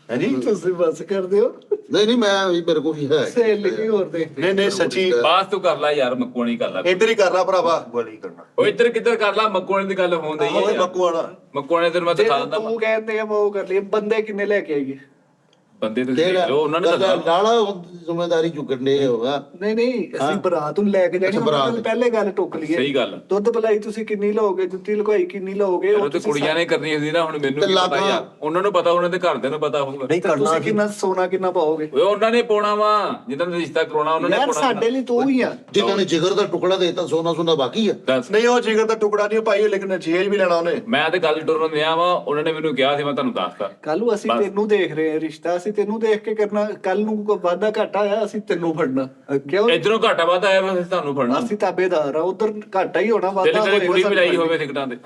ਹੈ ਜੀ ਤੁਸੀਂ ਬਸ ਕਰਦੇ ਹੋ ਨਹੀਂ ਮੈਂ ਵੀ ਮੇਰੇ ਕੋਲ ਵੀ ਹੈ ਸਹੇਲੀ ਵੀ ਹੋਰ ਦੇ ਨਹੀਂ ਸੱਚੀ ਬਾਸ ਤੂੰ ਕਰ ਲੈ ਯਾਰ ਮੱਕੋਣੀ ਕਰ ਲੈ ਇੱਧਰ ਹੀ ਕਰ ਲਾ ਭਰਾਵਾ ਗੋਲੀ ਕਰਨਾ। ਉਹ ਇੱਧਰ ਕਿੱਧਰ ਕਰ ਲੈ ਮੱਕੋਣੇ ਦੀ ਗੱਲ ਹੋਣ ਓਏ ਦਈ ਮੱਕੂ ਵਾਲਾ ਮੱਕੋਣੇ ਤੈਨੂੰ ਮੈਂ ਜੇ ਦਿਖਾ ਦਿੰਦਾ ਤੂੰ ਕਹਿੰਦੇ ਆ ਮੈਂ ਉਹ ਕਰ ਲਈ ਬੰਦੇ ਕਿੰਨੇ ਲੈ ਕੇ ਆਈਏ ਬੰਦੇ ਤੁਸੀਂ ਦੇਖ ਲਓ ਉਹਨਾਂ ਨੇ ਦੱਸਣਾ ਲਾਲਾ ਜ਼ਿੰਮੇਵਾਰੀ ਚੁੱਕਣ ਦੇ ਹੋਗਾ ਨਹੀਂ ਅਸੀਂ ਬਰਾਤ ਨੂੰ ਲੈ ਕੇ ਜਾਣੀ ਅੱਛਾ, ਬਰਾਤ। ਉਹਨਾਂ ਨਾਲ ਪਹਿਲੇ ਗੱਲ ਟੋਕ ਲਈਏ ਸਹੀ ਗੱਲ ਦੁੱਧ ਪਲਾਈ ਤੁਸੀਂ ਕਿੰਨੀ ਲਓਗੇ ਜੁੱਤੀ ਲਗਾਈ ਕਿੰਨੀ ਲਓਗੇ ਉਹ ਤੇ ਕੁੜੀਆਂ ਨੇ ਕਰਨੀ ਹੁੰਦੀ ਨਾ ਹੁਣ ਮੈਨੂੰ ਤੇ ਕੀ ਪਤਾ ਲਾਗਾ। ਯਾਰ ਉਹਨਾਂ ਨੂੰ ਪਤਾ ਉਹਨਾਂ ਦੇ ਘਰਦਿਆਂ ਨੂੰ ਪਤਾ ਹੋਊਗਾ ਨਹੀਂ ਕਰਨਾ ਤੁਸੀਂ ਸੀ ਕਿੰਨਾ ਸੋਨਾ ਕਿੰਨਾ ਪਾਓਗੇ ਓਏ ਉਹਨਾਂ ਨੇ ਪਾਉਣਾ ਵਾ ਜਿੱਦਾਂ ਦਾ ਰਿਸ਼ਤਾ ਕਰਾਉਣਾ ਉਹਨਾਂ ਨੇ ਯਾਰ ਪਾਉਣਾ ਸਾਡੇ ਲਈ ਤੂੰ ਹੀ ਆ ਜਿਨ੍ਹਾਂ ਨੇ ਜਿਗਰ ਦਾ ਟੁਕੜਾ ਦੇਤਾ ਸੋਨਾ ਸੁਨਾ ਬਾਕੀ ਆ ਦੱਸ ਨਹੀਂ ਉਹ ਜਿਗਰ ਦਾ ਟੁਕੜਾ ਨਹੀਂ ਪਾਈ ਲੇਕਿਨ ਜੇਲ੍ਹ ਵੀ ਲੈਣਾ ਉਹਨੇ ਮੈਂ ਤੇ ਗੱਲ ਟੁਰਨ ਦਿਆ ਵਾ ਉਹਨਾਂ ਨੇ ਮੈਨੂੰ ਕਿਹਾ ਸੀ ਮੈਂ ਤੁਹਾਨੂੰ ਦੱਸਦਾ ਕੱਲੂ ਅਸੀਂ ਤੈਨੂੰ ਦੇਖ ਰਹੇ ਹਾਂ ਰਿਸ਼ਤਾ ਅਸੀਂ ਤੈਨੂੰ ਦੇਖ ਕੇ ਕਰਨਾ ਕੱਲ ਨੂੰ ਕੋਈ ਵਾਧਾ ਘਾਟਾ ਆਇਆ ਅਸੀਂ ਤੈਨੂੰ ਫੜਨਾ ਕਿਉਂ ਇਧਰੋਂ ਘਾਟਾ ਵਾਧਾ ਆਇਆ ਵਾ ਤੁਹਾਨੂੰ ਫੜਨਾ ਅਸੀਂ ਤਾਬੇਦਾਰ ਆ ਉਧਰ ਘਾਟਾ ਹੀ ਹੋਣਾ ਦਿਲ ਵਾਧਾ ਕਰੇ ਕੁੜੀ ਸਾਨੂੰ ਮਿਲਾਈ ਹੋਵੇ ਟਿਕਟਾਂ ਤੇ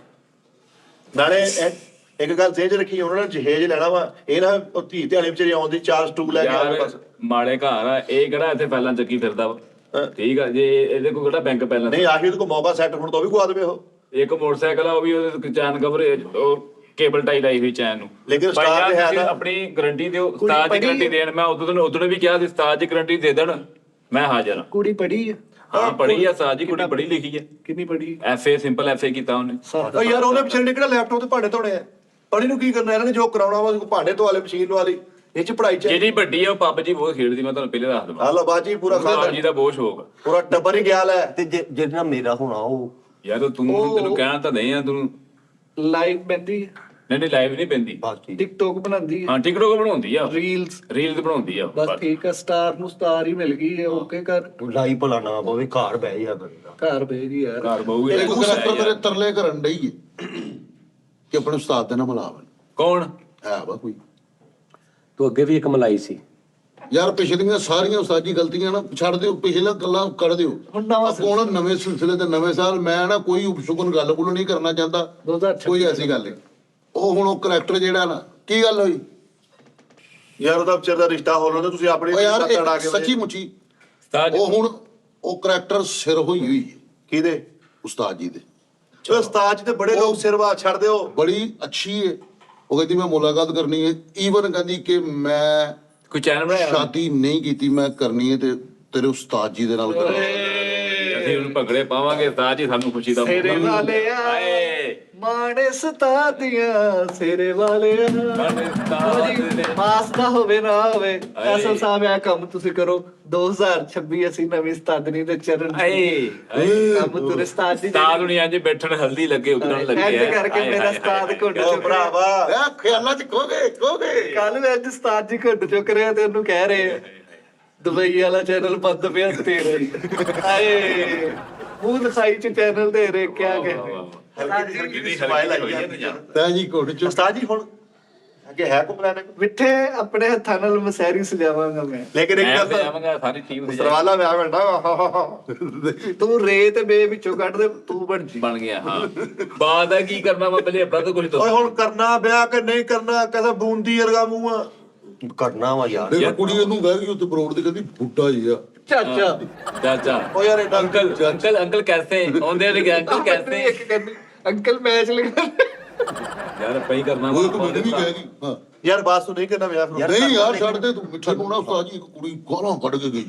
ਨਾਲੇ ਇੱਕ ਗੱਲ ਸੇਜ ਰੱਖੀ ਉਹਨਾਂ ਨੇ ਜਹੇਜ ਲੈਣਾ ਵਾ ਇਹ ਨਾ ਉਹ ਧੀ ਧਿਆਣੀ ਵਿਚਾਰੀ ਆਉਂਦੀ 4 ਸਟੂਲ ਲੈ ਕੇ ਆਵੇ ਯਾਰ ਬਸ ਮਾੜੇ ਘਰ ਆ ਇਹ ਕਿਹੜਾ ਇੱਥੇ ਪਹਿਲਾਂ ਚੱਕੀ ਫਿਰਦਾ ਵਾ ਠੀਕ ਆ ਜੇ ਇਹਦੇ ਕੋਲ ਕਿਹੜਾ ਬੈਂਕ ਪਹਿਲਾਂ ਨਹੀਂ ਆਖਿਰ ਕੋ ਮੌਕਾ ਸੈੱਟ ਹੁਣ ਤਾਂ ਉਹ ਵੀ ਗਵਾ ਦੇਵੇ ਉਹ ਇੱਕ ਮੋਟਰਸਾਈਕਲ ਆ ਉਹ ਵੀ ਉਹਦੇ ਚੈਨ ਕਵਰ ਉਹ ਕੇਬਲ ਟਾਈ ਲਾਈ ਹੋਈ ਚੈਨ ਨੂੰ ਲੇਕਿਨ ਭਾਈ ਉਸਤਾਦ ਯਾਰ ਤੇ ਹੈ ਤੁਸੀਂ ਨਾ। ਆਪਣੀ ਗਾਰੰਟੀ ਦਿਓ ਉਸਤਾਦ ਦੀ ਗਾਰੰਟੀ ਦੇਣ ਮੈਂ ਉਦੋਂ ਵੀ ਕਿਹਾ ਸੀ ਉਸਤਾਦ ਦੀ ਗਾਰੰਟੀ ਦੇ ਦੇਣ ਮੈਂ ਹਾਜ਼ਰ ਹਾਂ ਕੁੜੀ ਪੜੀ ਆ ਹਾਂ ਪੜ੍ਹੀ ਆ ਉਸਤਾਦ ਜੀ ਕੁੜੀ ਪੜ੍ਹੀ ਲਿਖੀ ਹੈ ਕਿੰਨੀ ਪੜੀ ਐਫਏ ਸਿੰਪਲ ਐਫਏ ਕੀਤਾ ਉਹਨੇ ਉਹ ਯਾਰ ਉਹਨੇ ਪਿਛਲੇ ਕਿਹੜਾ ਲੈਪਟਾਪ ਤੇ ਭਾਂਡੇ ਧੋਣੇ ਆ ਪੜੀ ਨੂੰ ਕੀ ਕਰਨਾ ਇਹਨਾਂ ਨੇ ਜੋ ਕਰਾਉਣਾ ਵਾ ਭਾਂਡੇ ਧੋ ਵਾਲੇ ਮਸ਼ੀਨ ਵਾਲੀ ਇਹ ਚ ਪੜਾਈ ਚ ਜਿਹੜੀ ਵੱਡੀ ਆ ਉਹ ਪੱਬ ਜੀ ਬਹੁਤ ਖੇਡਦੀ ਮੈਂ ਤੁਹਾਨੂੰ ਪਹਿਲੇ ਦੱਸ ਦਵਾਂ ਹਾਲਾ ਬਾਜੀ ਪੂਰਾ ਉਸਤਾਦ ਜੀ ਦਾ ਬਹੁਤ ਸ਼ੌਕ ਆ। ਪੂਰਾ ਟੱਬਰ ਹੀ ਗਿਆ ਲੈ ਤੇ ਜਿਹੜਾ ਮੇਰਾ ਹੋਣਾ ਉਹ ਯਾਰ ਉਹ ਤੂੰ ਤੈਨੂੰ ਕਹਿਣ ਤਾਂ ਨਹੀਂ ਆ ਤੂੰ ਲਾਈਵ ਬੰਦੀ ਨਹੀਂ ਲਾਈਵ ਨਹੀਂ ਪੈਂਦੀ ਬਸ ਠੀਕ। ਟਿਕਟੋਕ ਬਣਾਉਂਦੀ ਹਾਂ ਟਿਕਟੋਕ ਬਣਾਉਂਦੀ ਆ ਰੀਲਸ ਰੀਲ ਤੇ ਬਣਾਉਂਦੀ ਆ ਉਹ। ਬਸ ਠੀਕ ਆ ਸਟਾਰ ਨੂੰ ਸਟਾਰ ਹੀ ਮਿਲ ਗਈ ਹੈ ਓਕੇ ਕਰ ਲਾਈ ਭਲਾ ਨਾ ਪਵੇ ਘਰ ਬਹਿ ਜਾ ਕਰੇਗਾ। ਘਰ ਭੇਜੀ ਯਾਰ ਘਰ ਬਹੂਗੀ ਇੱਕ ਕਸੱਟਰ ਮੇਰੇ ਤਰਲੇ ਕਰਨ ਡਈ ਏ ਕਿ ਆਪਣੇ ਉਸਤਾਦ ਦੇ ਨਾਲ ਮਿਲਾਵਣ ਕੌਣ ਹੈ ਵਾ ਕੋਈ ਤੂੰ ਅੱਗੇ ਵੀ ਇੱਕ ਮਲਾਈ ਸੀ ਯਾਰ ਪਿਛਲੀਆਂ ਸਾਰੀਆਂ ਉਸਤਾਦੀ ਗਲਤੀਆਂ ਨਾ ਛੱਡ ਦਿਓ ਪਿਛਲਾ ਗੱਲਾਂ ਕੱਢ ਦਿਓ ਹੁਣ ਨਵਾਂ ਆਪਾਂ ਹੁਣ ਨਵੇਂ ਸਿਲਸਿਲੇ ਤੇ ਨਵੇਂ ਸਾਲ ਮੈਂ ਨਾ ਕੋਈ ਉਪਸ਼ੁਕਨ ਗੱਲ ਨਹੀਂ ਕਰਨਾ ਚਾਹੁੰਦਾ 2026 ਕੋਈ ਐਸੀ ਗੱਲ ਨਹੀਂ ਉਹ ਹੁਣ ਉਹ ਕਰੈਕਟਰ ਜਿਹੜਾ ਨਾ ਕੀ ਗੱਲ ਹੋਈ ਯਾਰ ਉਹਦਾ ਵਿਚਾਰ ਦਾ ਰਿਸ਼ਤਾ ਹੋ ਰਿਹਾ ਤੁਸੀਂ ਆਪਣੇ ਉਹ ਯਾਰ ਤੜਾ ਇੱਕ ਕੇ ਸੱਚੀ ਮੁੱਚੀ ਉਸਤਾਦ ਉਹ ਹੁਣ ਉਹ ਕਰੈਕਟਰ ਸਿਰ ਹੋਈ ਹੋਈ ਹੈ ਕਿਹਦੇ ਉਸਤਾਦ ਜੀ ਦੇ ਚਲੋ ਉਸਤਾਦ ਜੀ ਤੇ ਬੜੇ ਲੋਕ ਸਿਰਵਾ ਛੱਡ ਦਿਓ ਬੜੀ ਅੱਛੀ ਹੈ ਉਹ ਕਹਿੰਦੀ ਮੈਂ ਮੁਲਾਕਾਤ ਕਰਨੀ ਹੈ ਈਵਨ ਕਹਿੰਦੀ ਕਿ ਮੈਂ ਕੋਈ ਚੈਨਲ ਬਣਾਇਆ ਸ਼ਾਦੀ ਨਹੀਂ ਕੀਤੀ ਮੈਂ ਕਰਨੀ ਹੈ ਤੇ ਤੇਰੇ ਉਸਤਾਦ ਜੀ ਦੇ ਨਾਲ ਕਰਾਂਗਾ ਅਸੀਂ ਹੁਣ ਭੰਗੜੇ ਪਾਵਾਂਗੇ ਉਸਤਾਦ ਜੀ ਸਾਨੂੰ ਖੁਸ਼ੀ ਦਾ ਸੇਰੇ ਵਾਲੇ ਆ ਹਾਏ ਮਾਣੇ ਸਤਾਦੀਆਂ ਸੇਰੇ ਵਾਲੇ ਆ ਸਾਡੇ ਉਸਤਾਦ ਨੇ ਪਾਸ ਦਾ ਹੋਵੇ ਨਾ ਹੋਵੇ ਹਾਏ। ਅਸਲ ਸਾਹਿਬ ਇਹ ਕੰਮ ਤੁਸੀਂ ਕਰੋ 2026 ਅਸੀਂ ਨਵੀਂ ਸਤਾਦਨੀ ਦੇ ਚਰਨ ਹਾਏ ਕੰਮ ਤੁਰੇ ਉਸਤਾਦ ਦੀ ਉਸਤਾਦ ਹੁਣੀ ਅੱਜ ਬੈਠਣ ਹਲਦੀ ਲੱਗੇ ਉਤਰਨ ਲੱਗੇ ਐਂਡ ਆ। ਕਰਕੇ ਹਾਏ, ਮੇਰਾ ਹਾਏ, ਉਸਤਾਦ ਹਾਏ। ਘੁੱਟ ਓ ਚੁੱਕ ਰਿਹਾ ਭਰਾਵਾ ਖਿਆਲਾਂ ਚ ਖੋਗੇ ਕੱਲ ਵੀ ਅੱਜ ਉਸਤਾਦ ਜੀ ਘੁੱਟ ਚੁੱਕ ਰਿਹਾ ਤੇ ਉਹਨੂੰ ਕਹਿ ਰਹੇ ਆ ਦੁਬਈ ਵਾਲਾ ਚੈਨਲ ਬੰਦ ਪਿਆ ਤੇਰਾ ਹੀ ਹਾਏ ਮੂੰਹ ਦਿਖਾਈ ਚ ਚੈਨਲ ਦੇ ਰਹੇ ਕਿਆ ਕਹਿੰਦੇ ਹਲਕੀ ਦੀ ਸਮਾਈਲ ਆਈ ਯਾਰ ਤੈ ਜੀ ਘੁੱਟ ਚ ਉਸਤਾਦ ਜੀ ਹੁਣ ਅੱਗੇ ਹੈ ਕੋ ਪਲਾਨ ਮਿੱਠੇ ਆਪਣੇ ਹੱਥਾਂ ਨਾਲ ਮਸੈਰੀ ਸਜਾਵਾਂਗਾ ਮੈਂ ਲੇਕਿਨ ਇੱਕ ਮੈਂ ਗੱਲ ਤੇ ਜਾਵਾਂਗਾ ਸਾਰੀ ਟੀਮ ਤੇ ਸਰਵਾਲਾ ਵਿਆਹ ਮਿਲਦਾ ਤੂੰ ਰੇ ਤੇ ਬੇ ਵਿੱਚੋਂ ਕੱਢ ਦੇ ਤੂੰ ਬਣ ਜੀ ਬਣ ਗਿਆ ਹਾਂ ਬਾਅਦ ਦਾ ਕੀ ਕਰਨਾ ਵਾ ਪਹਿਲੇ ਆਪਣਾ ਤਾਂ ਕੁਝ ਓਏ ਦੱਸੋ ਹੁਣ ਕਰਨਾ ਵਿਆਹ ਕਿ ਨਹੀਂ ਕਰਨਾ ਕਹਿੰਦਾ ਬੂੰਦੀ ਵਰਗਾ ਮੂੰਹ ਆ ਕਰਨਾ ਵਾ ਯਾਰ ਦੇਖ ਕੁੜੀ ਇਹਨੂੰ ਬਹਿ ਗਈ ਉੱਤੇ ਬਰੋੜ ਦੀ ਕਹਿੰਦੀ ਬੁੱਢਾ ਜੀ ਆ ਚਾਚਾ ਚਾਚਾ ਓ ਯਾਰ ਏਡਾ ਅੰਕਲ ਕੈਸੇ ਆਉਂਦੇ ਨੇ ਅੰਕਲ ਕੈਸੇ ਇੱਕ ਕਹਿੰਦੀ ਅੰਕਲ ਮੈਚ ਲਗਾ ਯਾਰ ਪਈ ਕਰਨਾ ਉਹ ਤੂੰ ਮੈਨੂੰ ਵੀ ਕਹਿ ਗਈ ਹਾਂ ਯਾਰ ਬਾਸ ਤੂੰ ਨਹੀਂ ਕਰਨਾ ਵਿਆਹ ਫਿਰ ਨਹੀਂ ਯਾਰ ਛੱਡ ਦੇ ਤੂੰ ਮਿੱਠੇ ਕੋਣਾ ਉਸਤਾਦ ਜੀ ਇੱਕ ਕੁੜੀ ਗਾਲਾਂ ਕੱਢ ਕੇ ਗਈ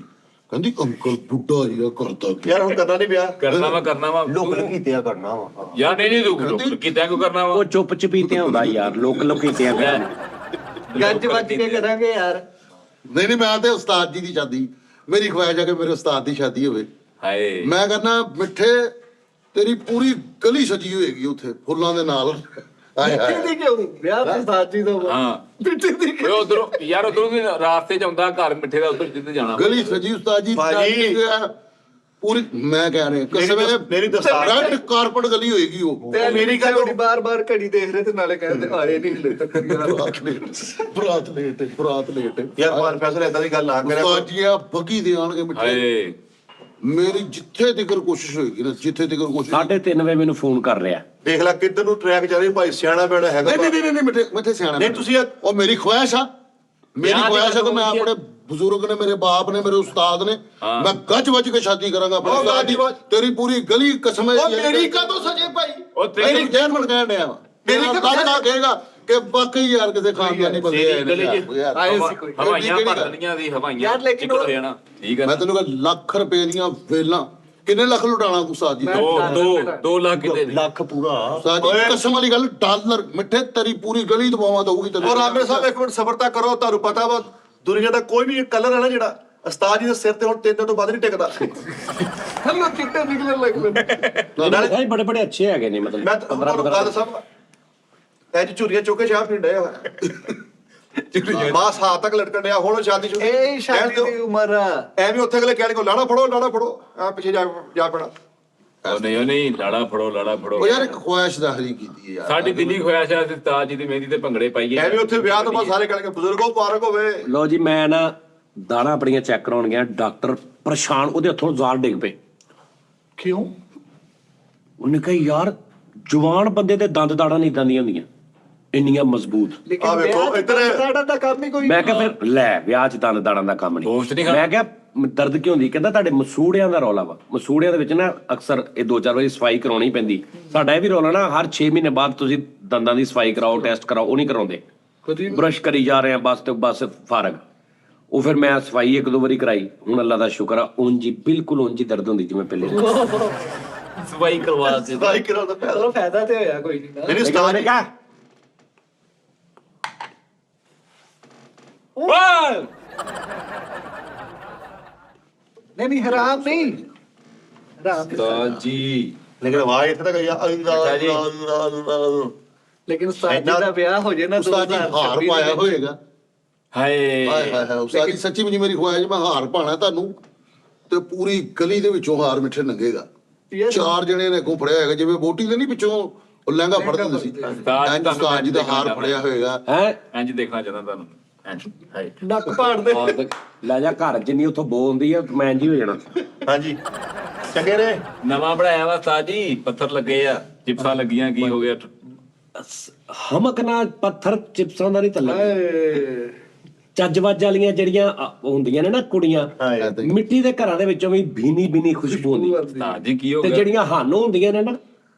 ਕਹਿੰਦੀ ਅੰਕਲ ਬੁੱਢਾ ਜੀ ਆ ਕਰਦਾ ਕੀ ਯਾਰ ਹੁਣ ਕਰਨਾ ਨਹੀਂ ਵਿਆਹ ਕਰਨਾ ਵਾ ਲੋਕ ਲਕੀਤਿਆ ਕਰਨਾ ਵਾ ਯਾਰ ਨਹੀਂ ਤੂੰ ਕਿੱਦਾਂ ਕੋ ਕਰਨਾ ਵਾ ਉਹ ਚੁੱਪ ਚਪੀਤਿਆਂ ਹੁੰਦਾ ਯਾਰ ਲੋਕ ਲੁਕੀਤਿਆਂ ਕਰਨ ਗੱਜ ਵੱਜ ਕੇ ਕਰਾਂਗੇ ਯਾਰ ਨਹੀਂ ਮੈਂ ਤੇ ਉਸਤਾਦ ਜੀ ਦੀ ਸ਼ਾਦੀ ਮੇਰੀ ਖਵਾਇਸ਼ ਆ ਕਿ ਮੇਰੇ ਉਸਤਾਦ ਦੀ ਸ਼ਾਦੀ ਹੋਵੇ ਹਾਏ ਮੈਂ ਕਹਿੰਦਾ ਮਿੱਠੇ ਤੇਰੀ ਪੂਰੀ ਗਲੀ ਸਜੀ ਹੋਏਗੀ ਉੱਥੇ ਫੁੱਲਾਂ ਦੇ ਨਾਲ ਆਏ ਹਾਏ ਮਿੱਠੇ ਦੀ ਕਿਉਂ ਵਿਆਹ ਤੇ ਸਾਜੀ ਦਾ ਹਾਂ ਮਿੱਠੇ ਦੀ ਓਏ ਉਧਰੋਂ ਯਾਰ ਉਧਰੋਂ ਦੀ ਰਾਸਤੇ ਚ ਆਉਂਦਾ ਘਰ ਮਿੱਠੇ ਦਾ ਉਧਰ ਜਿੱਥੇ ਜਾਣਾ ਗਲੀ ਸਜੀ ਉਸਤਾਦ ਜੀ ਭਾਜੀ। ਪੂਰੀ ਮੈਂ ਕਹਿ ਰਿਹਾ ਕਿਸੇ ਮੇਰੀ ਦਸਤਾਰ ਰੈੱਡ ਕਾਰਪਟ ਗਲੀ ਹੋਏਗੀ ਉਹ ਤੇ ਮੇਰੀ ਗੱਲ ਬਾਰ-ਬਾਰ ਘੜੀ ਦੇਖ ਰਹੇ ਤੇ ਨਾਲੇ ਕਹਿੰਦੇ ਆਏ ਨਹੀਂ ਹਲੇ ਤੱਕ ਯਾਰ। ਬਰਾਤ ਲੇਟ ਯਾਰ ਮਾਨ ਫੈਸਲਾ ਏਦਾਂ ਦੀ ਗੱਲ ਨਾ ਕਰਿਆ ਕਰੋ। ਸਾਜੀਆਂ ਬੱਗੀ ਦੇ ਆਣਗੇ ਮਿੱਠੇ ਹਾਏ ਮੇਰੀ ਜਿੱਥੇ ਤੱਕ ਕੋਸ਼ਿਸ਼ ਹੋਏਗੀ ਨਾ ਜਿੱਥੇ ਤੱਕ ਕੋਸ਼ਿਸ਼ 3:30 ਵਜੇ ਮੈਨੂੰ ਫੋਨ ਕਰ ਰਿਹਾ। ਦੇਖ ਲੈ ਕਿੱਧਰ ਨੂੰ ਟਰੈਕ ਚੱਲ ਰਹੀ ਭਾਈ ਸਿਆਣਾ ਪੈਣਾ ਹੈਗਾ ਨਹੀਂ ਮਿੱਠੇ ਸਿਆਣਾ ਨਹੀਂ ਤੁਸੀਂ ਉਹ ਮੇਰੀ ਖੁਆਇਸ਼ ਆ ਮੇਰੀ ਖੁਆਇਸ਼ ਹੈ ਕਿ ਮੈਂ ਆਪਣੇ ਬਜ਼ੁਰਗ ਨੇ ਮੇਰੇ ਬਾਪ ਨੇ ਮੇਰੇ ਉਸਤਾਦ ਨੇ ਮੈਂ ਗੱਜ ਵੱਜ ਕੇ ਸ਼ਾਦੀ ਕਰਾਂਗਾ ਆਪਣੇ ਉਸਤਾਦ ਦੀ ਤੇਰੀ ਪੂਰੀ ਗਲੀ ਕਸਮ ਹੈ ਮੇਰੀ ਕਦੋਂ ਸਜੇ ਭਾਈ ਉਹ ਤੇਰੀ ਜੈਨ ਬਣ ਕਹਿਣ ਡਿਆ ਮੇਰੀ ਕਦੋਂ ਕਹੇਗਾ ਕਿ ਬਾਕੀ ਯਾਰ ਕਿਸੇ ਖਾਨਦਾਨੀ ਬੰਦੇ ਆਏ ਨੇ ਯਾਰ ਆਏ ਸੀ ਕੋਈ ਹਵਾਈਆਂ ਭਰਨੀਆਂ ਦੀ ਹਵਾਈਆਂ ਯਾਰ ਲੇਕਿਨ ਨਿਕਲ ਜਾਣਾ ਠੀਕ ਹੈ ਮੈਂ ਤੈਨੂੰ ਕਹਾਂ ਲੱਖ ਰੁਪਏ ਦੀਆਂ ਵੇਲਾਂ ਕਿੰਨੇ ਲੱਖ ਲੁਟਾਣਾ ਉਸਤਾਦ ਜੀ ਦੋ ਲੱਖ ਕਿਤੇ ਨਹੀਂ। ਲੱਖ ਪੂਰਾ ਉਸਤਾਦ ਜੀ ਕਸਮ ਵਾਲੀ ਗੱਲ ਡਾਲਰ ਮਿੱਠੇ ਤੇਰੀ ਪੂਰੀ ਗਲੀ ਦਵਾਵਾਂ ਦਊਗੀ ਤੈਨੂੰ ਔਰ ਆਮੇ ਸਾਹਿਬ ਇੱਕ ਮਿੰਟ ਸਬਰ ਤਾਂ ਕਰੋ ਤੁਹਾਨੂੰ ਪਤਾ ਵਾ ਦੁਨੀਆ ਦਾ ਕੋਈ ਵੀ ਕਲਰ ਹੈ ਨਾ ਜਿਹੜਾ ਉਸਤਾਦ ਜੀ ਦੇ ਸਿਰ ਤੇ ਹੁਣ 3 ਦਿਨ ਤੋਂ ਬਾਅਦ ਨਹੀਂ ਟਿਕਦਾ ਹਲੋ ਚਿੱਟੇ ਨਿਕਲਣ ਲੱਗ ਪਏ ਨਾਲੇ ਬੜੇ ਬੜੇ ਅੱਛੇ ਹੈਗੇ ਨੇ ਮਤਲਬ ਮੈਂ ਤੁਹਾਨੂੰ ਗੱਲ ਸਭ ਐਜ ਝੁਰੀਆਂ ਚੁੱਕ ਕੇ ਚਾਹ ਪੀਣ ਡਿਆ ਵਾ ਬਾਸ ਹੱਥ ਤੱਕ ਲਟਕਣ ਡਿਆ ਹੁਣ ਸ਼ਾਦੀ ਚ ਇਹ ਸ਼ਾਦੀ ਦੀ ਉਮਰ ਆ। ਐਵੇਂ ਉੱਥੇ ਅਗਲੇ ਕਹਿਣ ਕੋ ਲਾੜਾ ਫੜੋ ਆ ਪਿੱਛੇ ਜਾ ਪੈਣਾ ਉਹ ਨਹੀਂ ਲਾੜਾ ਫੜੋ ਉਹ ਯਾਰ ਇੱਕ ਖੁਆਇਸ਼ ਦਾਖਲੀ ਕੀਤੀ ਹੈ ਯਾਰ ਸਾਡੀ ਦਿੱਲੀ ਖੁਆਇਸ਼ ਆ ਤੇ ਤਾਜ ਜੀ ਦੀ ਮਹਿੰਦੀ ਤੇ ਭੰਗੜੇ ਪਾਈਏ ਐਵੇਂ ਉੱਥੇ ਵਿਆਹ ਤੋਂ ਬਾਅਦ ਸਾਰੇ ਕਹਿਣਗੇ ਬਜ਼ੁਰਗੋ ਮੁਬਾਰਕ ਹੋਵੇ ਲੋ ਜੀ ਮੈਂ ਨਾ ਦਾਣਾ ਆਪਣੀਆਂ ਚੈੱਕ ਕਰਾਉਣ ਗਿਆ ਡਾਕਟਰ ਪਰੇਸ਼ਾਨ ਉਹਦੇ ਹੱਥੋਂ ਜ਼ਾਰ ਡਿੱਗ ਪਏ। ਕਿਉਂ? ਉਹਨੇ ਕਿਹਾ ਯਾਰ ਜਵਾਨ ਬੰਦੇ ਦੇ ਦੰਦ ਦਾੜਾਂ ਨਹੀਂ ਦਾਂਦੀਆਂ ਹੁੰਦੀਆਂ ਇੰਨੀਆਂ ਮਜ਼ਬੂਤ। ਲੇਕਿਨ ਆ ਵੇਖੋ, ਵਿਆਹ ਇੱਧਰ- ਸਾਡਾ ਤਾਂ ਕੰਮ ਹੀ ਕੋਈ ਮੈਂ ਕਿਹਾ ਫਿਰ ਲੈ ਵਿਆਹ 'ਚ ਦੰਦ ਦਾੜਾਂ ਦਾ ਕੰਮ ਗੋਸ਼ਤ ਨਹੀਂ। ਨਹੀਂ ਖਾਣਾ। ਮੈਂ ਕਿਹਾ ਦਰਦ ਕਿਉਂ ਹੁੰਦੀ? ਕਹਿੰਦਾ ਤੁਹਾਡੇ ਮਸੂੜਿਆਂ ਦਾ ਰੌਲਾ ਵਾ। ਮਸੂੜਿਆਂ ਦੇ ਵਿੱਚ ਨਾ ਅਕਸਰ ਇਹ 2-4 ਵਾਰੀ ਸਫਾਈ ਕਰਾਉਣੀ ਪੈਂਦੀ। ਸਾਡਾ ਇਹ ਵੀ ਰੌਲਾ ਨਾ ਹਰ 6 ਮਹੀਨੇ ਬਾਅਦ ਤੁਸੀਂ ਦੰਦਾਂ ਦੀ ਸਫਾਈ ਕਰਾਓ ਟੈਸਟ ਕਰਾਓ ਉਹ ਨਹੀਂ ਕਰਾਉਂਦੇ। ਬ੍ਰਸ਼ ਕਰੀ ਜਾ ਰਹੇ ਆ ਬਸ ਤੇ ਬਸ ਫਾਰਗ। ਉਹ ਫਿਰ ਮੈਂ ਸਫਾਈ 1-2 ਵਾਰੀ ਕਰਾਈ ਹੁਣ ਅੱਲਾ ਦਾ ਸ਼ੁਕਰ ਆ ਉਂਝ ਹੀ ਬਿਲਕੁਲ ਉਂਝ ਹੀ ਦਰਦ ਹੁੰਦੀ ਜਿਵੇਂ ਪਹਿਲੇ। ਸਫਾਈ ਕਰਵਾ ਕੇ ਭਾਈ ਕਿਰੋ ਦਾ ਚਲੋ ਫਾਇਦਾ ਤੇ ਹੋਇਆ ਕੋਈ ਨਹੀਂ ਨਾ। ਮੇਰੀ ਉਸਤਾਦ ਉਹਨੇ ਜੀ ਕਿਹਾ ਨਹੀਂ ਹਰਾਮ ਨਹੀਂ ਹਰਾਮ ਨਹੀਂ। ਤਾਜ ਜੀ ਲੇਕਿਨ ਆਵਾਜ਼ ਇੱਥੇ ਤੱਕ ਅੱਛਾ ਜੀ। ਲੇਕਿਨ ਸਾਡੀ ਦਾ ਵਿਆਹ ਹੋ ਜੇ ਨਾ ਉਸਤਾਦ ਜੀ ਹਾਰ 2026 ਪਾਇਆ ਹੋਏਗਾ ਹਾਏ ਹਾਏ ਹਾਏ ਹਾਏ ਉਸਤਾਦ ਜੀ ਸੱਚੀ ਮੁਝੇ ਮੇਰੀ ਖੁਆਇਸ਼ ਮੈਂ ਹਾਰ ਪਾਣਾ ਤੁਹਾਨੂੰ ਤੇ ਪੂਰੀ ਗਲੀ ਦੇ ਵਿੱਚੋਂ ਹਾਰ ਮਿੱਠੇ ਲੰਘੇਗਾ। ਯਾਰ, 4 ਜਣੇ ਨੇ ਅੱਗੋਂ ਫੜਿਆ ਹੈਗਾ ਜਿਵੇਂ ਵੋਟੀ ਦੇ ਨਹੀਂ ਪਿੱਛੋਂ ਉਹ ਲਹਿੰਗਾ ਫੜ ਦਿੰਦੇ ਸੀ ਇੰਜ ਉਸਤਾਦ ਜੀ ਦਾ ਹਾਰ ਫੜਿਆ ਹੋਏਗਾ। ਹੈ ਇੰਜ ਦੇਖਣਾ ਚਾਹੁੰਦਾ ਤੁਹਾਨੂੰ ਇੰਜ ਹਾਏ ਨੱਕ ਪਾੜਦੇ ਲੈ ਜਾ ਘਰ ਜਿੰਨੀ ਉੱਥੋਂ ਬੋ ਹੁੰਦੀ ਆ ਮੈਂ ਇੰਝ ਹੀ ਹੋ ਜਾਣਾ। ਹਾਂਜੀ ਚੰਗੇ ਨੇ ਨਵਾਂ ਬਣਾਇਆ ਵਾ ਤਾਜ ਜੀ ਪੱਥਰ ਲੱਗੇ ਆ ਚਿਪਸਾਂ ਲੱਗੀਆਂ ਕੀ ਹੋ ਗਿਆ ਹਮਕ ਨਾਲ ਪੱਥਰ ਚਿਪਸਾਂ ਦਾ ਨਹੀਂ ਥੱਲੇ ਏ ਚੱਜਵਾਜ ਵਾਲੀਆਂ ਜਿਹੜੀਆਂ ਹੁੰਦੀਆਂ ਨੇ ਨਾ ਕੁੜੀਆਂ ਹਾਂ ਮਿੱਟੀ ਦੇ ਘਰਾਂ ਦੇ ਵਿੱਚੋਂ ਵੀ ਭੀਨੀ ਖੁਸ਼ਬੂ ਹੁੰਦੀ। ਤਾਜ ਜੀ ਕੀ ਹੋ ਤੇ ਗਿਆ ਜਿਹੜੀਆਂ ਹਾਨੂੰ ਹੁੰਦੀਆਂ ਨੇ ਨਾ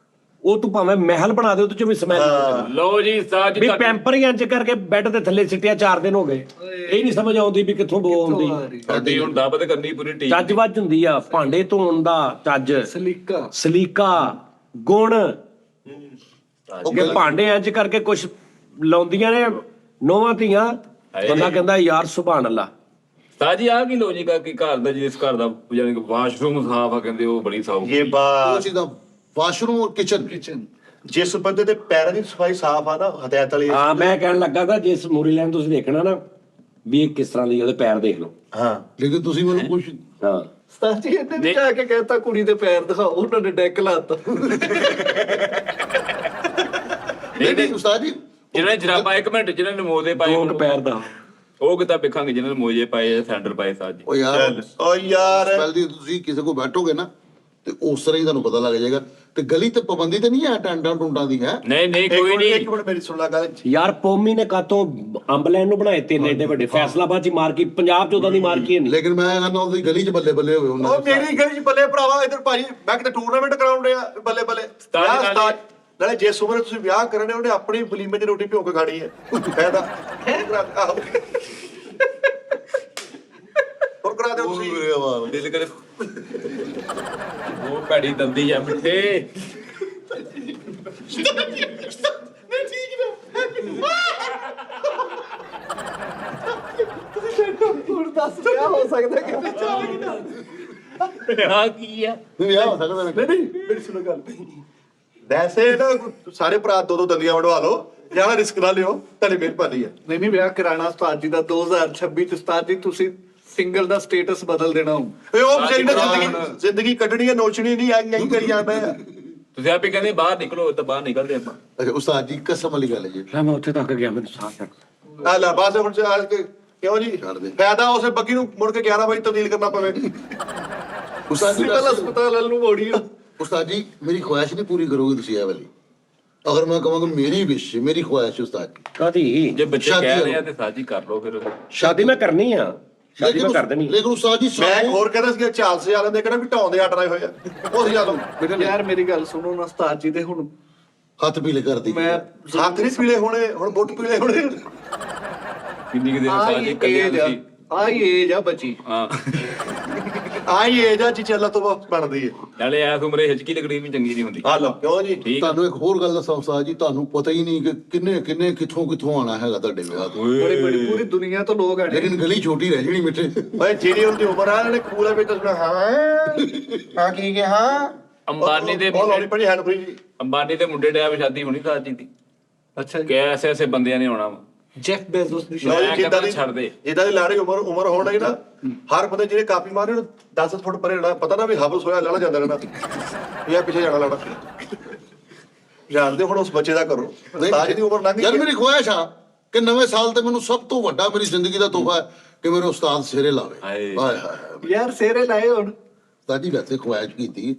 ਉਹ ਤੂੰ ਭਾਵੇਂ ਮਹਿਲ ਬਣਾ ਦੇ ਉਹਦੇ ਚੋਂ ਵੀ ਸਮੈਲ। ਲਓ ਜੀ ਤਾਜ ਜੀ ਵੀ ਪੈਂਪਰ ਹੀ ਇੰਚ ਕਰਕੇ ਬੈੱਡ ਦੇ ਥੱਲੇ ਸਿੱਟਿਆ 4 ਦਿਨ ਹੋ ਗਏ ਇਹ ਨਹੀਂ ਸਮਝ ਆਉਂਦੀ ਵੀ ਕਿੱਥੋਂ ਬੋ ਆਉਂਦੀ। ਤੁਹਾਡੀ ਹੁਣ ਦਾਬਤ ਕਰਨੀ ਪੂਰੀ ਟੀਮ ਚੱਜਵਾਜ ਹੁੰਦੀ ਆ ਭਾਂਡੇ ਧੋਣ ਦਾ ਚੱਜ ਸਲੀਕਾ ਸਲੀਕਾ ਗੁਣ ਕਿ ਭਾਂਡੇ ਇੰਚ ਕਰਕੇ ਕੁਝ ਲਾਉਂਦੀਆਂ ਨੇ ਨੋਵਾਂ ਧੀਆਂ ਬੰਦਾ ਕਹਿੰਦਾ ਯਾਰ ਸੁਭਾਨ ਅੱਲਾ। ਤਾਜ ਜੀ ਆ ਕੀ ਲੋਜਿਕ ਆ ਕਿ ਘਰ ਦਾ ਜਿਸ ਘਰ ਦਾ ਯਾਨੀ ਕਿ ਵਾਸ਼ਰੂਮ ਸਾਫ ਆ ਕਹਿੰਦੇ ਉਹ ਬੜੀ ਸਾਫ ਇਹ ਉਹ ਬਾਤ ਚੀਜ਼ਾਂ ਵਾਸ਼ਰੂਮ ਔਰ ਕਿਚਨ ਜਿਸ ਬੰਦੇ ਦੇ ਪੈਰਾਂ ਦੀ ਸਫਾਈ ਸਾਫ਼ ਆ ਨਾ ਹਦਾਇਤ ਵਾਲੀ ਹਾਂ ਮੈਂ ਕਹਿਣ ਲੱਗਾ ਤਾਂ ਜਿਸ ਮੂਰੀ ਲੈਣ ਤੁਸੀਂ ਦੇਖਣਾ ਨਾ ਵੀ ਇਹ ਕਿਸ ਤਰ੍ਹਾਂ ਦੀ ਉਹਦੇ ਪੈਰ ਦੇਖ ਲਓ। ਹਾਂ ਲੇਕਿਨ ਤੁਸੀਂ ਮੈਨੂੰ ਕੁਝ ਹਾਂ ਉਸਤਾਦ ਜੀ ਇਹਨੇ ਵੀ ਜਾ ਕੇ ਕਹਿਤਾ ਕੁੜੀ ਦੇ ਪੈਰ ਦਿਖਾਓ ਉਹਨਾਂ ਨੇ ਡੈਕ ਲਾਤਾ। ਨਹੀਂ ਉਸਤਾਦ ਜੀ ਜਿਹਨਾਂ ਨੇ ਜਰਾਬਾ ਇੱਕ ਮਿੰਟ ਜਿਹਨਾਂ ਨੇ ਮੋਜ਼ੇ ਪਾਏ ਦੋਕ ਪੈਰ ਦਾ ਉਹ ਕਿਤਾਬ ਵੇਖਾਂਗੇ ਜਿਹਨਾਂ ਨੇ ਮੋਜ਼ੇ ਪਾਏ ਸੈਂਡਲ ਪਾਏ ਤਾਜ ਜੀ ਉਹ ਯਾਰ ਓ ਯਾਰ ਪਹਿਲ ਦੀ ਤੁਸੀਂ ਕਿਸੇ ਕੋਲ ਬੈਠੋਗੇ ਨਾ ਤੇ ਉਸ ਤਰ੍ਹਾਂ ਹੀ ਤੁਹਾਨੂੰ ਪਤਾ ਲੱਗ ਜਾਏਗਾ ਤੇ ਗਲੀ ਤੇ ਪਾਬੰਦੀ ਤੇ ਨਹੀਂ ਹੈ ਟੈਂਟਾਂ ਟੁੰਟਾਂ ਦੀ ਹੈ। ਨਹੀਂ ਕੋਈ ਨਹੀਂ ਇੱਕ ਮਿੰਟ ਮੇਰੀ ਸੁਣ ਲੈ ਗੱਲ ਯਾਰ ਪੌਮੀ ਨੇ ਕਾਤੋਂ ਅੰਬਲੈਂਡ ਨੂੰ ਬਣਾਏ 3 ਏਡੇ ਵੱਡੇ ਫੈਸਲਾਬਾਦ ਚ ਮਾਰਕੀ ਪੰਜਾਬ ਚ ਉਹਦਾ ਦੀ ਮਾਰਕੀ ਨਹੀਂ। ਲੇਕਿਨ ਮੈਂ ਕਹਿੰਦਾ ਉਹਦੀ ਗਲੀ 'ਚ ਬੱਲੇ ਬੱਲੇ ਹੋਵੇ ਉਹਨਾਂ ਉਹ ਮੇਰੀ ਗਲੀ ਚ ਬੱਲੇ ਭਰਾਵਾ ਇਧਰ ਭਾਜੀ ਮੈਂ ਕਿਤੇ ਟੂਰਨਾਮੈਂਟ ਕਰਾਉਣ ਡਿਆ ਬੱਲੇ ਬੱਲੇ ਵਿਆਹ ਉਸਤਾਦ ਨਾਲੇ ਜਿਸ ਉਮਰੇ ਤੁਸੀਂ ਵਿਆਹ ਕਰਨੇ ਉਹਨੇ ਆਪਣੀ ਬਲੀਮੇ 'ਚ ਰੋਟੀ ਭਿਓ ਕੇ ਖਾਣੀ ਹੈ ਫਾਇਦਾ ਹੋਰ ਕਰਾ ਦਿਓ ਤੁਸੀਂ ਦਿਲ ਕਰੇ ਉਹ ਭੈੜੀ ਦੰਦੀ ਆ ਮਿੱਠੇ ਹੁਣ ਦੱਸ ਵਿਆਹ ਹੋ ਸਕਦਾ ਕਿ ਨਹੀਂ ਚਾਹੀਦਾ। ਆ ਕੀ ਆ ਵਿਆਹ ਹੋ ਸਕਦਾ ਨਾ ਨਹੀਂ ਮੇਰੀ ਸੁਣੋ ਗੱਲ ਵੈਸੇ ਨਾ ਸਾਰੇ ਭਰਾ ਦੋ ਦੰਦੀਆਂ ਵਡਵਾ ਲਓ ਜਿਆਦਾ ਰਿਸਕ ਨਾ ਲਿਓ ਤੁਹਾਡੀ ਮਿਹਰਬਾਨੀ ਹੈ ਨਹੀਂ ਵਿਆਹ ਕਰਾਣਾ ਉਸਤਾਦ ਜੀ ਦਾ 2026 ਚ ਉਸਤਾਦ ਜੀ ਤੁਸੀਂ ਸਿੰਗਲ ਦਾ ਸਟੇਟਸ ਬਦਲ ਦੇਣਾ ਹੁਣ। ਓਏ ਉਹ ਵਿਚਾਰੀ ਨੇ ਜ਼ਿੰਦਗੀ ਕੱਢਣੀ ਹੈ, ਨੋਚਣੀ ਨਹੀਂ ਆਈ ਨਹੀਂ ਕਰੀ ਜਾਂਦਾ ਆ। ਤੁਸੀਂ ਆਪੇ ਕਹਿੰਦੇ ਬਾਹਰ ਨਿਕਲੋ ਤਾਂ ਬਾਹਰ ਨਿਕਲਦੇ ਆਪਾਂ। ਅੱਛਾ ਉਸਤਾਦ ਜੀ ਕਸਮ ਵਾਲੀ ਗੱਲ ਹੈ ਜੀ। ਮੈਂ ਉੱਥੇ ਤੱਕ ਗਿਆ ਮੈਨੂੰ ਸਾਹ ਚੱਕ ਆ ਲੈ ਬਸ ਹੁਣ ਆ ਕੇ ਕਿਉਂ ਜੀ ਛੱਡ ਦੇ। ਫਾਇਦਾ ਉਸੇ ਬੱਗੀ ਨੂੰ ਮੁੜ ਕੇ 11 ਵਜੇ ਤਬਦੀਲ ਕਰਨਾ ਪਵੇ। ਉਸਤਾਦ ਜੀ ਸਿਵਲ ਹਸਪਤਾਲ ਵੱਲ ਨੂੰ ਮੋੜੀ ਆ। ਉਸਤਾਦ ਜੀ ਮੇਰੀ ਖੁਆਇਸ਼ ਨਹੀਂ ਪੂਰੀ ਕਰੋਗੇ ਤੁਸੀਂ ਇਹ ਵਾਲੀ। ਅਗਰ ਮੈਂ ਕਹਾਂਗਾ ਮੇਰੀ ਵਿਸ਼ ਮੇਰੀ ਖੁਆਇਸ਼ ਉਸਤਾਦ ਜੀ ਕਾਦੀ ਜੇ ਬੱਚੇ ਸ਼ਾਦੀ ਕਹਿ ਰਹੇ ਆ ਕਰੋ। ਤੇ ਸਾਜੀ ਕਰ ਲਓ ਫਿਰ। ਸ਼ਾਦੀ ਮੈਂ ਕਰਨੀ ਆ, ਸ਼ਾਦੀ ਮੈਂ ਕਰ ਦੇਣੀ। ਲੇਕਿਨ ਉਸਤਾਦ ਜੀ ਮੈਂ ਸਾਨੂੰ ਹੋਰ ਕਹਿੰਦਾ ਸੀ ਚਾਲਸੇ ਵਾਲਿਆਂ ਦੇ ਕਿਹੜਾ ਵੀ ਢਾਉਂ ਦੇ ਆਟਰਾਏ ਹੋਏ ਆ ਉਸ ਯਾਦੋਂ ਯਾਰ ਮੇਰੀ ਗੱਲ ਸੁਣੋ ਨਾ ਉਸਤਾਦ ਜੀ ਦੇ ਹੁਣ ਹੱਥ ਪੀਲੇ ਕਰਦੀ ਮੈਂ ਹੱਥ ਨਹੀਂ ਪੀਲੇ ਹੋਣੇ ਹੁਣ ਬੁੱਟ ਪੀਲੇ ਹੋਣੇ। ਕਿੰਨੀ ਕਿ ਦੇਰ ਸਾਜੀ ਕੱਲੇ ਤੁਸੀਂ। ਆਈ ਏਜ ਆ ਬੱਚੀ। ਹਾਂ ਆਈ ਏਜ ਆ ਚੀਚਲਾ ਤੋਂ ਬਣਦੀ ਹੈ। ਨਾਲੇ ਐਸ ਉਮਰੇ ਹਿਚਕੀ ਲੱਗਣੀ ਵੀ ਚੰਗੀ ਨਹੀਂ ਹੁੰਦੀ। ਆ ਲਓ ਕਿਉਂ ਜੀ ਠੀਕ ਆ। ਤੁਹਾਨੂੰ ਇੱਕ ਹੋਰ ਗੱਲ ਦੱਸਾਂ ਉਸਤਾਦ ਜੀ, ਤੁਹਾਨੂੰ ਪਤਾ ਹੀ ਨਹੀਂ ਕਿ ਕਿੰਨੇ ਕਿੰਨੇ ਕਿੱਥੋਂ ਆਣਾ ਹੈਗਾ ਤੁਹਾਡੇ ਵਿਆਹ ਤੋਂ। ਬੜੀ ਬੜੀ ਪੂਰੀ ਦੁਨੀਆ ਤੋਂ ਲੋਕ ਆਣੇ। ਲੇਕਿਨ ਗਲੀ ਛੋਟੀ ਰਹਿ ਜਣੀ ਮਿੱਠੇ। ਓਏ ਜਿਹੜੀ ਉਹਦੀ ਉਮਰ ਆ ਇਹਨੇ ਕੂਲੇ ਵਿੱਚ ਦੱਸਣਾ ਹਾਂ ਕੀ ਕਿਹਾ ਅੰਬਾਨੀ ਦੇ ਬਹੁਤ ਲਾਉਣੀ ਪੜੀ ਹੈਂਡ ਫ੍ਰੀ ਜੀ। ਅੰਬਾਨੀ ਦੇ ਮੁੰਡੇ ਡਿਆ ਵੀ ਸ਼ਾਦੀ ਹੋਣੀ ਸਾਜੀ ਦੀ। ਅੱਛਾ ਕਿ ਐਸੇ ਐਸੇ ਬੰਦਿਆਂ ਨੇ ਆਉਣਾ ਵਾ। ਜੈਫ ਬੇਜ਼ੋਸ ਦੀ ਲਓ ਜੀ, ਮੈਂ ਜਿੱਦਾਂ ਕਹਿੰਦਾ ਦੀ ਛੱਡ ਦੇ। ਜਿੱਦਾਂ ਦੀ ਲਾੜੀ ਉਮਰ ਹੋਣ ਡਈ ਨਾ ਹਰ ਬੰਦੇ ਜਿਹੜੇ ਕਾਪੀ ਮਾਰੇ ਉਹਨੂੰ 10 ਫੁੱਟ ਪਰੇ ਰਹਿਣਾ ਪਤਾ ਨਾ ਵੀ ਹਬਲ ਸੋਇਆ ਲੜਾ ਜਾਂਦਾ ਰਹਿਣਾ ਇਹ ਪਿੱਛੇ ਜਾਣਾ ਲੜਾ ਜਾਣਦੇ ਹੁਣ ਉਸ ਬੱਚੇ ਦਾ ਕਰੋ ਤਾਜ ਦੀ ਉਮਰ ਲੰਘ ਯਾਰ ਗਈ ਮੇਰੀ ਖੁਆਇਸ਼ ਆ ਕਿ ਨਵੇਂ ਸਾਲ ਤੇ ਮੈਨੂੰ ਸਭ ਤੋਂ ਵੱਡਾ ਮੇਰੀ ਜ਼ਿੰਦਗੀ ਦਾ ਤੋਹਫਾ ਹੈ ਕਿ ਮੇਰੇ ਉਸਤਾਦ ਸਿਰੇ ਲਾਵੇ। ਹਾਏ। ਹਾਏ ਹਾਏ। ਯਾਰ ਸੇਰੇ ਲਾਏ ਹੁਣ। ਉਸਤਾਦ ਜੀ ਵੈਸੇ ਖੁਆਇਸ਼ ਕੀਤੀ,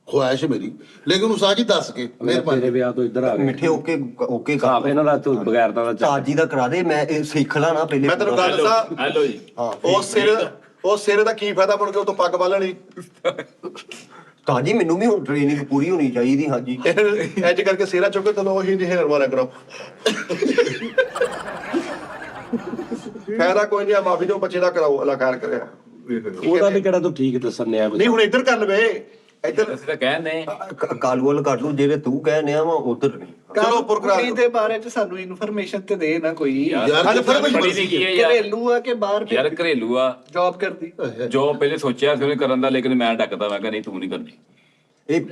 ਖੁਆਇਸ਼ ਮੇਰੀ, ਲੇਕਿਨ ਉਸਤਾਦ ਜੀ ਦੱਸ ਕੇ ਤੇਰੇ ਮਿਹਰਬਾਨੀ। ਵਿਆਹ ਤੋਂ ਇੱਧਰ ਆ ਗਏ ਮਿੱਠੇ ਓਕੇ ਸਾਫ ਇਹਨਾਂ ਦਾ ਤੂੰ ਬਗੈਰ ਦਾ ਤਾਜ ਜੀ ਦਾ ਕਰਾ ਦੇ, ਮੈਂ ਇਹ ਸਿੱਖ ਲਾ ਨਾ ਪਹਿਲੇ। ਮੈਂ ਤੈਨੂੰ ਗੱਲ ਦੱਸਾਂ ਹੈਲੋ ਜੀ। ਉਸ ਸਿਰੇ ਦਾ ਕੀ ਫਾਇਦਾ ਮੁੜ ਕੇ ਉਹ ਤੋਂ ਪੱਗ ਬੰਨਣੀ ਤਾਜ ਜੀ ਮੈਨੂੰ ਵੀ ਹੁਣ ਟ੍ਰੇਨਿੰਗ ਪੂਰੀ ਹੋਣੀ ਚਾਹੀਦੀ। ਹਾਂਜੀ ਇੰਜ ਕਰਕੇ ਸਿਰਾ ਚੁੱਕ ਕੇ ਤੈਨੂੰ ਉਹੀ ਜਿਹੇ ਹੇਰ ਮਾਰਿਆ ਕਰੋ। ਫਾਇਦਾ ਕੋਈ ਨਹੀਂ ਮਾਫੀ ਦਿਓ ਬੱਚੇ ਦਾ ਕਰਾਓ ਅਲਾਕਾਰ ਕਰਿਆ ਉਹਦਾ ਵੀ ਕਿਹੜਾ ਤੂੰ ਠੀਕ ਦੱਸਣ ਨਿਆ ਨਹੀਂ ਹੁਣ ਇੱਧਰ ਕਰ ਲਵੇ ਇੱਧਰ ਅਸੀਂ ਤਾਂ ਕਹਿੰਦੇ ਕਾਲੂਵਲ ਕਰ ਲੂ ਜਿਹੜੇ ਤੂੰ ਕਹਿ ਆ ਵਾ ਉਧਰ ਨਹੀਂ। ਚਲੋ ਪੁਰ ਕਰਾ ਕੁੜੀ ਦੇ ਬਾਰੇ ਚ ਸਾਨੂੰ ਇਨਫੋਰਮੇਸ਼ਨ ਤੇ ਦੇ ਨਾ ਕੋਈ। ਯਾਰ ਅੱਜ ਫਿਰ ਜਿੱਦਾਂ ਬੜੀ ਨਹੀਂ ਕੀ ਹੈ ਯਾਰ। ਘਰੇਲੂ ਆ ਕਿ ਬਾਹਰ ਯਾਰ ਘਰੇਲੂ ਆ ਜੌਬ ਕਰਦੀ। ਜੋ ਪਹਿਲੇ ਸੋਚਿਆ ਸੀ ਉਹਨੇ ਕਰਨ ਦਾ, ਲੇਕਿਨ ਮੈਂ ਡੱਕਦਾ ਮੈਂ ਕਿਹਾ ਨਹੀਂ ਤੂੰ ਨਹੀਂ ਕਰਨੀ।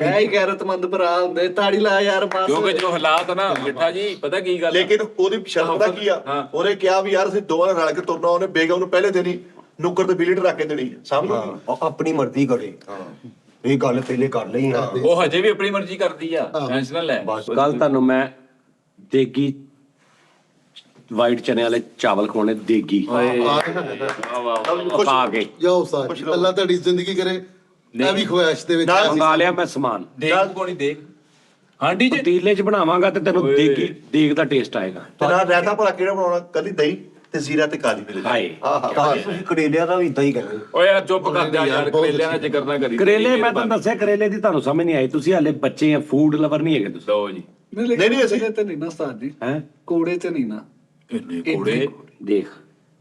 ਐ ਹੀ ਗੈਰਤਮੰਦ ਭਰਾ ਹੁੰਦੇ। ਤਾੜੀ ਲਾ ਯਾਰ ਬਸ। ਕਿਉਂਕਿ ਜੋ ਹਾਲਾਤ ਨਾ ਮਿੱਠਾ ਜੀ ਪਤਾ ਕੀ ਗੱਲ ਆ? ਲੇਕਿਨ ਉਹਦੀ ਸ਼ਰਮ ਦਾ ਕੀ ਆ ਹਾਂ। ਉਹਨੇ ਕਿਹਾ ਵੀ ਯਾਰ ਅਸੀਂ ਦੋਵਾਂ ਨੇ ਰਲ ਕੇ ਤੁਰਨਾ। ਉਹਨੇ ਬੇਗਮ ਨੂੰ ਪਹਿਲੇ ਦਿਨ ਹੀ ਨੁੱਕਰ ਤੇ ਬਿਲੀਟ ਰੱਖ ਕੇ ਦੇਣੀ ਸਮਝ ਲਓ ਆਪਣੀ ਮਰਜ਼ੀ ਕਰੇ। ਇਹ ਗੱਲ ਪਹਿਲੇ ਕਰ ਲਈ ਆ। ਉਹ ਹਜੇ ਵੀ ਆਪਣੀ ਮਰਜ਼ੀ ਕਰਦੀ ਆ, ਟੈਨਸ਼ਨ ਨਾ ਲੈ। ਕੱਲ ਤੁਹਾਨੂੰ ਮੈਂ ਦੇਗੀ ਵਾਈਟ ਚਨੇ ਵਾਲੇ ਚਾਵਲ ਖਵਾਉਣੇ ਦੇਗੀ ਪਕਾ ਕੇ ਜਾਓ ਉਸਤਾਦ ਜੀ, ਅੱਲਾ ਤੁਹਾਡੀ ਜ਼ਿੰਦਗੀ ਕਰੇ। ਮੈਂ ਵੀ ਖੁਆਇਸ਼ ਦੇ ਵਿੱਚ ਨਾਲ ਮੰਗਾ ਲਿਆ ਮੈਂ ਸਮਾਨ। ਦੇਖ ਕੋਣੀ ਦੇਖ ਹਾਂਡੀ ਚ ਪਤੀਲੇ 'ਚ ਬਣਾਵਾਂਗਾ ਤੇ ਤੈਨੂੰ ਦੇਗ ਦਾ ਟੇਸਟ ਆਏਗਾ। ਤੇ ਨਾਲ ਰਹਿਤਾ ਭਲਾ ਕਿਹੜਾ ਬਣਾਉਣਾ ਕੱਲੀ ਦਹੀਂ ਤੇ ਜ਼ੀਰਾ ਤੇ ਕਾਲੀ ਮਿਰਚ ਹਾਏ ਤਾਜ ਜੀ ਤੁਸੀਂ ਕਰੇਲਿਆਂ ਦਾ ਵੀ ਇਦਾਂ ਹੀ ਕਰਦੇ। ਓਏ ਯਾਰ ਚੁੱਪ ਕਰ ਜਾ ਯਾਰ, ਕਰੇਲਿਆਂ ਦਾ ਜ਼ਿਕਰ ਨਾ ਕਰੀ। ਕਰੇਲੇ ਮੈਂ ਤੁਹਾਨੂੰ ਦੱਸਿਆ ਕਰੇਲੇ ਦੀ ਤੁਹਾਨੂੰ ਸਮਝ ਨਹੀਂ ਆਈ। ਤੁਸੀਂ ਹਾਲੇ ਬੱਚੇ ਆ, ਫੂਡ ਲਵਰ ਨਹੀਂ ਹੈਗੇ ਤੁਸੀਂ। ਲਓ ਜੀ। ਨਹੀਂ, ਅਸੀਂ- ਤੇ ਨਹੀਂ ਨਾ ਉਸਤਾਦ ਜੀ। ਹੈ ਕੋੜੇ ਤੇ ਨਹੀਂ ਨਾ। ਇੰਨੇ ਕੋੜੇ ਦੇਖ,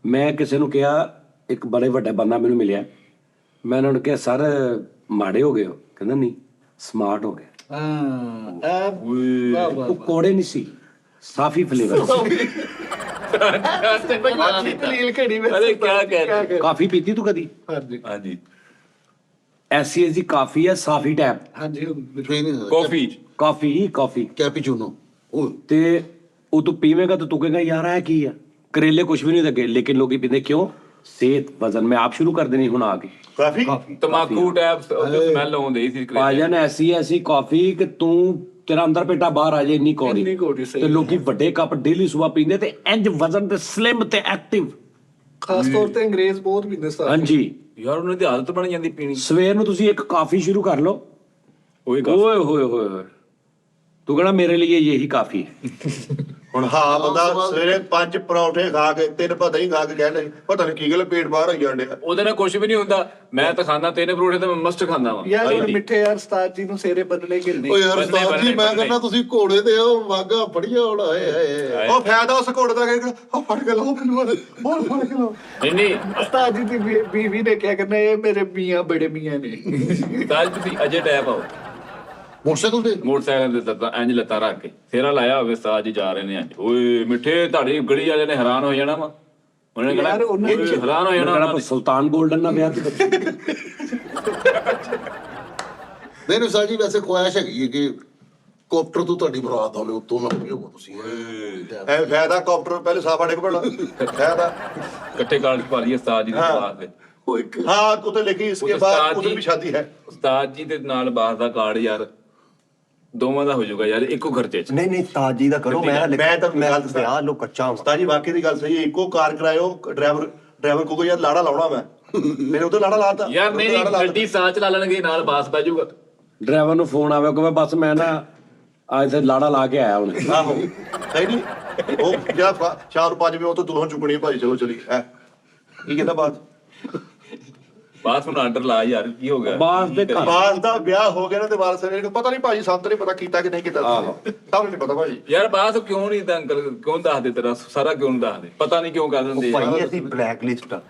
ਮੈਂ ਕਿਸੇ ਨੂੰ ਕਿਹਾ, ਇੱਕ ਬੜੇ ਵੱਡਾ ਬੰਦਾ ਮੈਨੂੰ ਮਿਲਿਆ, ਮੈਂ ਉਹਨਾਂ ਨੂੰ ਕਿਹਾ ਸਰ ਮਾੜੇ ਹੋ ਗਏ ਹੋ? ਕਹਿੰਦਾ ਨਹੀਂ ਸਮਾਰਟ ਹੋ ਗਏ। ਹਾਂ ਵਾਹ ਵਾਹ। ਉਹ ਕੋੜੇ ਨਹੀਂ ਸੀ, ਸਾਫੀ ਫਲੇਵਰ ਸੀ। ਦਲੀਲ ਘੜੀ ਵਿੱਚ। ਅਰੇ ਕਿਆ ਕਹਿ ਰਹੇ? ਕਾਫੀ ਪੀਤੀ ਤੂੰ ਕਦੀ? ਹਾਂਜੀ ਹਾਂਜੀ ਐਸੀ ਐਸੀ ਕਾਫੀ ਹੈ, ਸਾਫੀ ਟੈਪ ਹਾਂਜੀ ਕਾਫੀ ਕਾਫੀ ਕੈਪੀਚੂਨੋ ਉਹ ਤੇ ਉਹ ਤੂੰ ਪੀਵੇਂਗਾ ਤਾਂ ਤੂੰ ਕਹੇਗਾ ਯਾਰ ਇਹ ਕੀ ਆ। ਕਰੇਲੇ ਕੁਝ ਵੀ ਨਹੀਂ ਲੱਗੇ, ਲੇਕਿਨ ਲੋਕੀ ਪੀਂਦੇ ਕਿਉਂ? ਸਿਹਤ ਵਜ਼ਨ। ਮੈਂ ਆਪ ਸ਼ੁਰੂ ਕਰ ਦੇਣੀ ਹੁਣ ਆ ਕੇ। ਕਾਫੀ ਤਮਾਕੂ ਟੈਪ ਉਹਦੀ ਸਮੈਲ ਆਉਂਦੀ ਸੀ ਕਰੇਲੇ। ਭਾਜਨ ਐਸੀ ਐਸੀ ਕਾਫੀ ਕਿ ਤੂੰ ਤੇਰਾ ਅੰਦਰ ਪੇਟਾ ਬਾਹਰ ਆ ਜਾਏ, ਇੰਨੀ ਇੰਨੀ ਕੌੜੀ। ਕੌੜੀ, ਸਹੀ ਤੇ ਲੋਕੀ ਵੱਡੇ ਕੱਪ ਡੇਲੀ ਸਵੇਰ ਪੀਂਦੇ ਤੇ ਇੰਜ ਵਜ਼ਨ ਤੇ ਸਲਿਮ ਤੇ ਐਕਟਿਵ। ਖਾਸ ਤੌਰ ਤੇ ਅੰਗਰੇਜ਼ ਬਹੁਤ ਪੀਂਦੇ ਉਸਤਾਦ। ਹਾਂਜੀ, ਯਾਰ ਉਹਨਾਂ ਦੀ ਆਦਤ ਬਣ ਜਾਂਦੀ ਪੀਣੀ। ਸਵੇਰ ਨੂੰ ਤੁਸੀਂ ਇੱਕ ਕਾਫੀ ਸ਼ੁਰੂ ਕਰ ਲਓ। ਉਹੀ ਓਏ ਹੋਏ ਹੋਏ ਹੋਏ, ਤੂੰ ਕਹਣਾ ਮੇਰੇ ਲਈ ਯਹੀ ਕਾਫੀ ਹੈ। ਹੁਣ ਹਾਂ ਬੰਦਾ ਸਵੇਰੇ 5 ਪਰੌਂਠੇ ਖਾ ਕੇ 3 ਪਤਾ ਹੀ ਖਾ ਕੇ ਕਹਿ ਲਈ ਪਤਾ ਨਹੀਂ ਕੀ ਗੱਲ ਪੇਟ ਬਾਹਰ ਆਈ ਜਾਂਦੇ ਆ। ਉਹਦੇ ਨਾਲ ਕੁਝ ਵੀ ਨਹੀਂ ਹੁੰਦਾ। ਮੈਂ ਤਾਂ ਖਾਣਾ 3 ਪਰੋਠੇ ਤੇ ਮੈਂ ਮਸਟ ਖਾਂਦਾ ਵਾਂ। ਯਾਰ ਹੁਣ ਮਿੱਠੇ ਯਾਰ ਉਸਤਾਦ ਜੀ ਨੂੰ ਸੇਰੇ ਬੰਨਣੇ ਗਿਲਨੇ। ਓ ਯਾਰ ਬੰਨੇ, ਉਸਤਾਦ ਜੀ ਬੰਨੇ, ਮੈਂ ਬੰਨੇ। ਕਹਿੰਦਾ ਤੁਸੀਂ ਘੋੜੇ ਤੇ ਹੋ ਵਾਗਾ ਫੜੀਆਂ ਹੁਣ। ਹਾਏ ਹਾਏ ਉਹ ਫਾਇਦਾ ਉਸ ਘੋੜੇ ਦਾ ਕਿ ਉਹ ਫੜ ਕੇ ਲਓ ਮੈਨੂੰ ਉਹ ਫੜ ਕੇ ਲਓ। ਨਹੀਂ ਉਸਤਾਦ ਜੀ ਦੀ ਬੀਵੀ ਨੇ ਕਿਹਾ ਕਰਨਾ ਇਹ ਮੇਰੇ ਮੀਆਂ ਬੜੇ ਮੀਆਂ ਨੇ। ਤਾਂ ਤੁਸੀਂ ਅਜੇ ਟੈਪ ਆਓ ਮੋਟਰਸਾਈਕਲ ਤੇ ਮੋਟਰਸਾਈਕਲ ਦੇ ਲੱਤਾਂ ਇੰਜ ਲੱਤਾਂ ਰੱਖ ਕੇ ਫੇਰਾ ਲਾਇਆ ਹੋਵੇ ਸਾਜ ਜੀ ਜਾ ਰਹੇ ਨੇ ਅੱਜ। ਓਏ ਮਿੱਠੇ ਤੁਹਾਡੀ ਗਲੀ ਵਾਲੇ ਨੇ ਹੈਰਾਨ ਹੋ ਜਾਣਾ ਵਾ। ਉਹਨੇ ਯਾਰ, ਕਹਿਣਾ ਉਹਨਾਂ ਓਏ, ਹੈਰਾਨ ਹੋ ਜਾਣਾ ਕਹਣਾ ਉਹਨਾਂ ਨੇ। ਸੁਲਤਾਨ ਗੋਲਡਨ ਨਾਲ ਵਿਆਹ ਤੇ ਨਹੀਂ ਉਸਤਾਦ ਜੀ ਵੈਸੇ ਖੁਆਇਸ਼ ਹੈਗੀ ਹੈ ਕਿ ਕਾਪਟਰ ਤੋਂ ਤੁਹਾਡੀ ਬਰਾਤ ਆਵੇ ਉੱਤੋਂ ਨਾ ਹੋਵੇ ਤੁਸੀਂ ਐ ਫਾਇਦਾ ਕਾਪਟਰ ਪਹਿਲੇ ਸਾਫ ਆੜੇ ਕੋ ਬਣਾ ਫਾਇਦਾ ਇਕੱਠੇ ਕਾਲ ਚ ਪਾ ਲਈ ਉਸਤਾਦ ਜੀ ਦੀ ਬਾਤ ਤੇ हाँ उसे लिखी इसके उस्ताद बाद जी- उधर भी शादी है ਉਸਤਾਦ ਜੀ ਦੇ ਨਾਲ ਬਾਹਰ ਦਾ ਕਾਰਡ ਯਾਰ ਦੋਵਾਂ ਦਾ ਹੋ ਜਾਊਗਾ ਯਾਰ ਇੱਕੋ ਖਰਚੇ ਚ ਨਹੀਂ ਨਹੀਂ ਤਾਜੀ ਦਾ ਕਰੋ ਮੈਂ ਮੈਂ ਤਾਂ ਗੱਲ ਦੱਸਾਂ। ਵਿਆਹ ਲੋ ਕੱਚਾ ਵਾਂ। उस्ताद जी वाकई दी गल सही है इको कार करायो ड्राइवर को यार लाड़ा लाउणा मैं मेरे उधर लाड़ा लाता ਯਾਰ ਨਹੀਂ उधर लाड़ा लाता। ਗੱਡੀ ਸਾਹ ਚਲਾ ਲੈਣਗੇ ਨਾਲ ਬਾਸ ਪੈ ਜਾਊਗਾ ਡਰਾਈਵਰ ਨੂੰ ਫੋਨ ਆਵੇ ਕਿ ਬਸ ਮੈਂ ਨਾ ਅੱਜ ਤੇ ਲਾੜਾ ਲਾ ਕੇ ਆਇਆ ਹੁਣ ਆਹੋ ਸਹੀ ਨਹੀਂ ਉਹ ਜਿਹੜਾ 4-5 ਵਜੇ ਉਹ ਤੋਂ ਦੁਲਹਨ ਚੁੱਕਣੀ ਹੈ ਭਾਈ ਚਲੋ ਚਲੀ ਹੈ ਕੀ ਕਹਿੰਦਾ ਬਾਤ ਬਾਸ ਹੁਣ ਆਰਡਰ ਲਾ ਯਾਰ ਕੀ ਹੋ ਗਿਆ ਬਾਸ ਦੇ ਘਰ ਬਾਸ ਦਾ ਵਿਆਹ ਹੋ ਗਿਆ ਨਾ ਤੇ ਵਾਰਸ ਨੇ ਪਤਾ ਨਹੀਂ ਭਾਜੀ ਸਾਨੂੰ ਤਾਂ ਨਹੀਂ ਪਤਾ ਕੀਤਾ ਕਿ ਨਹੀਂ ਕੀਤਾ ਸਾਨੂੰ ਨਹੀਂ ਪਤਾ ਭਾਜੀ ਯਾਰ ਬਾਸ ਕਿਉਂ ਨਹੀਂ ਤਾਂ ਅੰਕਲ ਕਿਉਂ ਦੱਸ ਦੇ ਤੇਰਾ ਸਾਰਾ ਕਿਉਂ ਨੀ ਦੱਸਦੇ ਪਤਾ ਨਹੀਂ ਕਿਉਂ ਕਰ ਦਿੰਦੇ ਯਾਰ। ਭਾਈ ਅਸੀਂ ਬਲੈਕ ਲਿਸਟ ਆ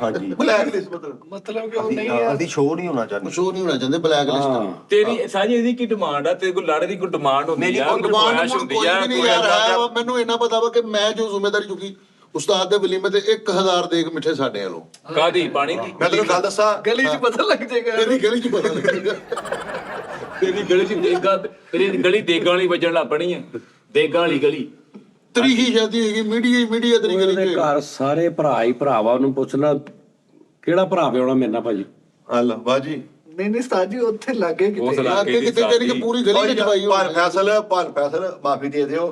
ਹਾਂਜੀ ਬਲੈਕ ਲਿਸਟ ਮਤਲਬ ਮਤਲਬ ਕਿ ਉਹ ਨਹੀਂ ਆ ਅਸੀਂ ਸ਼ੋਅ ਨਹੀਂ ਹੋਣਾ ਚਾਹੁੰਦੇ ਸ਼ੋਅ ਨਹੀਂ ਹੋਣਾ ਚਾਹੁੰਦੇ ਬਲੈਕ ਲਿਸਟ ਤੇਰੀ ਸਾਜੀ ਇਹਦੀ ਕੀ ਡਿਮਾਂਡ ਆ ਤੇਰੇ ਕੋਲ ਲਾੜੇ ਦੀ ਕੋਈ ਡਿਮਾਂਡ ਹੁੰਦੀ ਆ ਕੋਈ ਡਿਮਾਂਡ ਖੁਆਇਸ਼ ਕੋਈ ਹੁੰਦੀ ਆ ਵੀ ਨਹੀਂ ਕੋਈ ਯਾਰ ਏਦਾਂ ਹੈ ਦਾ- ਮੈਨੂੰ ਇੰਨਾ ਪਤਾ ਵਾ ਕਿ ਮੈਂ ਜੋ ਜ਼ਿੰਮੇਵਾਰੀ ਚੁੱਕੀ ਉਸਤਾਦ ਦੇ ਵਲੀਮੇ ਤੇ 1000 ਦੇਗ ਮਿੱਠੇ ਸਾਡੇ ਵੱਲੋਂ ਕਾਹਦੀ ਪਾਣੀ ਦੀ ਮੈਂ ਤੈਨੂੰ ਗੱਲ ਦੱਸਾਂ ਗਲੀ 'ਚ ਪਤਾ ਲੱਗ ਜਾਏਗਾ ਤੇਰੀ ਗਲੀ 'ਚ ਪਤਾ ਲੱਗੇਗਾ ਤੇਰੀ ਗਲੀ ਚ ਦੇਗਾ ਤੇਰੀ ਗਲੀ ਦੇਗਾਂ ਵਾਲੀ ਵੱਜਣ ਲੱਗ ਪਣੀ ਆ ਦੇਗਾਂ ਵਾਲੀ ਗਲੀ ਤੇਰੀ ਹੀ ਸ਼ਾਦੀ ਹੈਗੀ ਮੀਡੀਆ ਤੇਰੀ ਗਲੀ ਉਹਦੇ 'ਚ ਘਰ ਸਾਰੇ ਭਰਾ ਹੀ ਭਰਾਵਾ ਉਹਨੂੰ ਪੁੱਛਣਾ ਕਿਹੜਾ ਭਰਾ ਪਿਆਉਣਾ ਮੇਰੇ ਨਾਲ ਭਾਜੀ ਅੱਲਾ ਬਾਜੀ ਨਹੀਂ ਨਹੀਂ ਉਸਤਾਦ ਜੀ ਉੱਥੇ ਲੱਗੇ ਉਸ ਕਿਤੇ ਇਲਾਕੇ ਅੱਗੇ ਦੀ ਕਿਤੇ ਤੇਰੀ ਕਿ ਪੂਰੀ ਗਲੀ 'ਚ ਜਵਾਈ ਹੋ ਪਰ ਫੈਸਲ ਮਾਫੀ ਦੇ ਦਿਓ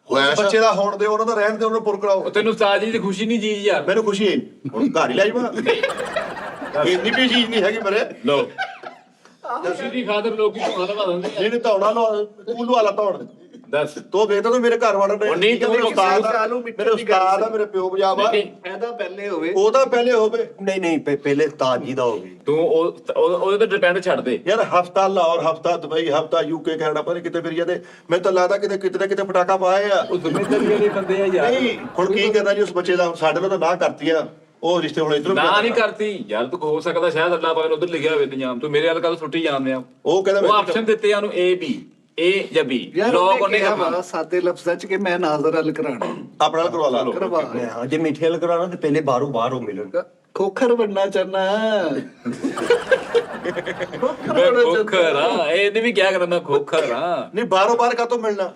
ਹੋਇਆ ਉਸ ਬੱਚੇ ਦਾ ਹੋਣ ਦਿਓ ਉਹਨਾਂ ਦਾ ਰਹਿਣ ਦਿਓ ਉਹਨੂੰ ਪੁਰ ਕਰਾਓ ਤੈਨੂੰ ਉਸਤਾਦ ਜੀ ਦੀ ਖੁਸ਼ੀ ਨਹੀਂ ਜੀਜ ਯਾਰ ਮੈਨੂੰ ਖੁਸ਼ੀ ਹੈ ਹੁਣ ਘਰ ਹੀ ਲੈ ਜਾਵਾਂ ਇੰਨੀ ਵੀ ਚੀਜ਼ ਨਹੀਂ ਹੈਗੀ ਮੇਰੇ ਲੋ ਖੁਸ਼ੀ ਦੀ ਖਾਤਰ ਲੋਕੀ ਧੂਆਂ ਲਵਾ ਦਿੰਦੇ ਆ ਜਿਹਨੇ ਧੌਣਾ ਲਵਾ ਤੂੰ ਲਵਾ ਲਾ ਧੌਣ ਦੱਸ ਤੋ ਵੇਖਦਾ ਤੂੰ ਮੇਰੇ ਘਰ ਵਾੜਨ ਉਹ ਨਹੀਂ, ਤੂੰ ਮੇਰੇ ਉਸਤਾਦ ਚਾਲੂ ਆ ਮਿੱਠੇ ਮੇਰੇ ਦੀ ਗੱਲ ਉਸਤਾਦ ਆ ਮੇਰੇ ਪਿਓ ਬਜਾਵਾ ਨਹੀਂ, ਇਹਦਾ ਪਹਿਲੇ ਹੋਵੇ ਉਹਦਾ ਪਹਿਲੇ ਹੋਵੇ ਨਹੀਂ ਨਹੀਂ ਪਹਿਲੇ ਤਾਜੀ ਦਾ ਹੋਵੇ ਤੂੰ ਉਹਦੇ ਤੇ ਡਿਪੈਂਡ ਛੱਡ ਦੇ ਯਾਰ ਹਫਤਾ ਲਾਹੌਰ ਹਫਤਾ ਦੁਬਈ ਹਫਤਾ ਯੂਕੇ ਕੈਨੇਡਾ ਪਰ ਕਿਤੇ ਫਿਰ ਜਾਂਦੇ ਮੈਨੂੰ ਤਾਂ ਲੱਗਦਾ ਕਿਤੇ ਨਾ ਕਿਤੇ ਪਟਾਕਾ ਪਾਏ ਆ ਉਹ ਜ਼ਿੰਮੇਵਾਰੀ ਵਾਲੇ ਬੰਦੇ ਆ ਯਾਰ ਨਹੀਂ ਹੁਣ ਕੀ ਕਰਨਾ ਜੀ ਉਸ ਬੱਚੇ ਦਾ ਸਾਡੇ ਨਾਲ ਤਾਂ ਨਾ ਕਰਤੀ ਆ ਉਹ ਰਿਸ਼ਤੇ ਹੁਣ ਇਧਰੋਂ ਨਾ ਨਹੀਂ ਕਰਤੀ ਯਾਰ ਤੂੰ ਹੋ ਸਕਦਾ ਸ਼ਾਇਦ ਅੱਲਾਹ ਪਾਕ ਨੇ ਉਧਰ ਲਿਖਿਆ ਹੋਵੇ ਇੰਤਜ਼ਾਮ ਤੂੰ ਮੇਰੇ ਵੱਲ ਕਦ ਛੁੱਟੀ ਜਾਂਦੇ ਆ ਉਹ ਕਹਿੰਦਾ ਉਹ ਆਪਸ਼ਨ ਦਿੱਤੇ ਆ ਨੂੰ A B A ਜਾਂ B ਯਾਰ ਲੋਕ ਉਹਨੇ ਉਹਨੇ ਕਿਹਾ ਕਰਨਾ ਵਾ ਸਾਦੇ ਲਫ਼ਜ਼ਾਂ 'ਚ ਕਿ ਮੈਂ ਨਾਜ਼ਰ ਹੱਲ ਕਰਾਣਾ ਆਪਣਾ ਨਾਲ ਕਰਵਾ ਲਾ ਕਰਵਾ ਹਾਂ ਜੇ ਮਿੱਠੇ ਵਾਲ ਕਰਾਉਣਾ ਤੇ ਪਹਿਲੇ ਬਾਹਰੋਂ ਮਿਲਣ ਖੋਖਰ ਬਣਨਾ ਚਾਹਨਾ ਮੈਂ ਖੋਖਰ ਆ ਇਹਨੇ ਵੀ ਕਿਹਾ ਕਰਨਾ ਖੋਖਰ ਆ ਨਹੀਂ ਬਾਰੋ ਬਾਰ ਕਾਤੋਂ ਮਿਲਣਾ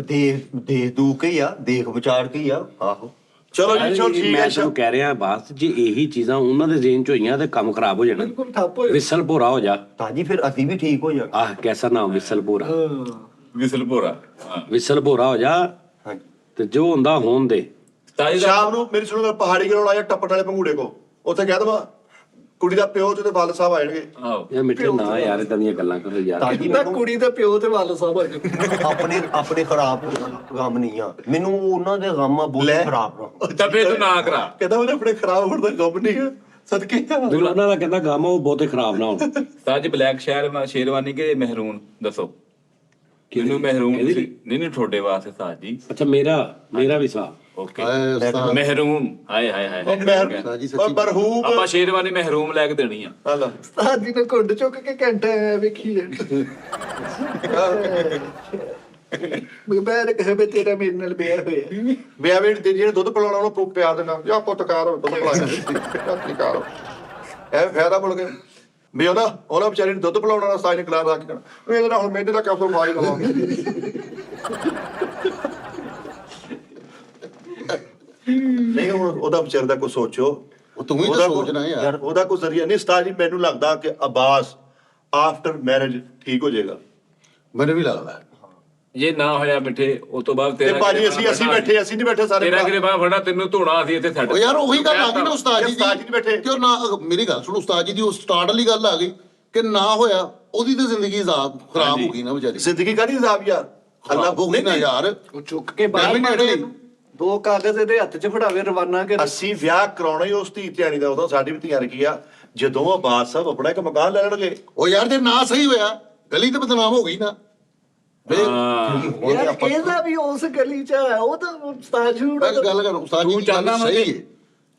ਦੇਖ ਦੂ ਕੇ ਹੀ ਆ ਦੇਖ ਵਿਚਾਰ ਕੇ ਹੀ ਆ ਆਹੋ ਚਲੋ ਜੀ ਚਲੋ ਠੀਕ ਮੈਂ ਹੈ ਤੁਹਾਨੂੰ ਕਹਿ ਰਿਹਾ ਬਸ ਜੇ ਇਹੀ ਚੀਜ਼ਾਂ ਉਹਨਾਂ ਦੇ ਜ਼ੇਨ ਚ ਹੋਈਆਂ ਤੇ ਕੰਮ ਖਰਾਬ ਹੋ ਜਾਣਾ ਬਿਲਕੁਲ ਠੱਪ ਹੋਇਆ ਵਿਸਲ ਭੋਰਾ ਹੋ ਜਾ ਤਾਜੀ ਫਿਰ ਅਸੀਂ ਵੀ ਠੀਕ ਹੋ ਜਾ ਆਹ ਕੈਸਾ ਨਾਮ ਵਿਸਲ ਭੋਰਾ ਵਿਸਲ ਭੋਰਾ ਹਾਂ ਵਿਸਲ ਭੋਰਾ ਹੋ ਜਾ ਹਾਂਜੀ ਤੇ ਜੋ ਹੁੰਦਾ ਹੋਣ ਦੇ ਤਾਜੀ ਦਾ ਸ਼ਾਮ ਨੂੰ ਮੇਰੀ ਸੁਣੋ ਪਹਾੜੀ ਗਰਾਉਣ ਆਇਆ ਟੱਪੜ ਵਾਲੇ ਪੰਗੂੜੇ ਕੋ ਉੱਥੇ ਕਹਿ ਦਵਾ ਕੁੜੀ ਦਾ ਪਿਓ ਤੇ ਵਾਲ ਸਾਹਿਬ ਆ ਜਾਣਗੇ ਆਓ ਇਹ ਮਿੱਠੇ ਨਾ ਯਾਰ ਇਦਾਂ ਦੀਆਂ ਗੱਲਾਂ ਕਰੋ ਯਾਰ ਤਾਜੀ ਤਾਂ ਮੈਨੂੰ ਕੁੜੀ ਦੇ ਪਿਓ ਤੇ ਵਾਲ ਸਾਹਿਬ ਆ ਜਾਓ ਆਪਣੇ ਖਰਾਬ ਗਮ ਨਹੀਂ ਆ ਮੈਨੂੰ ਉਹਨਾਂ ਦੇ ਗਮ ਆ ਬਹੁਤ ਖਰਾਬ ਆ ਤਾਂ ਫੇਰ ਤੂੰ ਨਾ ਕਰਾ ਕਹਿੰਦਾ ਉਹਨੇ ਆਪਣੇ ਖਰਾਬ ਹੋਣ ਦਾ ਗਮ ਨਹੀਂ ਹੈ ਸਦਕੇ ਦੁਲਹਨਾਂ ਦਾ ਕਹਿੰਦਾ ਗਮ ਉਹ ਬਹੁਤੇ ਖਰਾਬ ਨਾ ਹੋਣ ਤਾਜ ਬਲੈਕ ਸ਼ੇਰਵਾਨੀ ਕੇ ਮਹਿਰੂਨ ਦੱਸੋ ਕਿਹਨੂੰ ਮਹਿਰੂਨ ਨਹੀਂ ਤੁਹਾਡੇ ਵਾਸਤੇ ਤਾਜ ਜੀ ਅੱਛਾ ਮੇਰਾ ਵੀ ਸਾ ਓਕੇ ਹਾਏ ਉਸਤਾਦ ਮਹਿਰੂਮ ਹਾਏ ਹਾਏ ਹਾਏ ਉਸਤਾਦ ਜੀ ਸੱਚੀ ਬਰਹੂਬ ਆਪਾਂ ਸ਼ੇਰਵਾਨੀ ਮਹਿਰੂਮ ਲੈ ਕੇ ਦੇਣੀ ਆ ਹਲਾ ਉਸਤਾਦ ਜੀ ਨੇ ਘੁੰਡ ਚੁੱਕ ਕੇ ਘੰਟਾ ਵੇਖੀ ਜਾਣੀ ਮੈਂ ਕਹੇ ਬੇ ਤੇਰਾ ਮੇਰੇ ਨਾਲ ਵਿਆਹ ਹੋਇਆ ਵਿਆਹ ਤੇ ਜਿਹੜੇ ਦੁੱਧ ਪਿਲਾਉਣਾ ਉਹਨੂੰ ਪਿਆ ਦੇਣਾ ਜਾਂ ਪੁੱਤਕਾਰ ਦੁੱਧ ਪਿਲਾਇਆ ਪੁੱਤਕਾਰ ਐ ਫਾਇਦਾ ਬੋਲ ਕੇ ਵੀ ਉਹਨਾਂ ਵਿਚਾਰੀ ਨੂੰ ਦੁੱਧ ਪਿਲਾਉਣਾ ਦਾ ਸਾਈਨ ਕਲਾਰ ਰੱਖ ਦੇਣਾ ਇਹਦੇ ਨਾਲ ਹੁਣ ਮੈਦੇ ਦਾ ਕੰਮ ਮਾਈ ਲਵਾਂਗੇ ਨਹੀਂ ਹੁਣ ਉਹਦਾ ਵਿਚਾਰ ਦਾ ਕੁਝ ਸੋਚੋ ਉਹ ਤੂੰ ਹੀ ਤਾਂ ਸੋਚਣਾ ਯਾਰ ਉਹਦਾ ਕੋਈ ਜ਼ਰੀਆ ਨਹੀਂ ਉਸਤਾਦ ਜੀ ਮੈਨੂੰ ਲੱਗਦਾ ਕਿ ਅਬਾਸ ਆਫਟਰ ਮੈਰਿਜ ਠੀਕ ਹੋ ਜਾਏਗਾ ਮੈਨੂੰ ਵੀ ਲੱਗਦਾ ਜੇ ਨਾ ਹੋਇਆ ਮਿੱਠੇ ਉਸ ਤੋਂ ਬਾਅਦ ਤੇ ਤੇਰਾ ਭਾਜੀ ਅਸੀਂ ਬੈਠੇ ਅਸੀਂ ਨਹੀਂ ਬੈਠੇ ਸਾਰੇ ਤੇਰਾ ਭਰਾ। ਕਿਰੇ ਬਾਹ ਫੜਾ ਤੈਨੂੰ ਧੋਣਾ ਅਸੀਂ ਇੱਥੇ ਛੱਡ ਉਹ ਯਾਰ ਉਹੀ ਗੱਲ ਆ ਗਈ ਨਾ ਉਸਤਾਦ ਜੀ ਉਸਤਾਦ ਜੀ ਨਹੀਂ ਬੈਠੇ। ਕਿਉਂ ਨਾ ਮੇਰੀ ਗੱਲ ਸੁਣ ਉਸਤਾਦ ਜੀ ਦੀ ਉਹ ਸਟਾਰਟ ਵਾਲੀ ਗੱਲ ਆ ਗਈ ਕਿ ਨਾ ਹੋਇਆ ਉਹਦੀ ਤਾਂ ਜ਼ਿੰਦਗੀ ਖਰਾਬ ਹੋ ਗਈ ਨਾ ਵਿਚਾਰੀ ਜ਼ਿੰਦਗੀ ਕਾਹਦੀ ਹਿਸਾਬ ਯਾਰ ਖਰਾਬ ਹੋ ਗਈ ਨਾ ਯਾਰ ਉਹ ਚੁੱਕ ਕੇ ਬਾਹਰ Definitely. ਮਾਰੇ ਦੋ ਕਾਗਜ਼ ਇਹਦੇ ਹੱਥ 'ਚ ਫੜਾਵੇ ਰਵਾਨਾ ਕਰ ਅਸੀਂ ਵਿਆਹ ਕਰਾਉਣਾ ਹੀ ਉਸ ਧੀ ਧਿਆਣੀ ਦਾ ਉਦੋਂ ਸਾਡੀ ਵੀ ਧੀਆਂ ਰਖੀ ਆ ਜਦੋਂ ਆਬਾਦ ਸਾਹਿਬ ਆਪਣਾ ਇੱਕ ਮਕਾਨ ਲੈ ਲੈਣਗੇ ਉਹ ਯਾਰ ਜੇ ਨਾ ਸਹੀ ਹੋਇਆ ਗਲੀ ਤੇ ਬਦਨਾਮ ਹੋ ਗਈ ਨਾ ਯਾਰ ਇਹਦਾ ਵੀ ਉਸ ਗਲੀ 'ਚ ਆ ਉਹ ਤਾਂ ਉਸਤਾਦ ਜੀ ਮੈਂ ਇੱਕ ਗੱਲ ਕਰ ਉਸਤਾਦ ਜੀ ਤੂੰ ਦੀ ਗੱਲ ਚਾਹੁੰਦਾ ਵਾ ਸਹੀ ਕਿ- ਹੈ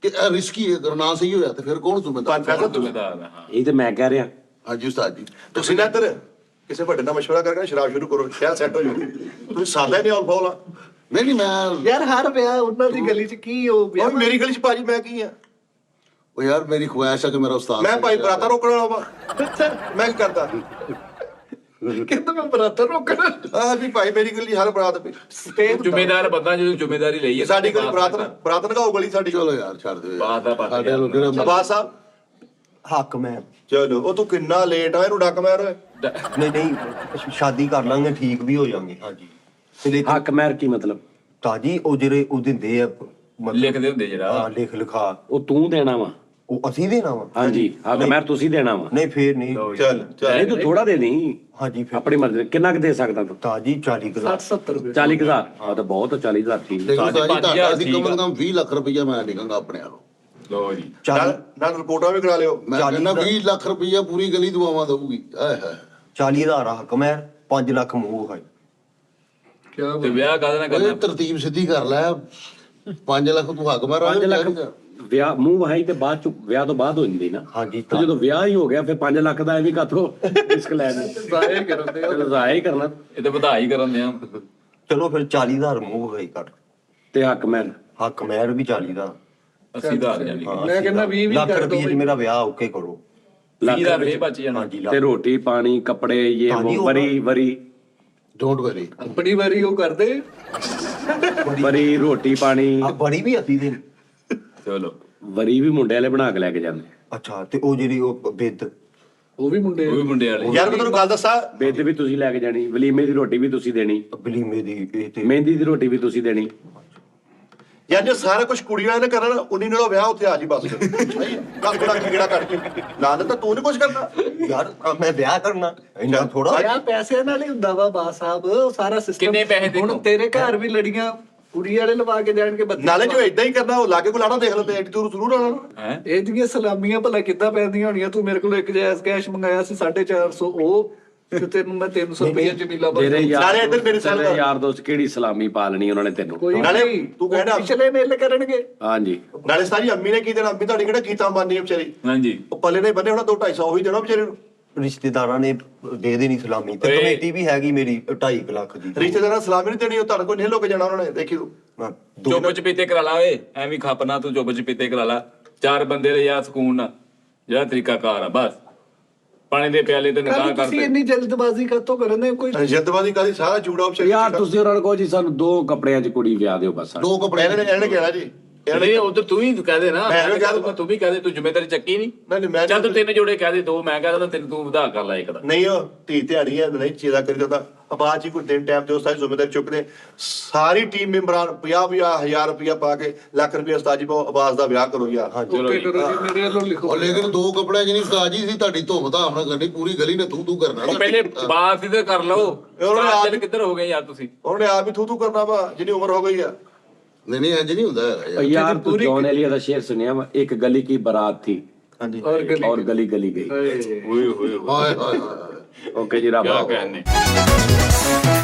ਕਿ ਇਹ ਰਿਸਕੀ ਹੈ ਅਗਰ ਨਾ ਸਹੀ ਹੋਇਆ ਤੇ ਫਿਰ ਕੌਣ ਜ਼ਿੰਮੇਦਾਰ ਫੈਸਲਾ ਜ਼ਿੰਮੇਦਾਰ ਆ, ਹਾਂ ਇਹ ਤੇ ਮੈਂ ਕਹਿ ਰਿਹਾ ਹਾਂਜੀ ਉਸਤਾਦ ਜੀ ਤੁਸੀਂ ਨਾ ਇੱਧਰ ਕਿਸੇ ਵੱਡੇ ਨਾਲ ਮਸ਼ਵਰਾ ਕਰਕੇ ਨਾ ਸ਼ਰਾਬ ਸ਼ੁਰੂ ਕਰੋ ਸ਼ਹਿਰ ਸੈੱਟ ਹੋ ਜਾਊ ਤੁਸੀਂ ਸਾਦਾ ਹੀ ਨਹੀਂ ਆਲ ਫੌਲ ਆ ਨਹੀਂ ਮੈਂ ਯਾਰ ਹਰ ਵਿਆਹ ਉਹਨਾਂ ਦੀ ਗਲੀ 'ਚ ਕੀ ਉਹ ਉਹ ਵਿਆਹ ਮੇਰੀ ਗਲੀ ਚ ਭਾਜੀ ਮੈਂ ਕੀ ਆ ਉਹ ਯਾਰ ਮੇਰੀ ਖੁਆਇਸ਼ ਹੈ ਕਿ ਮੇਰਾ ਉਸਤਾਦ ਮੈਂ ਭਾਈ ਬਰਾਤਾ ਰੋਕਣ ਵਾਲਾ ਵਾ ਮੈਂ ਕੀ ਕਰਦਾ ਕਹਿੰਦਾ ਮੈਂ ਬਰਾਤਰ ਰੋਕਣਾ ਆ ਵੀ ਭਾਈ ਮੇਰੀ ਗਲੀ ਹਰ ਬਰਾਤ ਪਈ ਸਟੇਜ ਜ਼ਿੰਮੇਦਾਰ ਬੰਦਾ ਜਦੋਂ ਜ਼ਿੰਮੇਦਾਰੀ ਲਈ ਹੈ ਸਾਡੀ ਗਲੀ ਬਰਾਤ ਨਗਾਓ ਗਲੀ ਸਾਡੀ ਚਲੋ ਯਾਰ ਛੱਡ ਦਿਓ ਬਾਤ ਦਾ ਬਾਤ ਸਾਡੇ ਲੋਕ ਜਿਹੜਾ ਅਬਾਸ ਸਾਹਿਬ ਹੱਕ ਮੈਂ ਚਲੋ ਉਹ ਤੂੰ ਕਿੰਨਾ ਲੇਟ ਆ ਇਹਨੂੰ ਡੱਕ ਮਾਰ ਨਹੀਂ ਸ਼ਾਦੀ ਕਰ ਲਾਂਗੇ ਠੀਕ ਵੀ ਹੋ ਜਾਾਂਗੇ ਹਾਂਜੀ ਤੇ ਲੇਕਿਨ ਹੱਕ ਮਹਿਰ ਕੀ ਮਤਲਬ? ਤਾਜੀ ਉਹ ਜਿਹੜੇ ਉਹ ਦਿੰਦੇ ਆ ਲਿਖਦੇ ਹੁੰਦੇ ਜਿਹੜਾ ਹਾਂ ਲਿਖ ਲਿਖਾ ਉਹ ਤੂੰ ਦੇਣਾ ਵਾ? ਉਹ ਅਸੀਂ ਦੇਣਾ ਵਾ ਹਾਂਜੀ ਹੱਕ ਮਹਿਰ ਤੁਸੀਂ ਦੇਣਾ ਵਾ? ਨਹੀਂ ਫੇਰ ਨਹੀਂ ਚੱਲ ਨਹੀਂ ਤੂੰ ਥੋੜਾ ਦੇ ਨਹੀਂ ਹਾਂਜੀ ਫਿਰ ਆਪਣੀ ਮਰਜ਼ੀ ਨਾਲ। ਕਿੰਨਾ ਕੁ ਦੇ ਸਕਦਾ ਤੂੰ? ਤਾਜੀ 40,000 70 ਰੁਪਏ 40,000? ਹਾਂ ਤਾਂ ਬਹੁਤ 40,000 ਠੀਕ ਹੈ। ਲੇਕਿਨ ਸਾਜੀ 5,000 ਤੁਹਾਡਾ ਅਸੀਂ ਠੀਕ ਕਮ ਆ। ਸੇ ਕਮ 20 ਲੱਖ ਰੁਪਈਆ ਮੈਂ ਨਿਕਲਦਾ ਆਪਣੇ ਆਲੋਂ। ਲੋ ਜੀ ਨਾਲ ਰਿਪੋਰਟਾਂ ਵੀ ਕਰਾ ਲਿਓ ਮੈਂ ਕਹਿੰਦਾ 20 ਲੱਖ ਰੁਪਈਆ ਪੂਰੀ ਗਲੀ ਦੁਆਵਾਂ ਦਊਗੀ ਆਏ ਹਾਏ 40,000 ਹੱਕ ਮੈਂ 5 ਲੱਖ ਮੂੰਹ ਹੈ ਕਿਆ ਤੇ ਵਿਆਹ ਕਾਹਦੇ ਨਾਲ ਓਏ ਕਰਨਾ ਤਰਤੀਬ ਸਿੱਧੀ ਕਰ ਲੈ 5 ਲੱਖ ਤੂੰ ਹੱਕ ਮਾਰ 5 ਲੱਖ ਵਿਆਹ ਮੂੰਹ ਵਹਾਈ ਤੇ ਬਾਅਦ ਚ ਵਿਆਹ ਤੋਂ ਬਾਅਦ ਹੋ ਜਾਂਦੀ ਨਾ। ਹਾਂਜੀ ਤੇ ਜਦੋਂ ਵਿਆਹ ਹੀ ਹੋ ਗਿਆ ਫਿਰ 5 ਲੱਖ ਦਾ ਐਵੇਂ ਕਾਥੋਂ ਰਿਸਕ ਲੈਣਾ? ਜ਼ਾਹਿਰ ਕਰਦੇ ਆ। ਜ਼ਾਹਿਰ ਹੀ ਕਰਨਾ ਇਹ ਤੇ ਵਧਾਈ ਕਰਨ ਦੇ ਆ ਚਲੋ ਫਿਰ 40,000 ਮੂੰਹ ਹੈ ਕਰ ਤੇ ਹੱਕ ਮਹਿਰ ਹੱਕ ਮਹਿਰ ਵੀ 40,000 80,000 ਜਾਨੀ ਹਾਂ, ਮੈਂ ਕਹਿੰਦਾ 20 ਵੀ ਲੱਖ ਕਰ ਰੁਪਏ ਦਿਓ ਚ ਮੇਰਾ ਵਿਆਹ ਓਕੇ ਕਰੋ 20,000 ਫੇਰ ਬਚ ਜਾਣਾ ਹਾਂਜੀ ਤੇ ਰੋਟੀ ਪਾਣੀ ਕੱਪੜੇ ਇਹ ਹਾਂਜੀ, ਉਹ ਉਹ- ਵਰੀ ਡੋਂਟ ਵਰੀ ਆਪਣੀ ਵਾਰੀ ਉਹ ਕਰਦੇ ਵਰੀ ਰੋਟੀ ਪਾਣੀ ਆ ਬੜੀ ਵੀ ਅਸੀਂ ਦੇ ਚਲੋ ਵਰੀ ਵੀ ਮੁੰਡੇ ਵਾਲੇ ਬਣਾ ਕੇ ਲੈ ਕੇ ਜਾਂਦੇ। ਅੱਛਾ ਤੇ ਉਹ ਜਿਹੜੀ ਉਹ ਬਿੱਦ ਉਹ ਵੀ ਮੁੰਡੇ ਉਹ ਵੀ ਮੁੰਡੇ ਵਾਲੇ ਯਾਰ ਮੈਂ ਤੁਹਾਨੂੰ ਗੱਲ ਦੱਸਾਂ ਬੇਦ ਵੀ ਤੁਸੀਂ ਲੈ ਕੇ ਜਾਣੀ, ਵਲੀਮੇ ਦੀ ਰੋਟੀ ਵੀ ਤੁਸੀਂ ਦੇਣੀ, ਬਲੀਮੇ ਦੀ ਇਹ ਤੇ ਮਹਿੰਦੀ ਦੀ ਰੋਟੀ ਵੀ ਤੁਸੀਂ ਦੇਣੀ। ਯਾਰ ਜੇ ਸਾਰਾ ਕੁਝ ਕੁੜੀ ਵਾਲਿਆਂ ਨੇ ਕਰਨਾ ਉਨੀ ਨਾਲ ਵਿਆਹ ਉੱਥੇ ਆ ਜੀ ਬਸ ਕੱਲ ਬੜਾ ਕਿਹੜਾ ਕੱਢ ਕੇ ਨਾ ਤਾਂ ਤੂੰ ਨਹੀਂ ਕੁਝ ਕਰਨਾ ਯਾਰ ਮੈਂ ਵਿਆਹ ਕਰਨਾ ਇੰਨਾ ਥੋੜਾ ਯਾਰ ਪੈਸਿਆਂ ਨਾਲ ਹੀ ਹੁੰਦਾ ਵਾ ਬਾ ਸਾਹਿਬ ਉਹ ਸਾਰਾ ਸਿਸਟਮ। ਕਿੰਨੇ ਪੈਸੇ ਹੁਣ ਦੇਖੋ? ਤੇਰੇ ਘਰ ਵੀ ਲੜੀਆਂ ਕੁੜੀ ਵਾਲੇ ਲਵਾ ਕੇ ਜਾਣਗੇ ਬੱਤੀ ਨਾਲੇ ਜੋ ਇਦਾਂ ਹੀ ਕਰਨਾ ਉਹ ਲਾਗੇ ਕੋਲ ਆਣਾ ਦੇਖ ਲੈਂਦੇ ਐਡੀ ਦੂਰ ਜ਼ਰੂਰ ਆਣਾ ਹੈ ਇਹ ਜਿਹੜੀਆਂ ਸਲਾਮੀਆਂ ਭਲਾ ਕਿੱਦਾਂ ਪੈਂਦੀਆਂ ਹੋਣੀਆਂ? ਤੂੰ ਮੇਰੇ ਕੋਲ ਇੱਕ ਜਾਇਜ਼ ਕੈਸ਼ ਮੰਗਾਇਆ ਸੀ 450 ਉਹ ਤੇ ਤੈਨੂੰ ਮੈਂ 300 ਰੁਪਏ ਜਮੀਲਾ ਤੇਰੇ ਨਾਲੇ ਇੱਧਰ ਮੇਰੇ ਸਾਲ ਦਾ- ਯਾਰ ਦੋਸਤ ਕਿਹੜੀ ਸਲਾਮੀ ਪਾ ਲੈਣੀ ਉਹਨਾਂ ਨੇ ਤੈਨੂੰ? ਕੋਈ ਨਾਲੇ ਨਹੀਂ, ਤੂੰ ਕਹਿਣਾ- ਪਿਛਲੇ ਮੇਲੇ ਕਰਨਗੇ। ਹਾਂਜੀ ਨਾਲੇ ਸਾਰੀ ਅੰਮੀ ਨੇ ਕੀ ਦੇਣਾ ਅੰਮੀ ਤੁਹਾਡੀ ਕਿਹੜਾ ਕੀਤਾ ਮਾਨੀ ਹੈ ਵਿਚਾਰੀ ਹਾਂਜੀ ਉਹ ਪੱਲੇ ਨੇ ਬੰਨੇ ਹੋਣਾ 2-250 ਉਹੀ ਦੇਣਾ ਵਿਚਾਰੇ ਨੂੰ ਰਿਸ਼ਤੇਦਾਰਾਂ ਨੇ ਦੇ ਦੇਣੀ ਸਲਾਮੀ ਤੇ ਓਏ। ਕਮੇਟੀ ਵੀ ਹੈਗੀ ਮੇਰੀ 2.5 ਲੱਖ ਦੀ ਰਿਸ਼ਤੇਦਾਰਾਂ ਸਲਾਮੀ ਨਹੀਂ ਦੇਣੀ ਉਹ ਤੁਹਾਡੇ ਕੋਲ ਨਹੀਂ ਲੋਕ ਜਾਣਾ ਉਹਨਾਂ ਨੇ ਦੇਖੀ ਤੂੰ ਮੈਂ ਦੋ- ਚੁੱਪ ਚਪੀਤੇ ਕਰਾ ਲਾ ਓਏ ਐਵੇਂ ਖਾਪਣਾ ਤੂੰ ਚੁੱਪ ਚਪੀਤੇ ਕਰਾ ਲਾ 4 ਬੰਦੇ ਲੈ ਜਾ ਸਕੂਨ ਨਾਲ ਜਿਹੜਾ ਤਰੀਕਾ ਕਾਰ ਆ ਬਸ ਪਾਣੀ ਦੇ ਪਿਆਲੇ ਤੇ ਨਿਕਾਹ ਕੱਲ ਕਰ ਤੁਸੀਂ ਦੇ ਇੰਨੀ ਜਲਦਬਾਜ਼ੀ ਕਾਤੋਂ ਕਰਨੇ? ਕੋਈ ਜਿੰਦਬਾਜ਼ੀ ਕਾਦੀ ਸਾਰਾ ਜੂੜਾ ਵਿਚਾਰੀ ਯਾਰ ਤੁਸੀਂ ਉਹਨਾਂ ਨੂੰ ਕਹੋ ਜੀ ਸਾਨੂੰ 2 ਕੱਪੜਿਆਂ 'ਚ ਕੁੜੀ ਵਿਆਹ ਦਿਓ ਬਸ। ਦੋ ਕੱਪੜੇ ਇਹਨਾਂ ਨੇ ਕਹਿਣਾ ਜੀ ਇਹਨਾਂ ਨੇ ਨਹੀਂ ਉਧਰ ਤੂੰ ਹੀ ਕਹਦੇ ਨਾ ਮੈਂ ਵੀ ਕਹਿ ਦੂੰ। ਤੂੰ ਵੀ ਕਹਦੇ ਤੂੰ ਜ਼ਿੰਮੇਵਾਰੀ ਚੱਕੀ ਨਹੀਂ ਨਹੀਂ ਮੈਂ ਚੱਲ ਤੂੰ 3 ਜੋੜੇ ਕਹਦੇ 2 ਮੈਂ ਕਹਦਾ ਤੈਨੂੰ ਤੂੰ ਵਧਾ ਕਰ ਲਾ ਇੱਕ ਦਾ ਨਹੀਂ ਉਹ ਧੀ ਧਿਆਣੀ ਹੈ ਨਹੀਂ ਚੀਜ਼ਾ ਕਰੀ ਜਾਂਦਾ ਆਬਾਦ ਜੀ ਕੋਈ ਦਿਨ ਟਾਈਮ ਤੇ ਉਸ ਸਾਰੀ ਜ਼ਿੰਮੇਵਾਰੀ ਚੁੱਕਦੇ ਸਾਰੀ ਟੀਮ ਮੈਂਬਰਾਂ 50,000 ਰੁਪਇਆ ਪਾ ਕੇ ਲੱਖ ਰੁਪਇਆ ਉਸਤਾਦ ਜੀ ਪਾਓ ਆਵਾਜ਼ ਦਾ ਵਿਆਹ ਕਰੋ ਯਾਰ ਓਕੇ ਕਰੋ ਜੀ ਮੇਰੇ ਵੱਲੋਂ ਲਿਖੋ। ਉਹ ਲੇਕਿਨ ਦੋ ਕੱਪੜਿਆਂ 'ਚ ਨਹੀਂ ਉਸਤਾਦ ਜੀ ਸੀ ਤੁਹਾਡੀ ਧੁੱਪ ਧਾਮ ਨਾਲ ਕਰਨੀ ਪੂਰੀ ਗਲੀ ਨੇ ਤੂੰ ਕਰਨਾ ਉਹ ਪਹਿਲੇ ਬਾਤ ਹੀ ਤੇ ਕਰ ਲਓ ਉਹਨਾਂ ਨੇ ਸਾਰਾ ਦਿਨ ਕਿੱਧਰ ਹੋ ਗਏ ਯਾਰ ਤੁਸੀਂ ਉਹਨੇ ਆਪ ਹੀ ਥੂ ਕਰਨਾ ਵਾ ਜਿੰਨੀ ਉਮਰ ਹੋ ਗਈ ਆ ਨਹੀਂ ਨਹੀਂ ਇੰਜ ਨਹੀਂ ਹੁੰਦਾ ਹੈਗਾ ਯਾਰ। ਯਾਰ ਤੂੰ ਜੌਨ ਐਲੀਆ ਦਾ ਸ਼ੇਰ ਸੁਣਿਆ ਵਾ, ਇੱਕ ਗਲੀ ਕੀ ਬਾਰਾਤ ਥੀ ਹਾਂਜੀ और गली गली गई। ਓਏ ਹੋਏ ਹਾਏ ਹਾਏ ਹਾਏ ओके जी रब क्या कहने